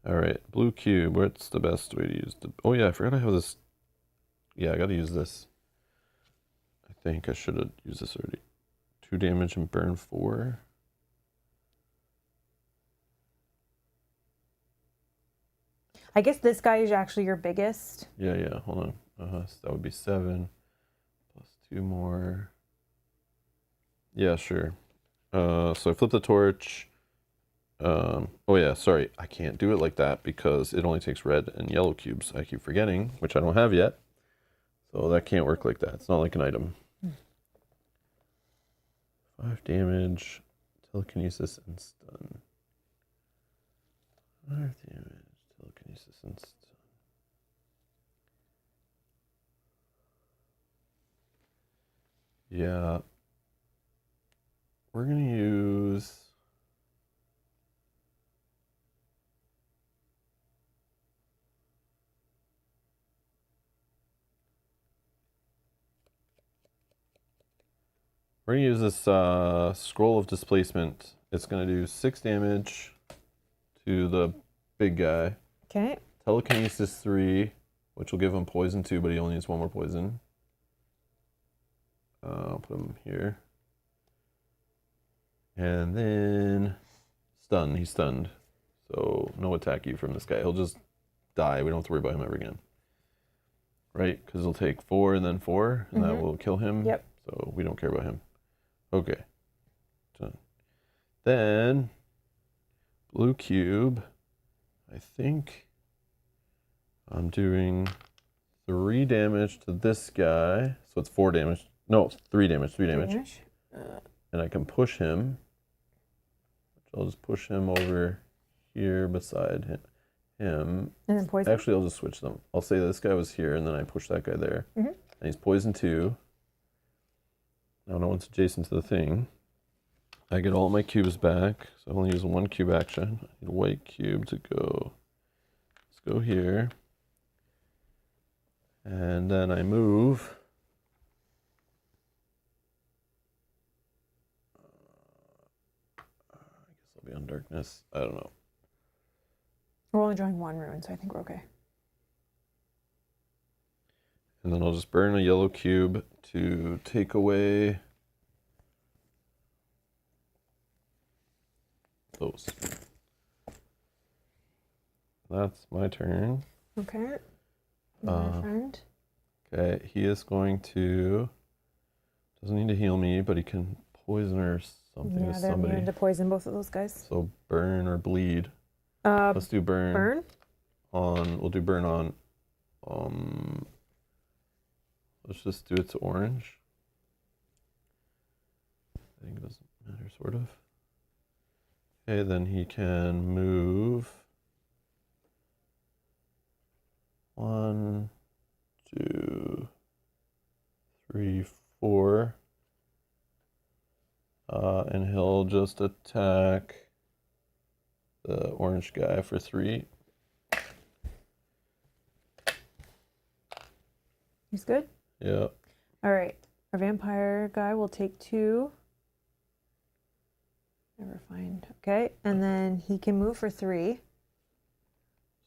All right, blue cube. What's the best way to use the... Oh, yeah, I forgot I have this... Yeah, I got to use this. I think I should have used this already. 2 damage and burn 4. I guess this guy is actually your biggest. Yeah. Hold on. So that would be 7 plus 2 more. Yeah, sure. So I flip the torch. Oh yeah, sorry. I can't do it like that because it only takes red and yellow cubes. I keep forgetting, which I don't have yet. So that can't work like that. It's not like an item. 5 damage, telekinesis, and stun. 5 damage, telekinesis, and stun. Yeah. We're going to use... We're going to use this Scroll of Displacement. It's going to do 6 damage to the big guy. Okay. Telekinesis 3, which will give him poison 2, but he only needs 1 more poison. I'll put him here. And then stun. He's stunned. So no attack you from this guy. He'll just die. We don't have to worry about him ever again. Right? Because he'll take 4 and then 4, and that will kill him. Yep. So we don't care about him. Okay. Done. Then blue cube. I think I'm doing 3 damage to this guy. So it's 4 damage. No, 3 damage. 3 damage. And I can push him. I'll just push him over here beside him. And then poison? Actually, I'll just switch them. I'll say this guy was here, and then I push that guy there. And he's poison 2. Now no one's adjacent to the thing. I get all my cubes back, so I only use 1 cube action. I need a white cube to go. Let's go here. And then I move. I guess I'll be on darkness. I don't know. We're only drawing 1 rune, so I think we're okay. And then I'll just burn a yellow cube to take away those. That's my turn. Okay. My friend. Okay, he is going to... Doesn't need to heal me, but he can poison or something to somebody. Yeah, they're to poison both of those guys. So burn or bleed. Let's do burn. Burn? We'll do burn on... Let's just do it to orange. I think it doesn't matter, sort of. Okay, then he can move 1, 2, 3, 4. And he'll just attack the orange guy for 3. He's good? Yeah. All right. Our vampire guy will take 2. Never find. Okay, and then he can move for 3.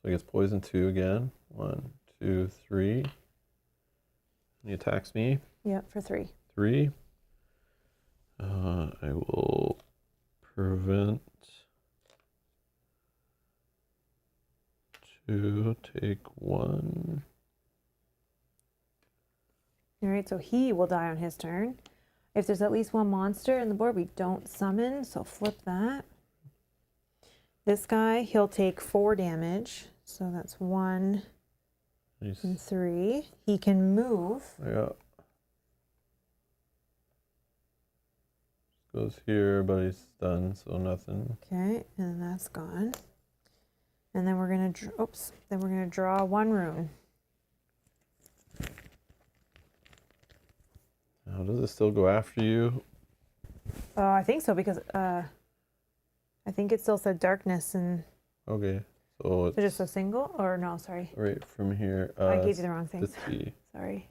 So he gets poison 2 again. 1, 2, 3. And he attacks me. Yep, for 3. 3. I will prevent 2, take 1. All right, so he will die on his turn. If there's at least 1 monster in the board, we don't summon, so flip that. This guy, he'll take 4 damage, so that's 1 Nice. and 3. He can move. Yeah. Goes here, but he's stunned, so nothing. Okay, and that's gone. And then we're gonna draw 1 rune. Now, does it still go after you? I think so because I think it still said darkness and Okay, so it's so just a single or no, sorry. right from here. I gave you the wrong thing. This B. Sorry.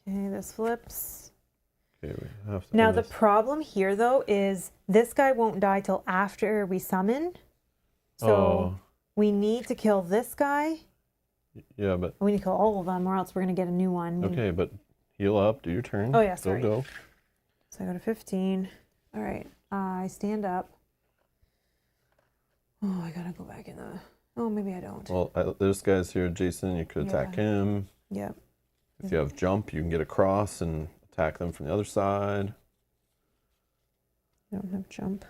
Okay, this flips. Okay, we have to Now end the this. problem here though is this guy won't die till after we summon. So we need to kill this guy. Yeah, but We need to kill all of them or else we're gonna get a new one. okay, but heal up, do your turn. Oh, yeah, sorry. Go. So I go to 15. All right, I stand up. Oh, I gotta go back in the. Oh, maybe I don't. Well, there's guys here, Jason. You could attack him. Yep. If you have jump, you can get across and attack them from the other side. I don't have jump.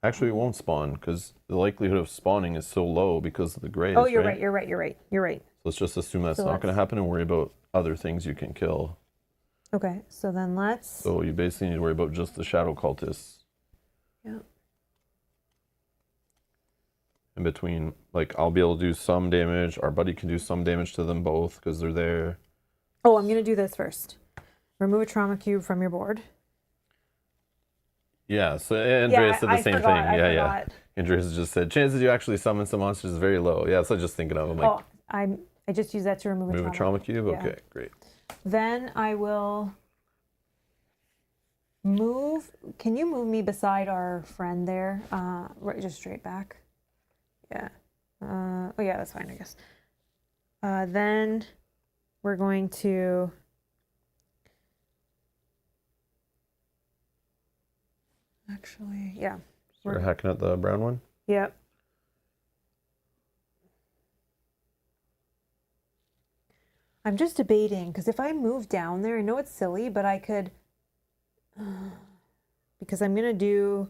Actually, it won't spawn because the likelihood of spawning is so low because of the grays. Oh, you're right. You're right. You're right. You're right. So let's just assume that's So not going to happen and worry about other things you can kill. Okay, so then let's. So you basically need to worry about just the shadow cultists. Yeah. In between, like, I'll be able to do some damage. Our buddy can do some damage to them both because they're there. Oh, I'm gonna do this first. Remove a trauma cube from your board. Yeah, so Andreas did the same thing. I Yeah. forgot. Andreas just said, chances you actually summon some monsters is very low. Yeah, so I was just thinking of them. Like, Oh, I just use that to remove move a trauma cube? Yeah. Okay, great. Then I will move. Can you move me beside our friend there? Right, just straight back. Yeah. Oh yeah, that's fine, I guess. Then we're going to. Actually, yeah. We're hacking at the brown one? Yep. I'm just debating because if I move down there, I know it's silly, but I could, because I'm gonna do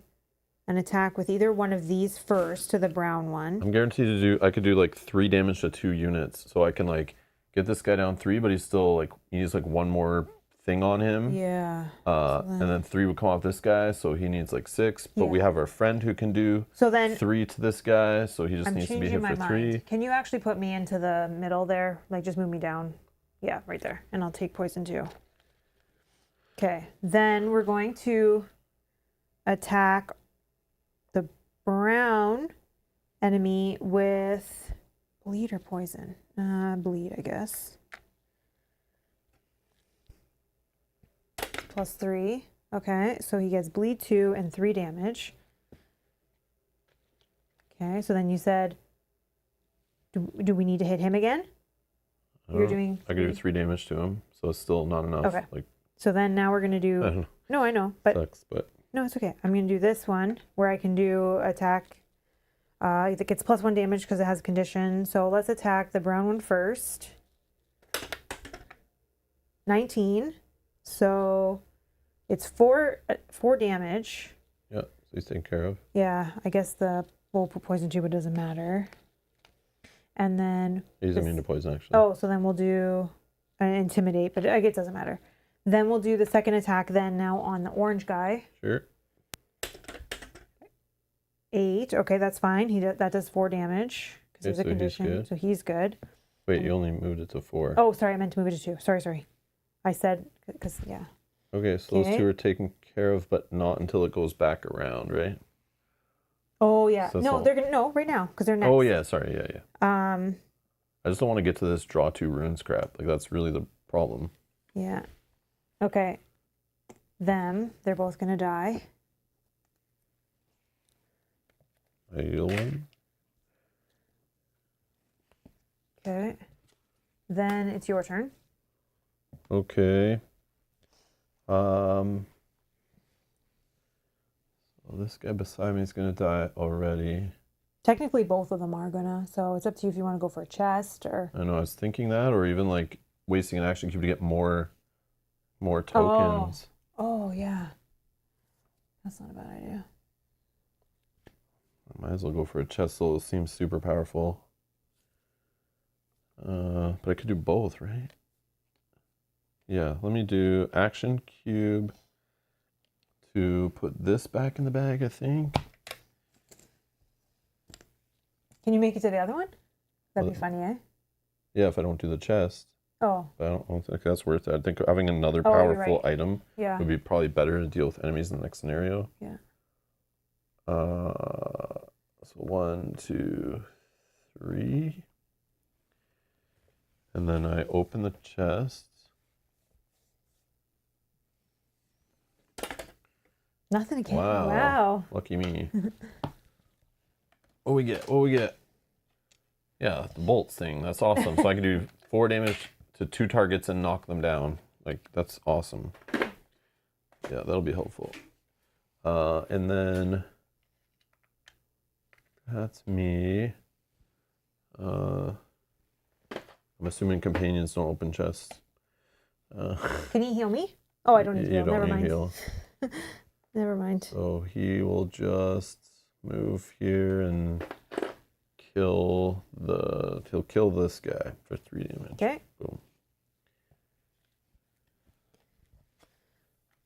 an attack with either one of these first to the brown one. I'm guaranteed to do, I could do like 3 damage to 2 units. So I can like get this guy down 3, but he's still like, he needs like 1 more thing on him. Yeah. And then 3 would come off this guy, so he needs like 6. But we have our friend who can do So then 3 to this guy, so he just I'm needs to be changing hit my for 3. mind. Can you actually put me into the middle there? Like just move me down. Yeah, right there. And I'll take poison too. Okay. Then we're going to attack the brown enemy with bleed or poison. Bleed, I guess. +3. Okay, so he gets bleed 2 and 3 damage. Okay, so then you said, do we need to hit him again? You're doing. I could do 3 damage to him, so it's still not enough. Okay. Like, So then now we're gonna do. I don't know. No, I know, but Sucks, but no, it's okay. I'm gonna do this one where I can do attack. It gets +1 damage because it has a condition. So let's attack the brown one first. 19. So it's 4 damage. yeah, so he's taken care of. Yeah, I guess we'll put poison too, but it doesn't matter. And then He's immune to poison, actually. oh, so then we'll do an intimidate, but I guess it doesn't matter. Then we'll do the second attack then now on the orange guy. Sure. 8. Okay, that's fine. That does 4 damage because there's a so he's condition. good. So he's good. Wait, you only moved it to 4. Oh, sorry, I meant to move it to 2. Sorry. I said because yeah. Okay, so those 2 are taken care of, but not until it goes back around, right? Oh yeah. So that's No, all. they're gonna no right now because they're next. Oh yeah, sorry, yeah. I just don't want to get to this draw 2 rune scrap. Like that's really the problem. Yeah. Okay. They're both gonna die. I heal one. Okay. Then it's your turn. Okay. Well, this guy beside me is gonna die already. Technically, both of them are gonna. So it's up to you if you want to go for a chest or. I know I was thinking that, or even like wasting an action cube to get more tokens. Oh yeah. That's not a bad idea. I might as well go for a chest. So it seems super powerful. But I could do both, right? Yeah, let me do action cube to put this back in the bag, I think. Can you make it to the other one? That'd be funny, eh? Yeah, if I don't do the chest. Oh. But I don't think that's worth it. I think having another Oh, you're powerful right. item Yeah. would be probably better to deal with enemies in the next scenario. Yeah. So 1, 2, 3. And then I open the chest. Nothing again. Wow. Wow. Lucky me. What we get? What we get? Yeah, the bolts thing. That's awesome. So I can do 4 damage to 2 targets and knock them down. Like, that's awesome. Yeah, that'll be helpful. And then that's me. I'm assuming companions don't open chests. Can he heal me? Oh, I don't need to heal. You don't Never need mind. heal. Never mind. So he will just move here and he'll kill this guy for 3 damage. Okay. Boom.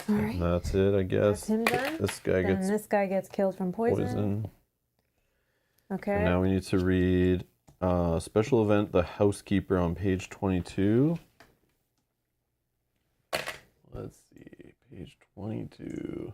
All right. And that's it, I guess. That's him done. This guy Then gets this guy gets killed from poison. Okay. And now we need to read special event, the Housekeeper on page 22. Let's see, page 22.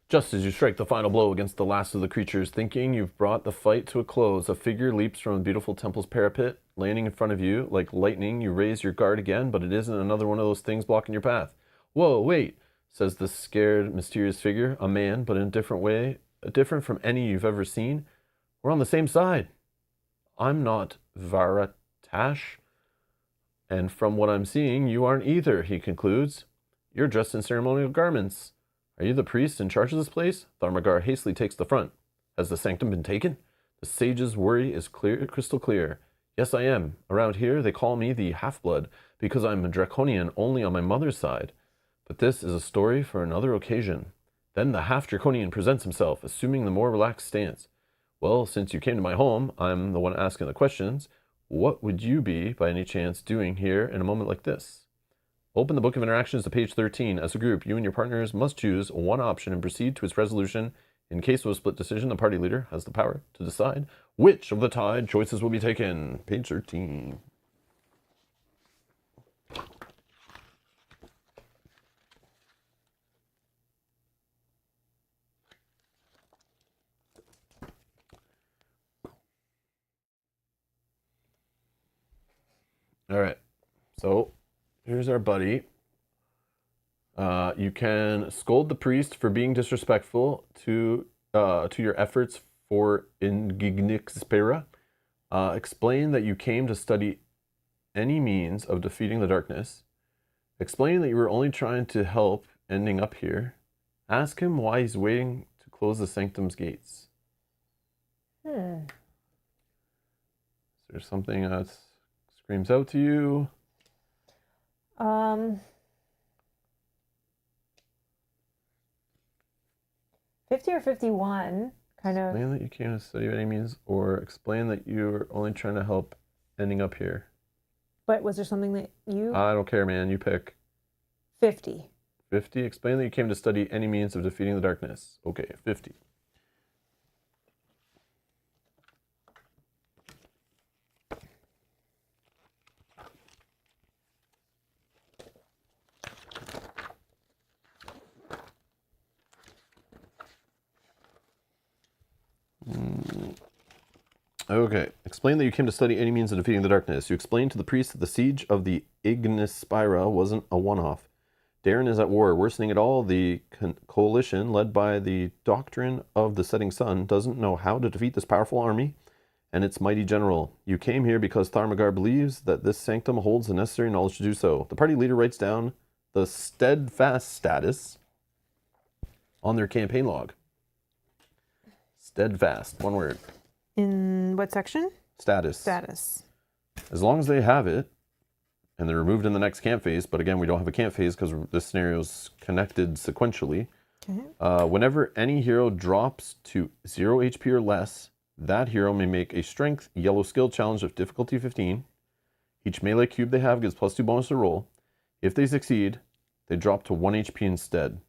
Just as you strike the final blow against the last of the creatures, thinking you've brought the fight to a close, a figure leaps from the beautiful temple's parapet, landing in front of you. Like lightning, you raise your guard again, but it isn't another one of those things blocking your path. Whoa, wait, says the scared, mysterious figure, a man, but in a different way, different from any you've ever seen. We're on the same side. I'm not Varatash, and from what I'm seeing, you aren't either, he concludes. You're dressed in ceremonial garments. Are you the priest in charge of this place? Tharmagar hastily takes the front. Has the sanctum been taken? The sage's worry is crystal clear. Yes, I am. Around here, they call me the half-blood because I'm a draconian only on my mother's side. But this is a story for another occasion. Then the half-draconian presents himself, assuming the more relaxed stance. Well, since you came to my home, I'm the one asking the questions. What would you be, by any chance, doing here in a moment like this? Open the Book of Interactions to page 13. As a group, you and your partners must choose one option and proceed to its resolution. In case of a split decision, the party leader has the power to decide which of the tied choices will be taken. Page 13. All right, so here's our buddy. You can scold the priest for being disrespectful to your efforts for Ingignixpera. Explain that you came to study any means of defeating the darkness. Explain that you were only trying to help ending up here. Ask him why he's waiting to close the sanctum's gates. Is there something that screams out to you? 50 or 51, kind of. Explain that you came to study any means, or explain that you're only trying to help ending up here. But was there something that you... I don't care, man. You pick. 50. 50. Explain that you came to study any means of defeating the darkness. Okay, 50. Okay. Explain that you came to study any means of defeating the darkness. You explained to the priest that the siege of the Ignis Spira wasn't a one-off. Darren is at war, worsening it all. The coalition, led by the doctrine of the setting sun, doesn't know how to defeat this powerful army and its mighty general. You came here because Tharmagar believes that this sanctum holds the necessary knowledge to do so. The party leader writes down the steadfast status on their campaign log. Steadfast, one word. In what section? Status. Status. As long as they have it, and they're removed in the next camp phase, but again, we don't have a camp phase because this scenario is connected sequentially. Okay. Whenever any hero drops to 0 HP or less, that hero may make a strength yellow skill challenge of difficulty 15. Each melee cube they have gives +2 bonus to roll. If they succeed, they drop to 1 HP instead.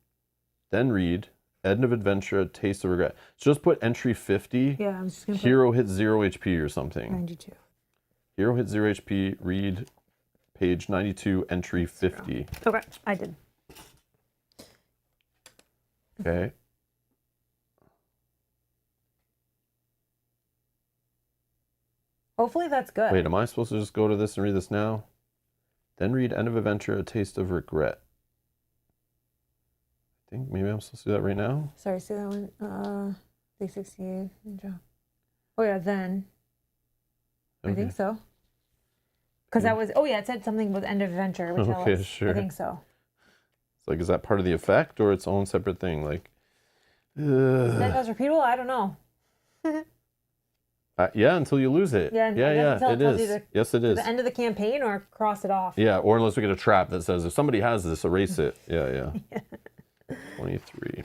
Then read End of Adventure, A Taste of Regret. So just put entry 50. Yeah, I was just going to Hero hits 0 HP or something. 92. Hero hits 0 HP, read page 92, entry 50. Okay, I did. Okay. Hopefully that's good. Wait, am I supposed to just go to this and read this now? Then read End of Adventure, A Taste of Regret. I think maybe I'm supposed to do that right now. Sorry, say that one. They succeed. Oh yeah, then. Okay. I think so. Because that was, oh yeah, it said something with End of Adventure. Which okay, sure. I think so. It's like, is that part of the effect or its own separate thing? Like, that was repeatable? I don't know. Yeah, until you lose it. Yeah, it is. Yes, it is. The end of the campaign or cross it off. Yeah, or unless we get a trap that says if somebody has this, erase it. Yeah. 23.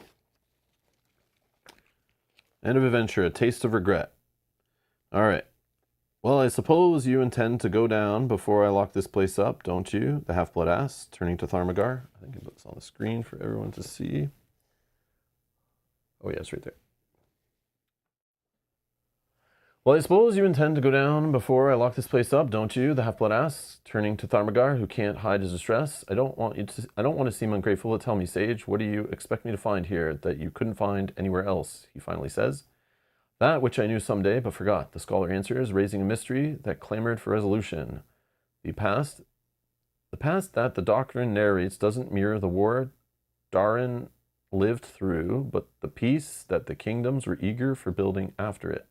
End of Adventure, A Taste of Regret. All right. Well, I suppose you intend to go down before I lock this place up, don't you? The half-blood asks, turning to Tharmagar. I think it's on the screen for everyone to see. Oh, yeah, it's right there. Well, I suppose you intend to go down before I lock this place up, don't you? The half-blood asks, turning to Tharmagar, who can't hide his distress. I don't want to seem ungrateful, but tell me, Sage, what do you expect me to find here that you couldn't find anywhere else? He finally says. That which I knew someday, but forgot, the scholar answers, raising a mystery that clamored for resolution. The past that the doctrine narrates doesn't mirror the war Darren lived through, but the peace that the kingdoms were eager for building after it.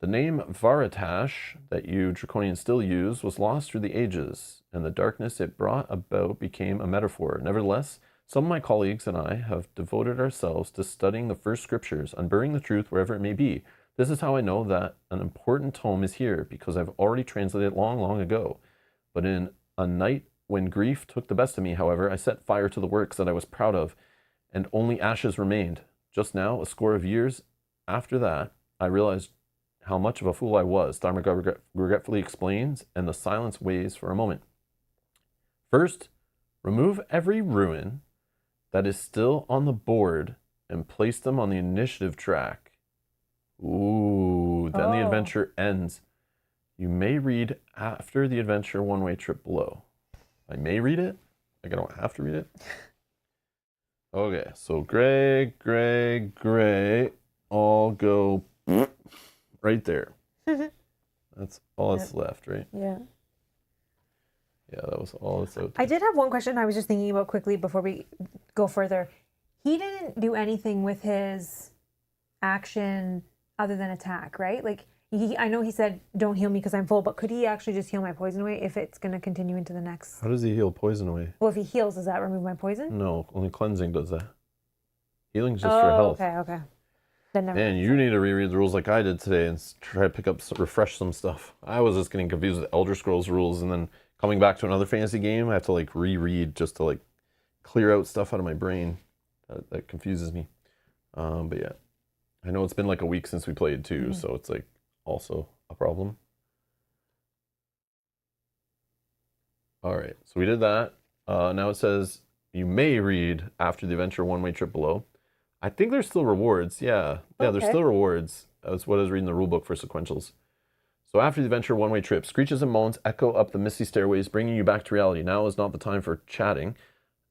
The name Varatash, that you Draconians still use, was lost through the ages, and the darkness it brought about became a metaphor. Nevertheless, some of my colleagues and I have devoted ourselves to studying the first scriptures, unburying the truth wherever it may be. This is how I know that an important tome is here, because I've already translated it long, long ago. But in a night when grief took the best of me, however, I set fire to the works that I was proud of, and only ashes remained. Just now, a score of years after that, I realized how much of a fool I was, Tharmagar regretfully explains, and the silence weighs for a moment. First, remove every ruin that is still on the board and place them on the initiative track. Ooh, then the adventure ends. You may read after the adventure one-way trip below. I may read it? Like I don't have to read it? Okay, so Greg, all go right there. That's all that's left, right? Yeah. Yeah, that was all that's out there. I did have one question I was just thinking about quickly before we go further. He didn't do anything with his action other than attack, right? Like, I know he said, don't heal me because I'm full, but could he actually just heal my poison away if it's going to continue into the next? How does he heal poison away? Well, if he heals, does that remove my poison? No, only cleansing does that. Healing's just for health. Okay. Then never Man, you need to reread the rules like I did today and try to pick up, refresh some stuff. I was just getting confused with Elder Scrolls rules, and then coming back to another fantasy game, I have to like reread just to like clear out stuff out of my brain. That confuses me. But yeah, I know it's been like a week since we played too, so it's like also a problem. All right, so we did that. Now it says you may read after the adventure one-way trip below. I think there's still rewards. Yeah, there's still rewards. That's what I was reading the rulebook for sequentials. So after the adventure one-way trip, screeches and moans echo up the misty stairways, bringing you back to reality. Now is not the time for chatting.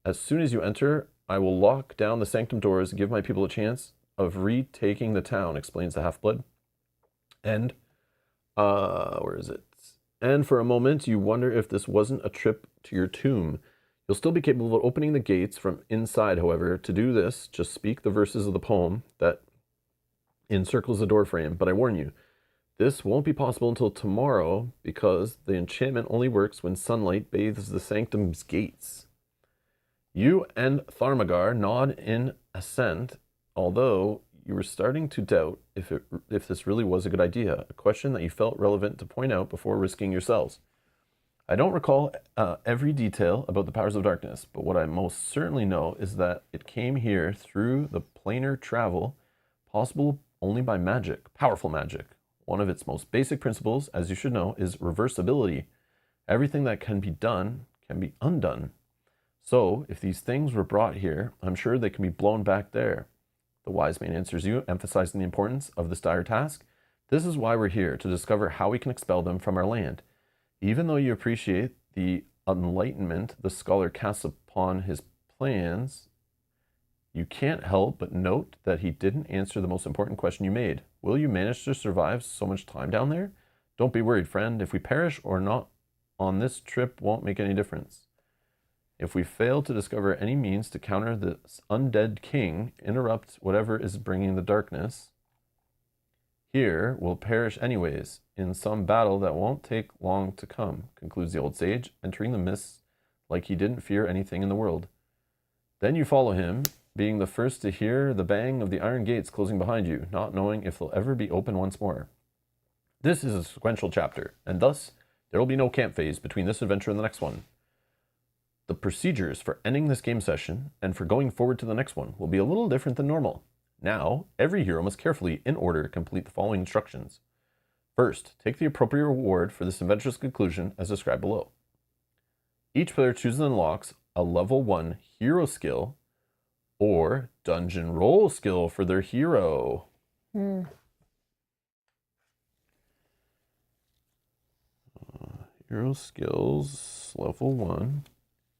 As soon as you enter, I will lock down the sanctum doors, give my people a chance of retaking the town, explains the half-blood. And Where is it? And for a moment, you wonder if this wasn't a trip to your tomb. You'll still be capable of opening the gates from inside, however. To do this, just speak the verses of the poem that encircles the doorframe. But I warn you, this won't be possible until tomorrow because the enchantment only works when sunlight bathes the sanctum's gates. You and Tharmagar nod in assent, although you were starting to doubt if this really was a good idea, a question that you felt relevant to point out before risking yourselves. I don't recall every detail about the powers of darkness, but what I most certainly know is that it came here through the planar travel, possible only by magic, powerful magic. One of its most basic principles, as you should know, is reversibility. Everything that can be done can be undone. So, if these things were brought here, I'm sure they can be blown back there. The wise man answers you, emphasizing the importance of this dire task. This is why we're here, to discover how we can expel them from our land. Even though you appreciate the enlightenment the scholar casts upon his plans, you can't help but note that he didn't answer the most important question you made. Will you manage to survive so much time down there? Don't be worried, friend. If we perish or not on this trip won't make any difference. If we fail to discover any means to counter this undead king, interrupt whatever is bringing the darkness, here we'll perish anyways, in some battle that won't take long to come, concludes the old sage, entering the mists like he didn't fear anything in the world. Then you follow him, being the first to hear the bang of the iron gates closing behind you, not knowing if they'll ever be open once more. This is a sequential chapter, and thus there will be no camp phase between this adventure and the next one. The procedures for ending this game session and for going forward to the next one will be a little different than normal. Now, every hero must carefully, in order, complete the following instructions. First, take the appropriate reward for this adventure's conclusion as described below. Each player chooses and unlocks a level 1 hero skill or dungeon roll skill for their hero. Hero skills, level 1.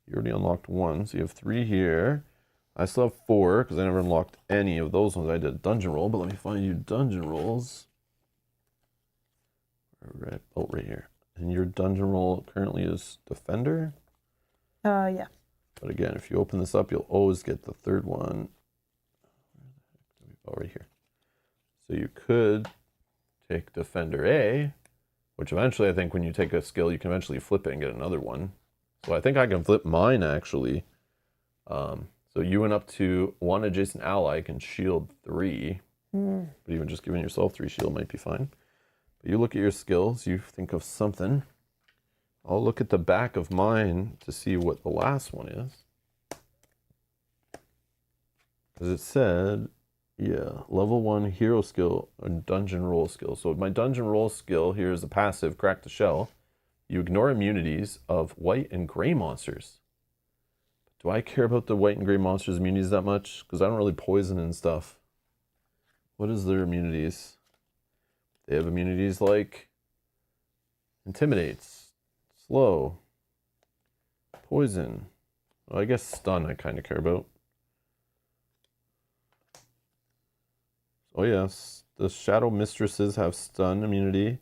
You already unlocked 1, so you have 3 here. I still have 4 because I never unlocked any of those ones. I did a dungeon roll, but let me find you dungeon rolls. Right here. And your dungeon roll currently is Defender? Yeah. But again, if you open this up, you'll always get the third one. Oh, right here. So you could take Defender A, which eventually I think when you take a skill, you can eventually flip it and get another one. So I think I can flip mine actually. So you went up to 1 adjacent ally can shield 3. But even just giving yourself 3 shield might be fine. But you look at your skills, you think of something. I'll look at the back of mine to see what the last one is. Because it said, yeah, level 1 hero skill and dungeon roll skill. So my dungeon roll skill here is the passive, Crack the Shell. You ignore immunities of white and gray monsters. Do I care about the white and gray monsters' immunities that much? Because I don't really poison and stuff. What is their immunities? They have immunities like Intimidates, Slow, Poison. Well, I guess Stun I kind of care about. Oh yes, the Shadow Mistresses have Stun immunity.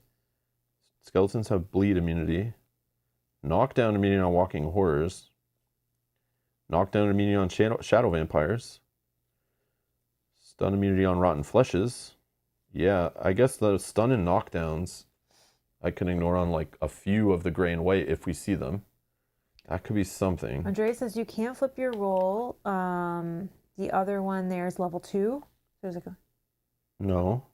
Skeletons have Bleed immunity. Knockdown immunity on Walking Horrors. Knockdown immunity on Shadow Vampires. Stun immunity on Rotten Fleshes. Yeah, I guess the stun and knockdowns I can ignore on like a few of the gray and white if we see them. That could be something. Andrea says you can't flip your roll. The other one there is level 2. There's a... No.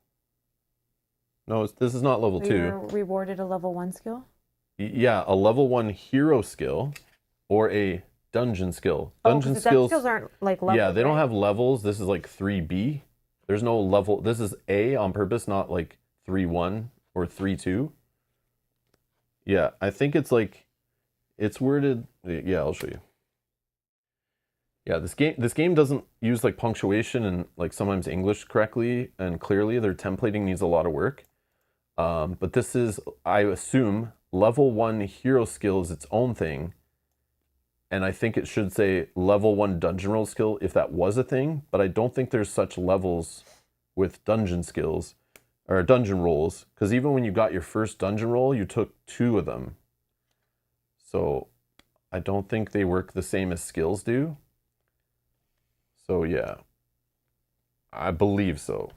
No, this is not level 2. You're rewarded a level 1 skill? Yeah, a level 1 hero skill or a dungeon skill. Dungeon skills aren't like levels. Yeah, they don't have levels. This is like 3B. There's no level. This is A on purpose, not like 3-1 or 3-2. Yeah, I think it's like, it's worded. Yeah, I'll show you. Yeah, this game doesn't use like punctuation and like sometimes English correctly and clearly. Their templating needs a lot of work. But this is, I assume, level 1 hero skill is its own thing. And I think it should say level 1 dungeon roll skill if that was a thing. But I don't think there's such levels with dungeon skills. or dungeon rolls, because even when you got your first dungeon roll, you took 2 of them. So I don't think they work the same as skills do. So yeah, I believe so.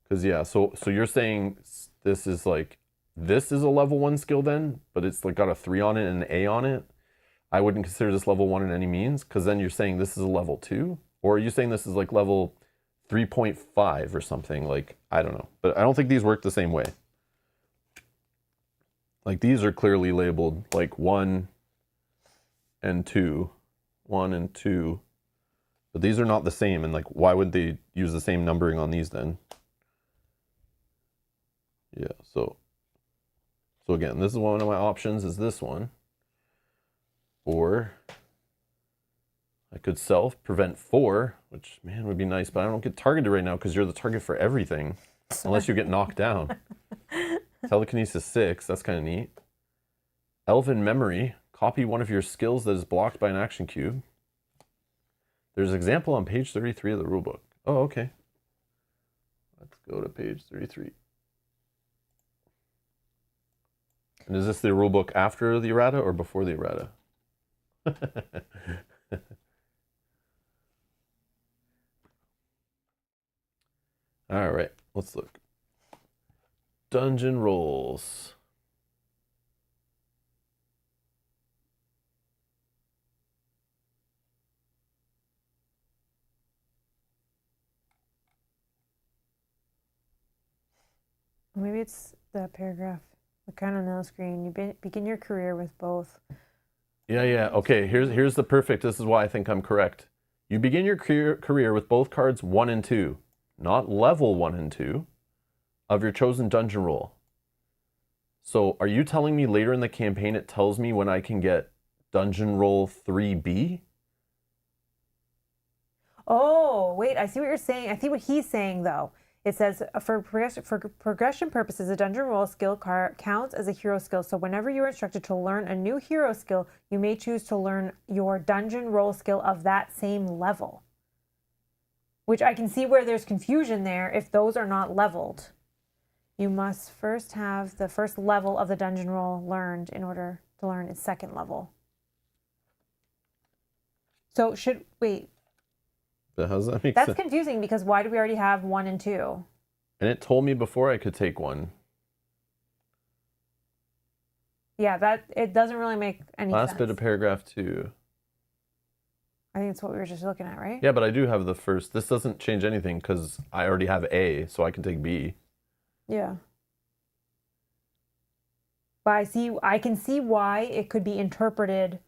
Because yeah, so you're saying this is a level 1 skill then, but it's like got a 3 on it and an A on it. I wouldn't consider this level 1 in any means, because then you're saying this is a level 2? Or are you saying this is like level 3.5 or something? Like, I don't know. But I don't think these work the same way. Like, these are clearly labeled like 1 and 2. 1 and 2. But these are not the same, and like, why would they use the same numbering on these then? Yeah, so again, this is one of my options, is this one. Or I could prevent 4, which, man, would be nice, but I don't get targeted right now because you're the target for everything, unless you get knocked down. Telekinesis 6, that's kind of neat. Elven Memory, copy one of your skills that is blocked by an action cube. There's an example on page 33 of the rulebook. Oh, okay. Let's go to page 33. And is this the rulebook after the errata or before the errata? All right, let's look. Dungeon rolls. Maybe it's the paragraph. Look kind of on the screen. You begin your career with both. Yeah. Okay, here's the perfect. This is why I think I'm correct. You begin your career with both cards 1 and 2, not level 1 and 2, of your chosen dungeon roll. So are you telling me later in the campaign it tells me when I can get dungeon roll 3B? Oh, wait, I see what you're saying. I see what he's saying, though. It says, for progression purposes, a dungeon roll skill counts as a hero skill. So whenever you're instructed to learn a new hero skill, you may choose to learn your dungeon roll skill of that same level. Which I can see where there's confusion there if those are not leveled. You must first have the first level of the dungeon roll learned in order to learn its second level. So wait. How does that make That's sense? confusing because why do we already have 1 and 2? And it told me before I could take 1. Yeah, it doesn't really make any sense. Last bit of paragraph 2. I think it's what we were just looking at, right? Yeah, but I do have the first. This doesn't change anything because I already have A, so I can take B. Yeah. But I can see why it could be interpreted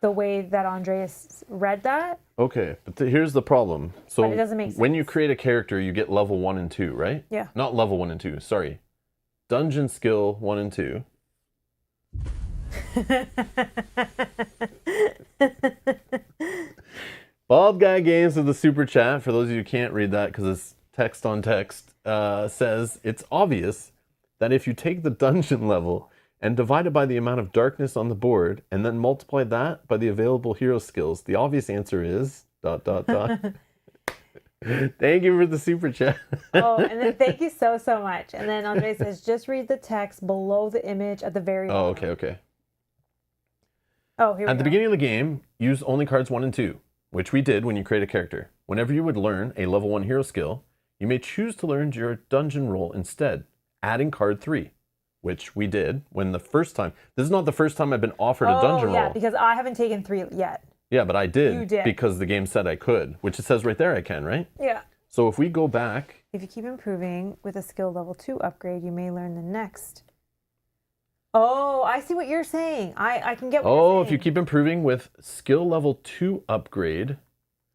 the way that Andreas read that. Okay, but here's the problem. So but it doesn't make sense. When you create a character, you get level 1 and 2, right? Yeah. Not level 1 and 2, sorry. Dungeon skill 1 and 2. Bob Guy Games with the super chat, for those of you who can't read that because it's text on text, says it's obvious that if you take the dungeon level and divide it by the amount of darkness on the board and then multiply that by the available hero skills, the obvious answer is ... Thank you for the super chat. Oh, and then thank you so much. And then Andre says, just read the text below the image at the very bottom. Oh, okay. Oh, here we go. At the beginning of the game, use only cards 1 and 2, which we did when you create a character. Whenever you would learn a level 1 hero skill, you may choose to learn your dungeon roll instead, adding card 3, which we did when the first time. This is not the first time I've been offered a dungeon roll. Yeah, because I haven't taken 3 yet. Yeah, but I did. You did. Because the game said I could, which it says right there I can, right? Yeah. So if we go back... If you keep improving with a skill level 2 upgrade, you may learn the next. Oh, I see what you're saying. I can get what you're saying. If you keep improving with skill level 2 upgrade,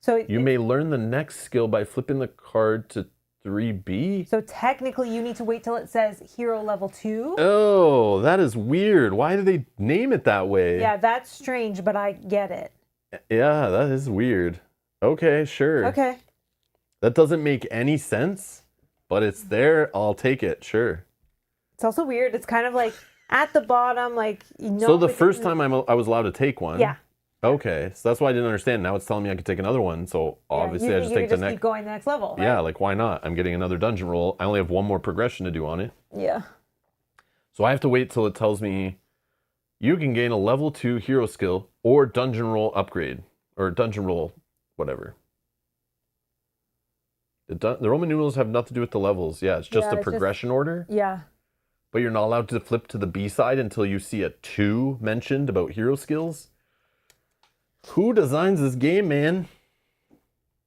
so you may learn the next skill by flipping the card to 3B. So technically you need to wait till it says hero level 2. Oh, that is weird. Why do they name it that way? Yeah, that's strange, but I get it. Yeah, that is weird. Okay, sure. Okay. That doesn't make any sense, but it's there. I'll take it, sure. It's also weird. It's kind of like at the bottom, like, So the first time I was allowed to take one. Yeah. Okay, so that's why I didn't understand. Now it's telling me I could take another one. So obviously I just take the next. Keep going the next level. Right? Yeah, like why not? I'm getting another dungeon roll. I only have one more progression to do on it. Yeah. So I have to wait till it tells me you can gain a level 2 hero skill or dungeon roll upgrade or dungeon roll whatever. The Roman numerals have nothing to do with the levels. Yeah, it's just a progression order. Yeah. But you're not allowed to flip to the B side until you see a 2 mentioned about hero skills. Who designs this game, man?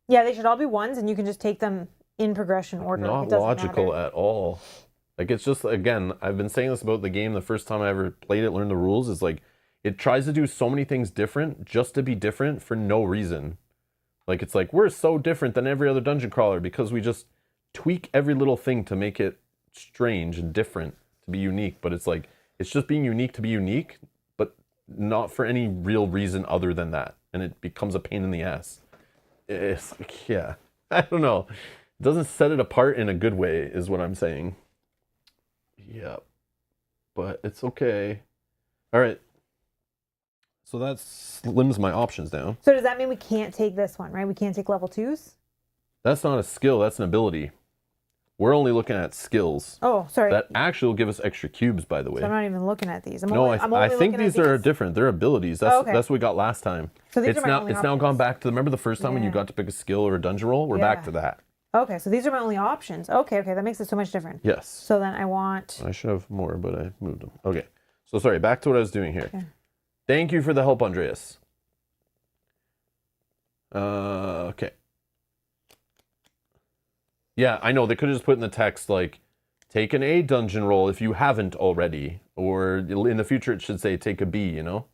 Yeah, they should all be 1s, and you can just take them in progression order. Not logical at all. Like, it's just, again, I've been saying this about the game the first time I ever played it, learned the rules, is like, it tries to do so many things different just to be different for no reason. Like, it's like, we're so different than every other dungeon crawler because we just tweak every little thing to make it strange and different, to be unique. But it's like, it's just being unique to be unique, but not for any real reason other than that. And it becomes a pain in the ass. It's like, yeah, I don't know. It doesn't set it apart in a good way, is what I'm saying. Yeah, but it's okay. All right. So that slims my options down. So does that mean we can't take this one, right? We can't take level 2s? That's not a skill, that's an ability. We're only looking at skills. Oh, sorry. That actually will give us extra cubes, by the way. So I'm not even looking at these. I think these are different. They're abilities. That's that's what we got last time. So these it's now gone back to, remember the first time when you got to pick a skill or a dungeon roll? We're back to that. Okay, so these are my only options. Okay, that makes it so much different. Yes. So then I want... I should have more, but I moved them. Okay. So sorry, back to what I was doing here. Okay. Thank you for the help, Andreas. Okay. Yeah, I know. They could have just put in the text, like, take an A dungeon roll if you haven't already. Or in the future, it should say, take a B, you know?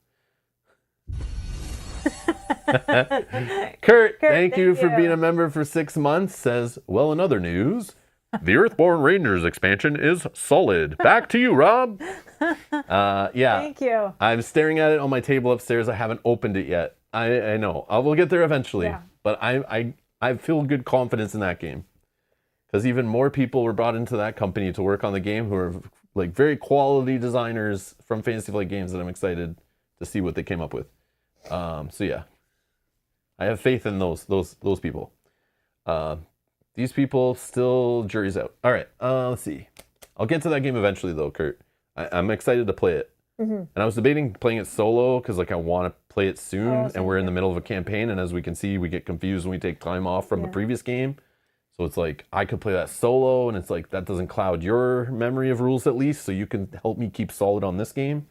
Kurt, thank you for being a member for 6 months. Says, well, in other news, the Earthborn Rangers expansion is solid. Back to you, Rob. Yeah. Thank you. I'm staring at it on my table upstairs. I haven't opened it yet. I know. I will get there eventually. Yeah. But I feel good confidence in that game. Because even more people were brought into that company to work on the game who are like very quality designers from Fantasy Flight Games that I'm excited to see what they came up with. So yeah, I have faith in those people. These people still, jury's out. All right, let's see. I'll get to that game eventually though, Kurt. I'm excited to play it. Mm-hmm. And I was debating playing it solo because like I want to play it soon, and we're in the middle of a campaign, and as we can see, we get confused when we take time off from the previous game. So it's like, I could play that solo, and it's like, that doesn't cloud your memory of rules at least, so you can help me keep solid on this game.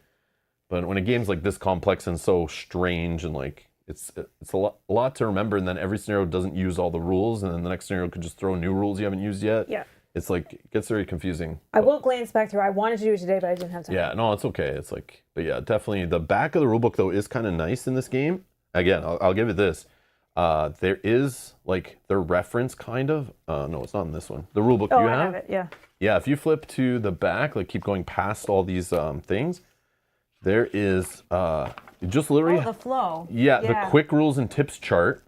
But when a game's like this complex and so strange, and like, it's a lot to remember, and then every scenario doesn't use all the rules, and then the next scenario could just throw new rules you haven't used yet. Yeah. It's like, it gets very confusing. I will glance back through. I wanted to do it today, but I didn't have time. Yeah, no, it's okay. It's like, but yeah, definitely. The back of the rulebook, though, is kind of nice in this game. Again, I'll give it this. There is like the reference kind of no, it's not in this one, the rule book. I have it. Yeah, if you flip to the back, like keep going past all these things, there is just literally the flow. The quick rules and tips chart.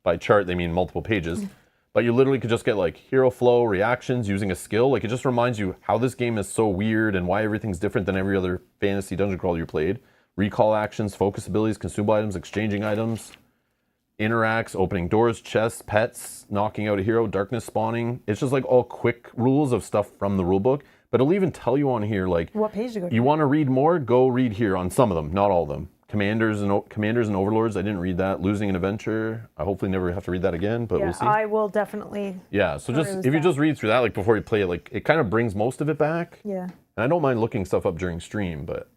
By chart they mean multiple pages. But you literally could just get like hero flow, reactions using a skill. Like it just reminds you how this game is so weird and why everything's different than every other fantasy dungeon crawler you played. Recall actions, focus abilities, consumable items, exchanging items, interacts, opening doors, chests, pets, knocking out a hero, darkness spawning. It's just like all quick rules of stuff from the rulebook. But it'll even tell you on here, like, what page to go to. You want to read more? Go read here on some of them, not all of them. Commanders and Overlords, I didn't read that. Losing an Adventure, I hopefully never have to read that again, but we'll see. I will definitely. Yeah, so just if you just read through that, like before you play it, like it kind of brings most of it back. Yeah. And I don't mind looking stuff up during stream, but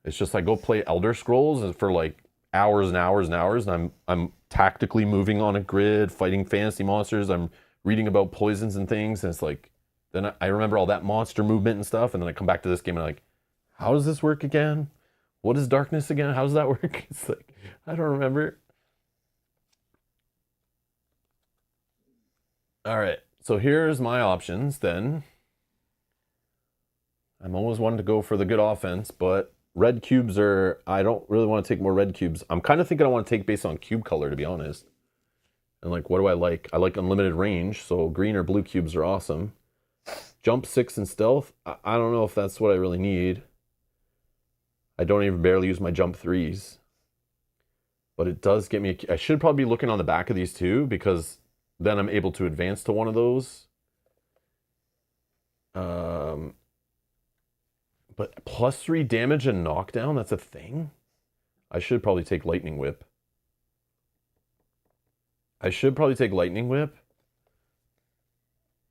it's just like go play Elder Scrolls for like hours and hours and hours, and I'm tactically moving on a grid, fighting fantasy monsters. I'm reading about poisons and things, and it's like then I remember all that monster movement and stuff, and then I come back to this game and I'm like, how does this work again? What is darkness again? How does that work? It's like, I don't remember. All right, so here's my options then. I'm always wanting to go for the good offense, but red cubes I don't really want to take more red cubes. I'm kind of thinking I want to take based on cube color, to be honest. And like, what do I like? I like unlimited range, so green or blue cubes are awesome. Jump 6 and stealth, I don't know if that's what I really need. I don't even barely use my jump 3s. But it does get me... I should probably be looking on the back of these two, because then I'm able to advance to one of those. But +3 damage and knockdown, that's a thing? I should probably take Lightning Whip.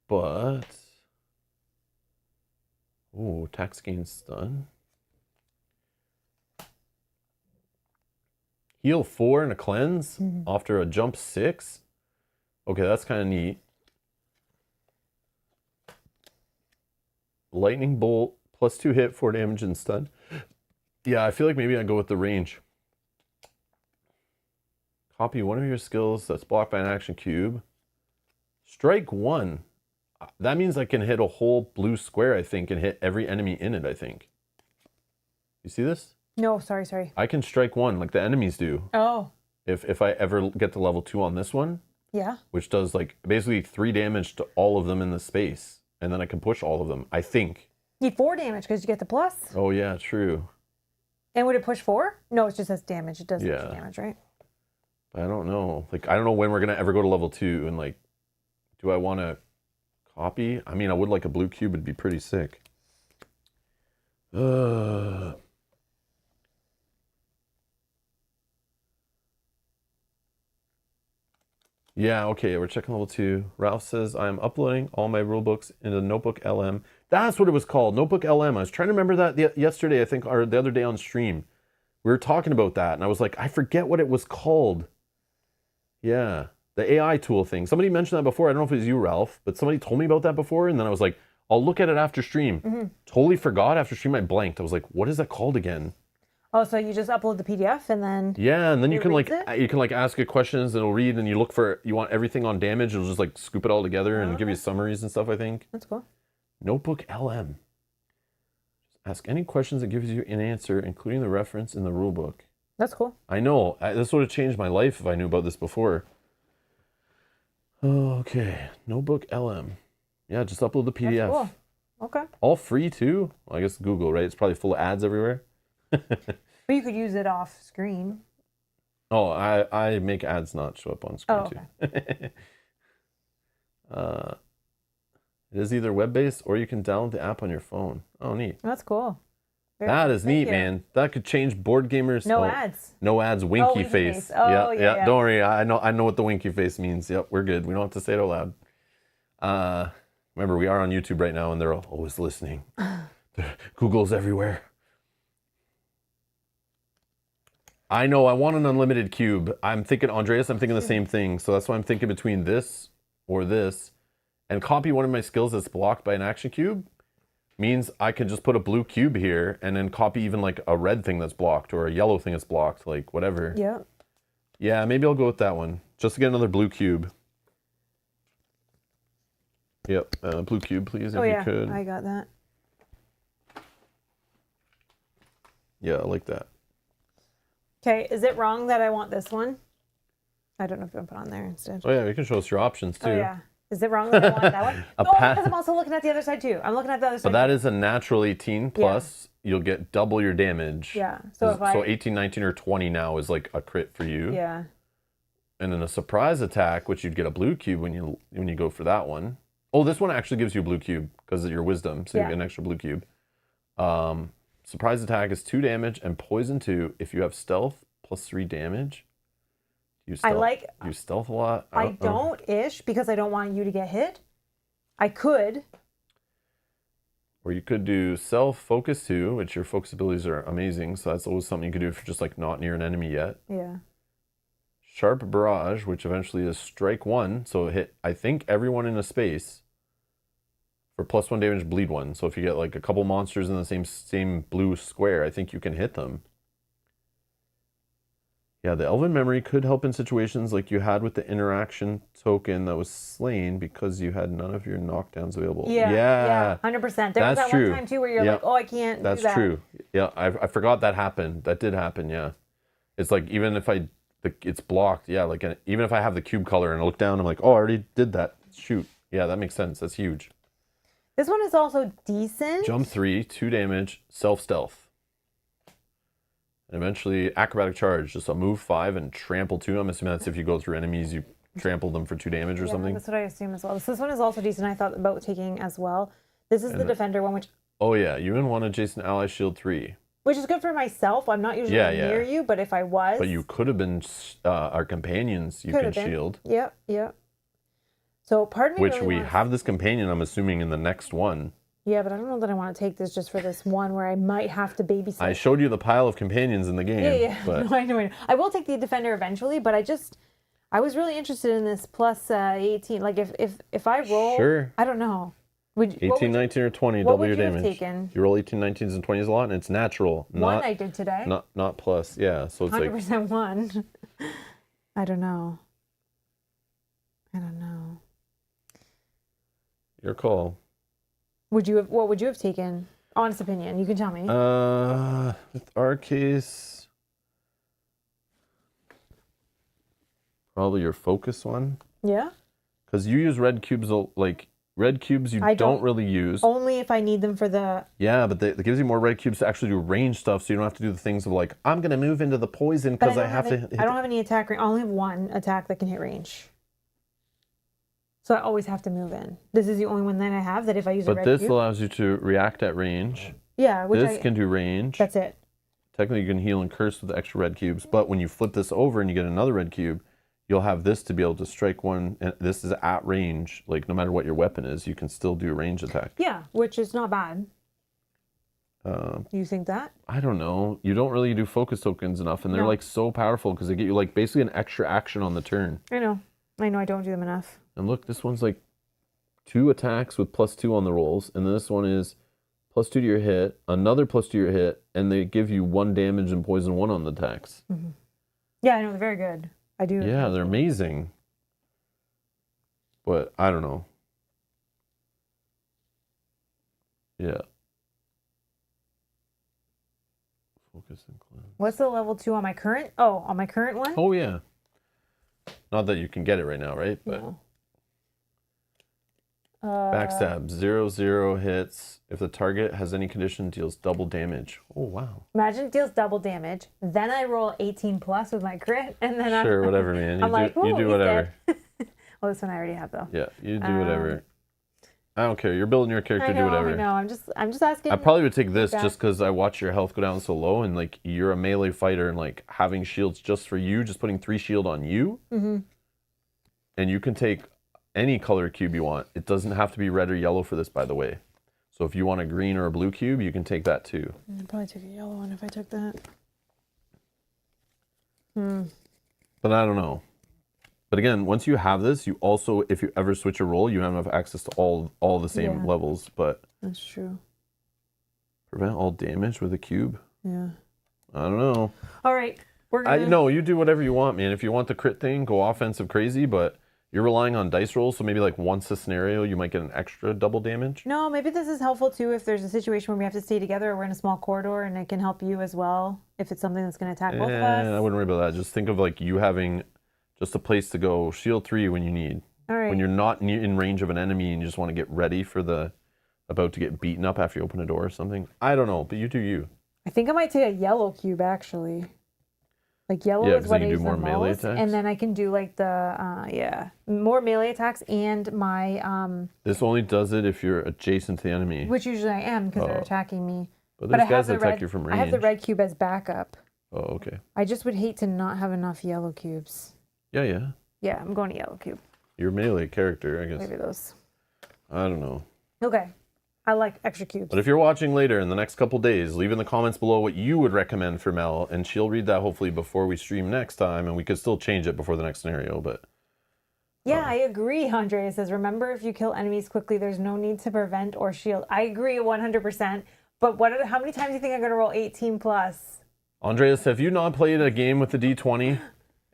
But... Ooh, tax gain stun. Heal 4 and a cleanse after a jump 6. Okay, that's kind of neat. Lightning Bolt, +2 hit, 4 damage and stun. Yeah, I feel like maybe I'd go with the range. Copy one of your skills that's blocked by an action cube. Strike 1. That means I can hit a whole blue square, I think, and hit every enemy in it, I think. You see this? No, sorry. I can strike 1 like the enemies do. Oh. If I ever get to level 2 on this one. Yeah. Which does like basically 3 damage to all of them in the space. And then I can push all of them, I think. You need 4 damage because you get the plus. Oh yeah, true. And would it push 4? No, it just says damage. It does extra damage, right? I don't know. Like, I don't know when we're gonna ever go to level 2, and like, do I want to copy? I mean, I would like a blue cube. It'd be pretty sick. Yeah, okay, we're checking level 2. Ralph says, I'm uploading all my rulebooks into Notebook LM. That's what it was called, Notebook LM. I was trying to remember that yesterday, I think, or the other day on stream. We were talking about that, and I was like, I forget what it was called. Yeah, the AI tool thing. Somebody mentioned that before. I don't know if it was you, Ralph, but somebody told me about that before, and then I was like, I'll look at it after stream. Totally forgot after stream. I blanked. I was like, what is that called again? Oh, so you just upload the PDF and then... Yeah, and then you can it? like ask it questions, and it'll read, and you look for, you want everything on damage, it'll just like scoop it all together and give you summaries and stuff, I think. That's cool. Notebook LM. Ask any questions that gives you an answer, including the reference in the rulebook. That's cool. I know. This would have changed my life if I knew about this before. Okay. Notebook LM. Yeah, just upload the PDF. That's cool. Okay. All free too? Well, I guess Google, right? It's probably full of ads everywhere. But you could use it off screen. Oh, I make ads not show up on screen too. It is either web-based or you can download the app on your phone. Oh, neat. That's cool. That is neat, man. That could change board gamers. No ads. No ads. Winky face. Oh, yeah. Don't worry. I know what the winky face means. Yep, we're good. We don't have to say it out loud. Remember, we are on YouTube right now, and they're always listening. Google's everywhere. I know. I want an unlimited cube. I'm thinking, Andreas, I'm thinking the same thing. So that's why I'm thinking between this or this. And copy one of my skills that's blocked by an action cube means I can just put a blue cube here and then copy even like a red thing that's blocked or a yellow thing that's blocked, like whatever. Yeah. Yeah, maybe I'll go with that one. Just to get another blue cube. Yep, blue cube, please, if you could. I got that. Yeah, I like that. Okay, is it wrong that I want this one? I don't know if I'm going to put on there instead. Oh yeah, you can show us your options too. Oh yeah. Is it wrong that I want that one? Because I'm also looking at the other side too. I'm looking at the other side. But that is a natural 18 plus. You'll get double your damage. Yeah. So 18, 19, or 20 now is like a crit for you. Yeah. And then a surprise attack, which you'd get a blue cube when you go for that one. Oh, this one actually gives you a blue cube because of your wisdom, so you get an extra blue cube. Surprise attack is 2 damage and poison 2 if you have stealth plus 3 damage. You stealth a lot. I don't-ish because I don't want you to get hit. I could. Or you could do self focus 2, which your focus abilities are amazing, so that's always something you could do if you're just like not near an enemy yet. Yeah. Sharp barrage, which eventually is strike 1, so hit I think everyone in a space for plus 1 damage, bleed 1. So if you get like a couple monsters in the same blue square, I think you can hit them. Yeah, the Elven Memory could help in situations like you had with the interaction token that was slain because you had none of your knockdowns available. Yeah, 100%. There was that one time too where you're like, oh, I can't do that. That's true. Yeah, I forgot that happened. That did happen, yeah. It's like even if it's blocked, yeah, like even if I have the cube color and I look down, I'm like, oh, I already did that. Shoot. Yeah, that makes sense. That's huge. This one is also decent. Jump 3, 2 damage, self-stealth. And eventually, acrobatic charge, just a move 5 and trample 2. I'm assuming that's if you go through enemies, you trample them for 2 damage or something. That's what I assume as well. So this one is also decent. I thought about taking as well. This is the defender one, which. Oh yeah, you and 1 adjacent ally shield 3. Which is good for myself. I'm not usually near you, but if I was. But you could have been our companions. You can shield. Yep. So part of me Which we have this companion, I'm assuming, in the next one. Yeah, but I don't know that I want to take this just for this one where I might have to babysit. I showed you the pile of companions in the game. Yeah. But... No, I know. I will take the defender eventually, but I was really interested in this plus 18. Like if I roll, sure. I don't know. 18, 19, or 20, double your damage. Taken? You roll 18, 19s, and 20s a lot, and it's natural. One I did today. Not plus, yeah. So it's 100% like one. I don't know. Your call. What would you have taken? Honest opinion, you can tell me. With our case, probably your focus one. Yeah. Because you use red cubes, like red cubes you don't really use. Only if I need them for the... Yeah, but it gives you more red cubes to actually do range stuff, so you don't have to do the things of like, I'm going to move into the poison because I have to... I don't have any attack range. I only have one attack that can hit range. So I always have to move in. This is the only one that I have that if I use a red cube... But this allows you to react at range. Yeah, this can do range. That's it. Technically, you can heal and curse with the extra red cubes, but when you flip this over and you get another red cube, you'll have this to be able to strike one, and this is at range. Like, no matter what your weapon is, you can still do a range attack. Yeah, which is not bad. You think that? I don't know. You don't really do focus tokens enough, and they're like so powerful because they get you like basically an extra action on the turn. I know I don't do them enough. And look, this one's like 2 attacks with +2 on the rolls, and this one is +2 to your hit, another +2 to your hit, and they give you 1 damage and poison 1 on the attacks. Mm-hmm. Yeah, I know, they're very good. I do. Yeah, they're amazing. But I don't know. Yeah. Focus and cleanse. What's the level 2 on my current? Oh, on my current one? Oh yeah. Not that you can get it right now, right? But no. Backstab 0/0 hits. If the target has any condition, deals double damage. Oh wow. Imagine it deals double damage. Then I roll 18 plus with my crit, and then sure, whatever, man. You do whatever. Well, this one I already have though. Yeah, you do whatever. I don't care. You're building your character. Do whatever. I know. I'm just asking. I probably would take this just because I watch your health go down so low, and like you're a melee fighter, and like having shields just for you, just putting 3 shield on you, and you can take any color cube you want. It doesn't have to be red or yellow for this, by the way. So if you want a green or a blue cube, you can take that too. I'd probably take a yellow one if I took that. But I don't know. But again, once you have this, you also, if you ever switch a role, you have enough access to all the same levels. But that's true. Prevent all damage with a cube. Yeah. I don't know. All right, we're gonna. No, you do whatever you want, man. If you want the crit thing, go offensive crazy. But you're relying on dice rolls, so maybe like once a scenario, you might get an extra double damage. No, maybe this is helpful too if there's a situation where we have to stay together or we're in a small corridor, and it can help you as well if it's something that's going to attack both of us. I wouldn't worry about that. Just think of like you having just a place to go shield 3 when you need. All right. When you're not in range of an enemy and you just want to get ready for the about to get beaten up after you open a door or something. I don't know, but you do you. I think I might take a yellow cube actually. Like yellow is what I use the most, and then I can do like the more melee attacks and my This only does it if you're adjacent to the enemy, which usually I am because they're attacking me. But there's guys that attack you from range. I have the red cube as backup. Oh, okay. I just would hate to not have enough yellow cubes. Yeah. Yeah, I'm going to yellow cube. Your melee character, I guess. Maybe those. I don't know. Okay. I like extra cubes. But if you're watching later in the next couple days, leave in the comments below what you would recommend for Mel, and she'll read that hopefully before we stream next time, and we could still change it before the next scenario, but... Yeah, I agree, Andrea says, remember if you kill enemies quickly, there's no need to prevent or shield. I agree 100%, but how many times do you think I'm going to roll 18 plus? Andreas, have you not played a game with the D20,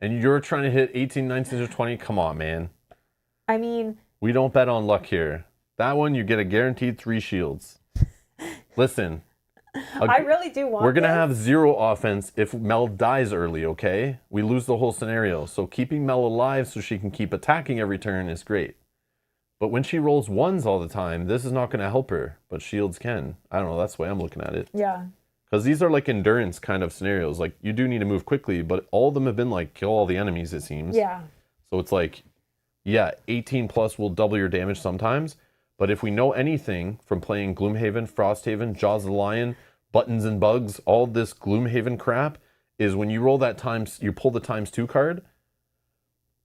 and you're trying to hit 18, 19, or 20? Come on, man. I mean... We don't bet on luck here. That one, you get a guaranteed 3 shields. Listen. I really do want We're going to have 0 offense if Mel dies early, okay? We lose the whole scenario. So keeping Mel alive so she can keep attacking every turn is great. But when she rolls 1s all the time, this is not going to help her. But shields can. I don't know. That's the way I'm looking at it. Yeah. Because these are like endurance kind of scenarios. Like, you do need to move quickly, but all of them have been like, kill all the enemies, it seems. Yeah. So it's like, yeah, 18 plus will double your damage sometimes. But if we know anything from playing Gloomhaven, Frosthaven, Jaws of the Lion, Buttons and Bugs, all this Gloomhaven crap, is when you roll that you pull the ×2 card,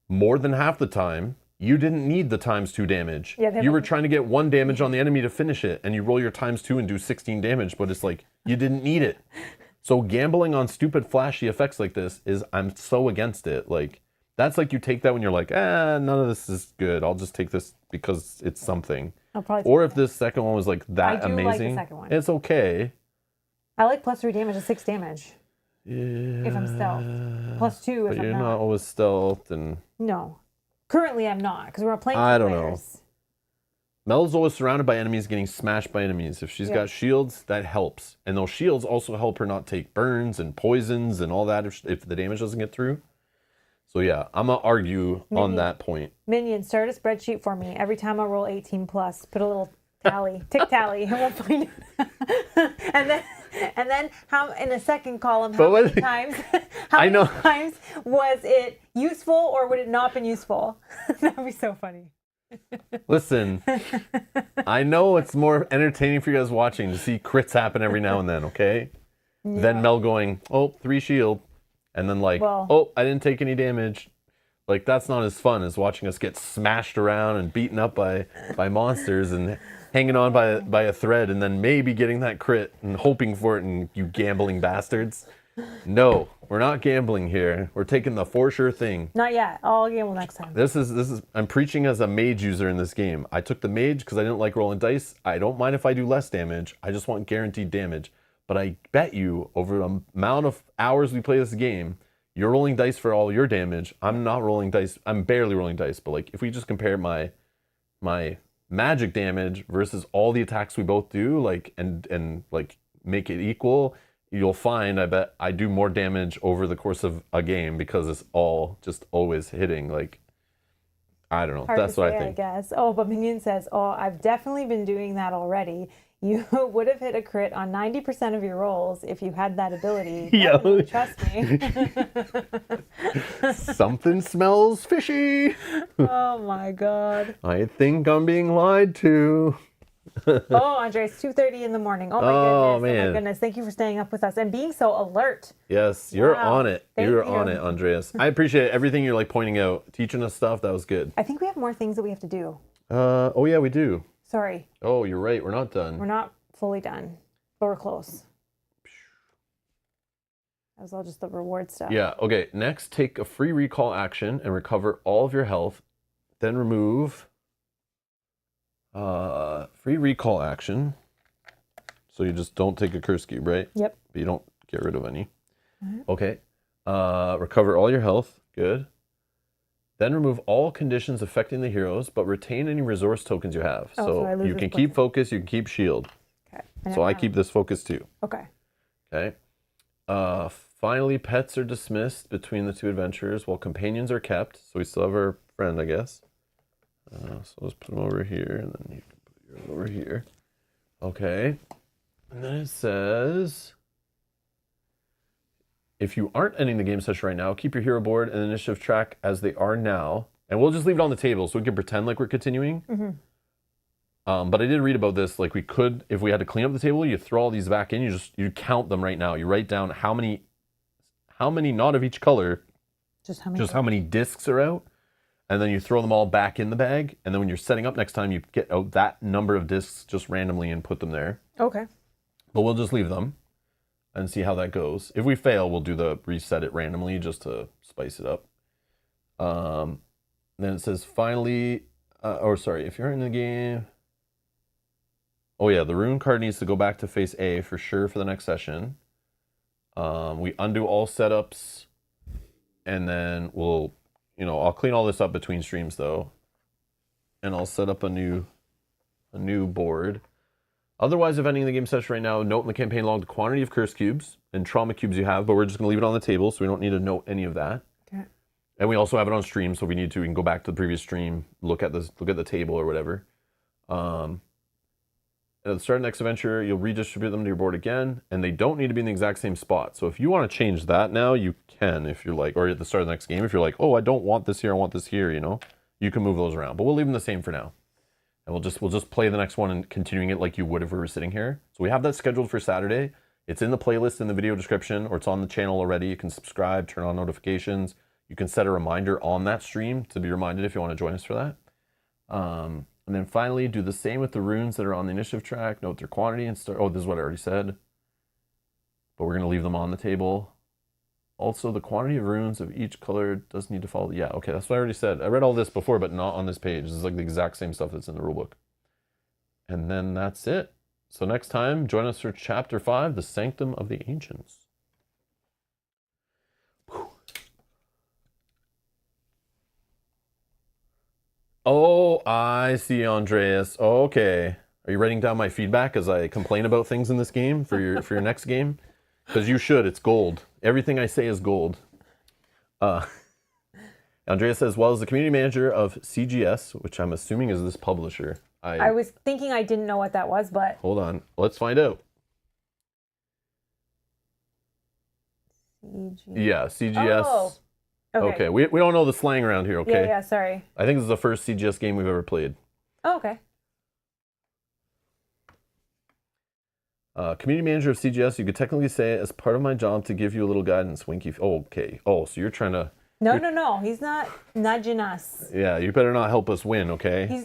more than half the time, you didn't need the ×2 damage. Yeah, you were trying to get 1 damage on the enemy to finish it, and you roll your ×2 and do 16 damage, but it's like, you didn't need it. So gambling on stupid flashy effects like this I'm so against it. Like, that's like you take that when you're like, none of this is good. I'll just take this because it's something. Or if this second one was like that amazing, like the second one. It's okay. I like +3 damage to 6 damage. Yeah, if I'm stealth. +2 if but I'm you're not. not always stealthed, and No. Currently I'm not, because we're playing I two don't know. players. Mel's always surrounded by enemies, getting smashed by enemies. If she's got shields, that helps. And those shields also help her not take burns and poisons and all that if the damage doesn't get through. So yeah, I'm going to argue on that point. Minion, start a spreadsheet for me. Every time I roll 18 plus, put a little tally, tick tally, and we'll find it. and then how in a second column, how many times was it useful or would it not been useful? That would be so funny. Listen, I know it's more entertaining for you guys watching to see crits happen every now and then, okay? Yeah. Then Mel going, 3 shield. And then like, I didn't take any damage. Like, that's not as fun as watching us get smashed around and beaten up by monsters and hanging on by a thread and then maybe getting that crit and hoping for it, and you gambling bastards. No, we're not gambling here. We're taking the for sure thing. Not yet. I'll gamble next time. This is I'm preaching as a mage user in this game. I took the mage because I didn't like rolling dice. I don't mind if I do less damage. I just want guaranteed damage. But I bet you, over the amount of hours we play this game, you're rolling dice for all your damage. I'm not rolling dice. I'm barely rolling dice. But like, if we just compare my magic damage versus all the attacks we both do, like and like make it equal, you'll find I bet I do more damage over the course of a game because it's all just always hitting. Like, I don't know. That's what I think. I guess. But Minion says, I've definitely been doing that already. You would have hit a crit on 90% of your rolls if you had that ability. Yo. Trust me. Something smells fishy. Oh my God. I think I'm being lied to. Andre, it's 2:30 in the morning. Oh my goodness. Man. Oh my goodness. Thank you for staying up with us and being so alert. Yes, you're on it. You're on it, Andreas. I appreciate everything you're like pointing out, teaching us stuff. That was good. I think we have more things that we have to do. Yeah, we do. Sorry. Oh, you're right. We're not done. We're not fully done, but we're close. That was all just the reward stuff. Yeah. Okay. Next, take a free recall action and recover all of your health. Then remove free recall action. So you just don't take a curse cube, right? Yep. But you don't get rid of any. Okay. Recover all your health. Good. Then remove all conditions affecting the heroes, but retain any resource tokens you have. So you can keep focus, you can keep shield. Okay. So I keep this focus too. Okay. Okay. Finally, pets are dismissed between the two adventurers while companions are kept. So we still have our friend, I guess. So let's put him over here, and then you can put yours over here. Okay. And then it says, if you aren't ending the game session right now, keep your hero board and initiative track as they are now. And we'll just leave it on the table so we can pretend like we're continuing. Mm-hmm. But I did read about this. Like, we could, if we had to clean up the table, you throw all these back in. You count them right now. You write down how many, not of each color, just how many discs are out. And then you throw them all back in the bag. And then when you're setting up next time, you get out that number of discs just randomly and put them there. Okay. But we'll just leave them and see how that goes. If we fail, we'll do the reset it randomly just to spice it up. Then it says finally, if you're in the game. Oh yeah, the rune card needs to go back to face A for sure for the next session. We undo all setups, and then I'll clean all this up between streams though, and I'll set up a new board. Otherwise, if ending the game session right now, note in the campaign log the quantity of curse cubes and trauma cubes you have, but we're just going to leave it on the table, so we don't need to note any of that. Okay. And we also have it on stream, so if we need to, we can go back to the previous stream, look at the table or whatever. And And at the start of the next adventure, you'll redistribute them to your board again, and they don't need to be in the exact same spot. So if you want to change that now, you can if you're like, or at the start of the next game, if you're like, oh, I don't want this here, I want this here, you know, you can move those around. But we'll leave them the same for now. And we'll just play the next one and continuing it like you would if we were sitting here. So we have that scheduled for Saturday. It's in the playlist in the video description, or it's on the channel already. You can subscribe, turn on notifications. You can set a reminder on that stream to be reminded if you want to join us for that. And then finally, do the same with the runes that are on the initiative track. Note their quantity and start. Oh, this is what I already said. But we're going to leave them on the table. Also, the quantity of runes of each color does need to follow. Yeah, okay, that's what I already said. I read all this before, but not on this page. This is like the exact same stuff that's in the rulebook. And then that's it. So next time, join us for Chapter 5, the Sanctum of the Ancients. Whew. Oh, I see, Andreas. Okay. Are you writing down my feedback as I complain about things in this game for your next game? Because you should. It's gold. Everything I say is gold. Andreas says, well, as the community manager of CGS, which I'm assuming is this publisher. I was thinking I didn't know what that was, but... Hold on. Let's find out. Yeah, CGS. Oh, okay. We don't know the slang around here, okay? Yeah, sorry. I think this is the first CGS game we've ever played. Oh, okay. Community manager of CGS, you could technically say as part of my job to give you a little guidance, Winky. Oh, okay. Oh, so you're trying to... No. He's not nudging us. Yeah, you better not help us win, okay?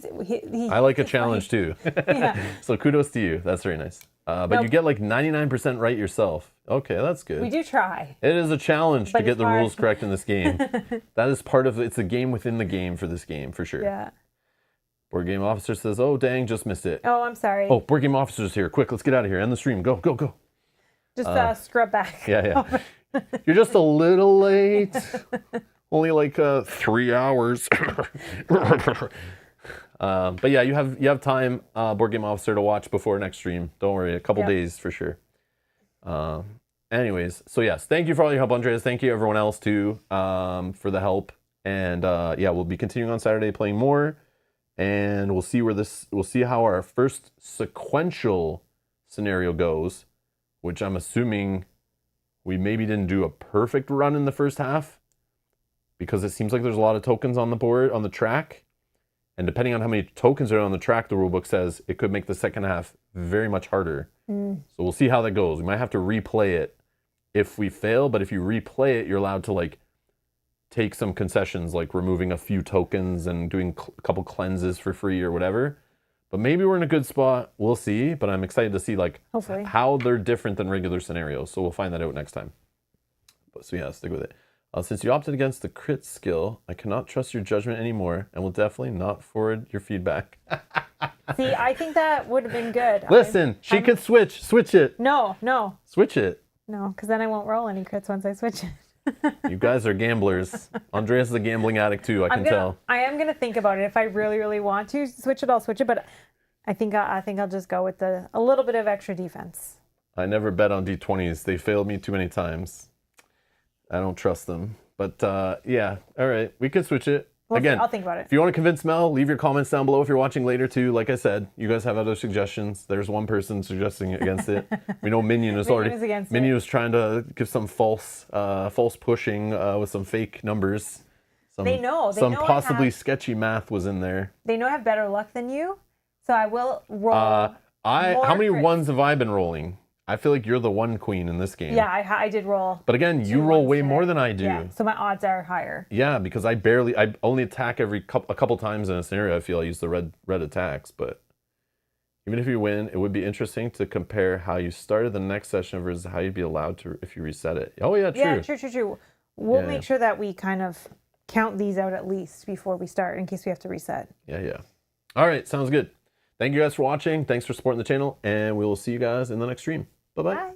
I like a challenge too. Yeah. So kudos to you. That's very nice. But you get like 99% right yourself. Okay, that's good. We do try. It is a challenge to get the rules correct in this game. That is part of it's a game within the game for this game, for sure. Yeah. Board game officer says, oh, dang, just missed it. Oh, I'm sorry. Oh, board game officer's here. Quick, let's get out of here. End the stream. Go, go, go. Just scrub back. Yeah. You're just a little late. Only like 3 hours. But yeah, you have time, board game officer, to watch before next stream. Don't worry, a couple days for sure. Anyways, so yes, thank you for all your help, Andreas. Thank you everyone else too, for the help. And yeah, we'll be continuing on Saturday playing more, and we'll see how our first sequential scenario goes, which I'm assuming we maybe didn't do a perfect run in the first half, because it seems like there's a lot of tokens on the board, on the track. And depending on how many tokens are on the track, the rulebook says it could make the second half very much harder. So we'll see how that goes. We might have to replay it if we fail, but if you replay it, you're allowed to like take some concessions, like removing a few tokens and doing a couple cleanses for free or whatever. But maybe we're in a good spot. We'll see. But I'm excited to see like how they're different than regular scenarios. So we'll find that out next time. So yeah, stick with it. Since you opted against the crit skill, I cannot trust your judgment anymore and will definitely not forward your feedback. See, I think that would have been good. Listen, she could switch. Switch it. No. Switch it. No, because then I won't roll any crits once I switch it. You guys are gamblers. Andreas is a gambling addict too, I can tell. I am going to think about it. If I really, really want to switch it, I'll switch it. But I think I'll just go with a little bit of extra defense. I never bet on D20s. They failed me too many times. I don't trust them. But yeah, all right. We could switch it. Again, I'll think about it. If you want to convince Mel, leave your comments down below if you're watching later too. Like I said, you guys have other suggestions. There's one person suggesting against it. We know Minion is Minion is trying to give some false pushing with some fake numbers. They know possibly sketchy math was in there. They know I have better luck than you, so I will roll. How many ones have I been rolling? I feel like you're the one queen in this game. Yeah, I did roll. But again, you roll way more than I do. Yeah, so my odds are higher. Yeah, because I only attack a couple times in a scenario. I feel I use the red attacks, but even if you win, it would be interesting to compare how you started the next session versus how you'd be allowed to if you reset it. Oh yeah, true. Yeah, true. We'll make sure that we kind of count these out at least before we start in case we have to reset. Yeah. All right, sounds good. Thank you guys for watching. Thanks for supporting the channel, and we will see you guys in the next stream. Bye-bye. Bye.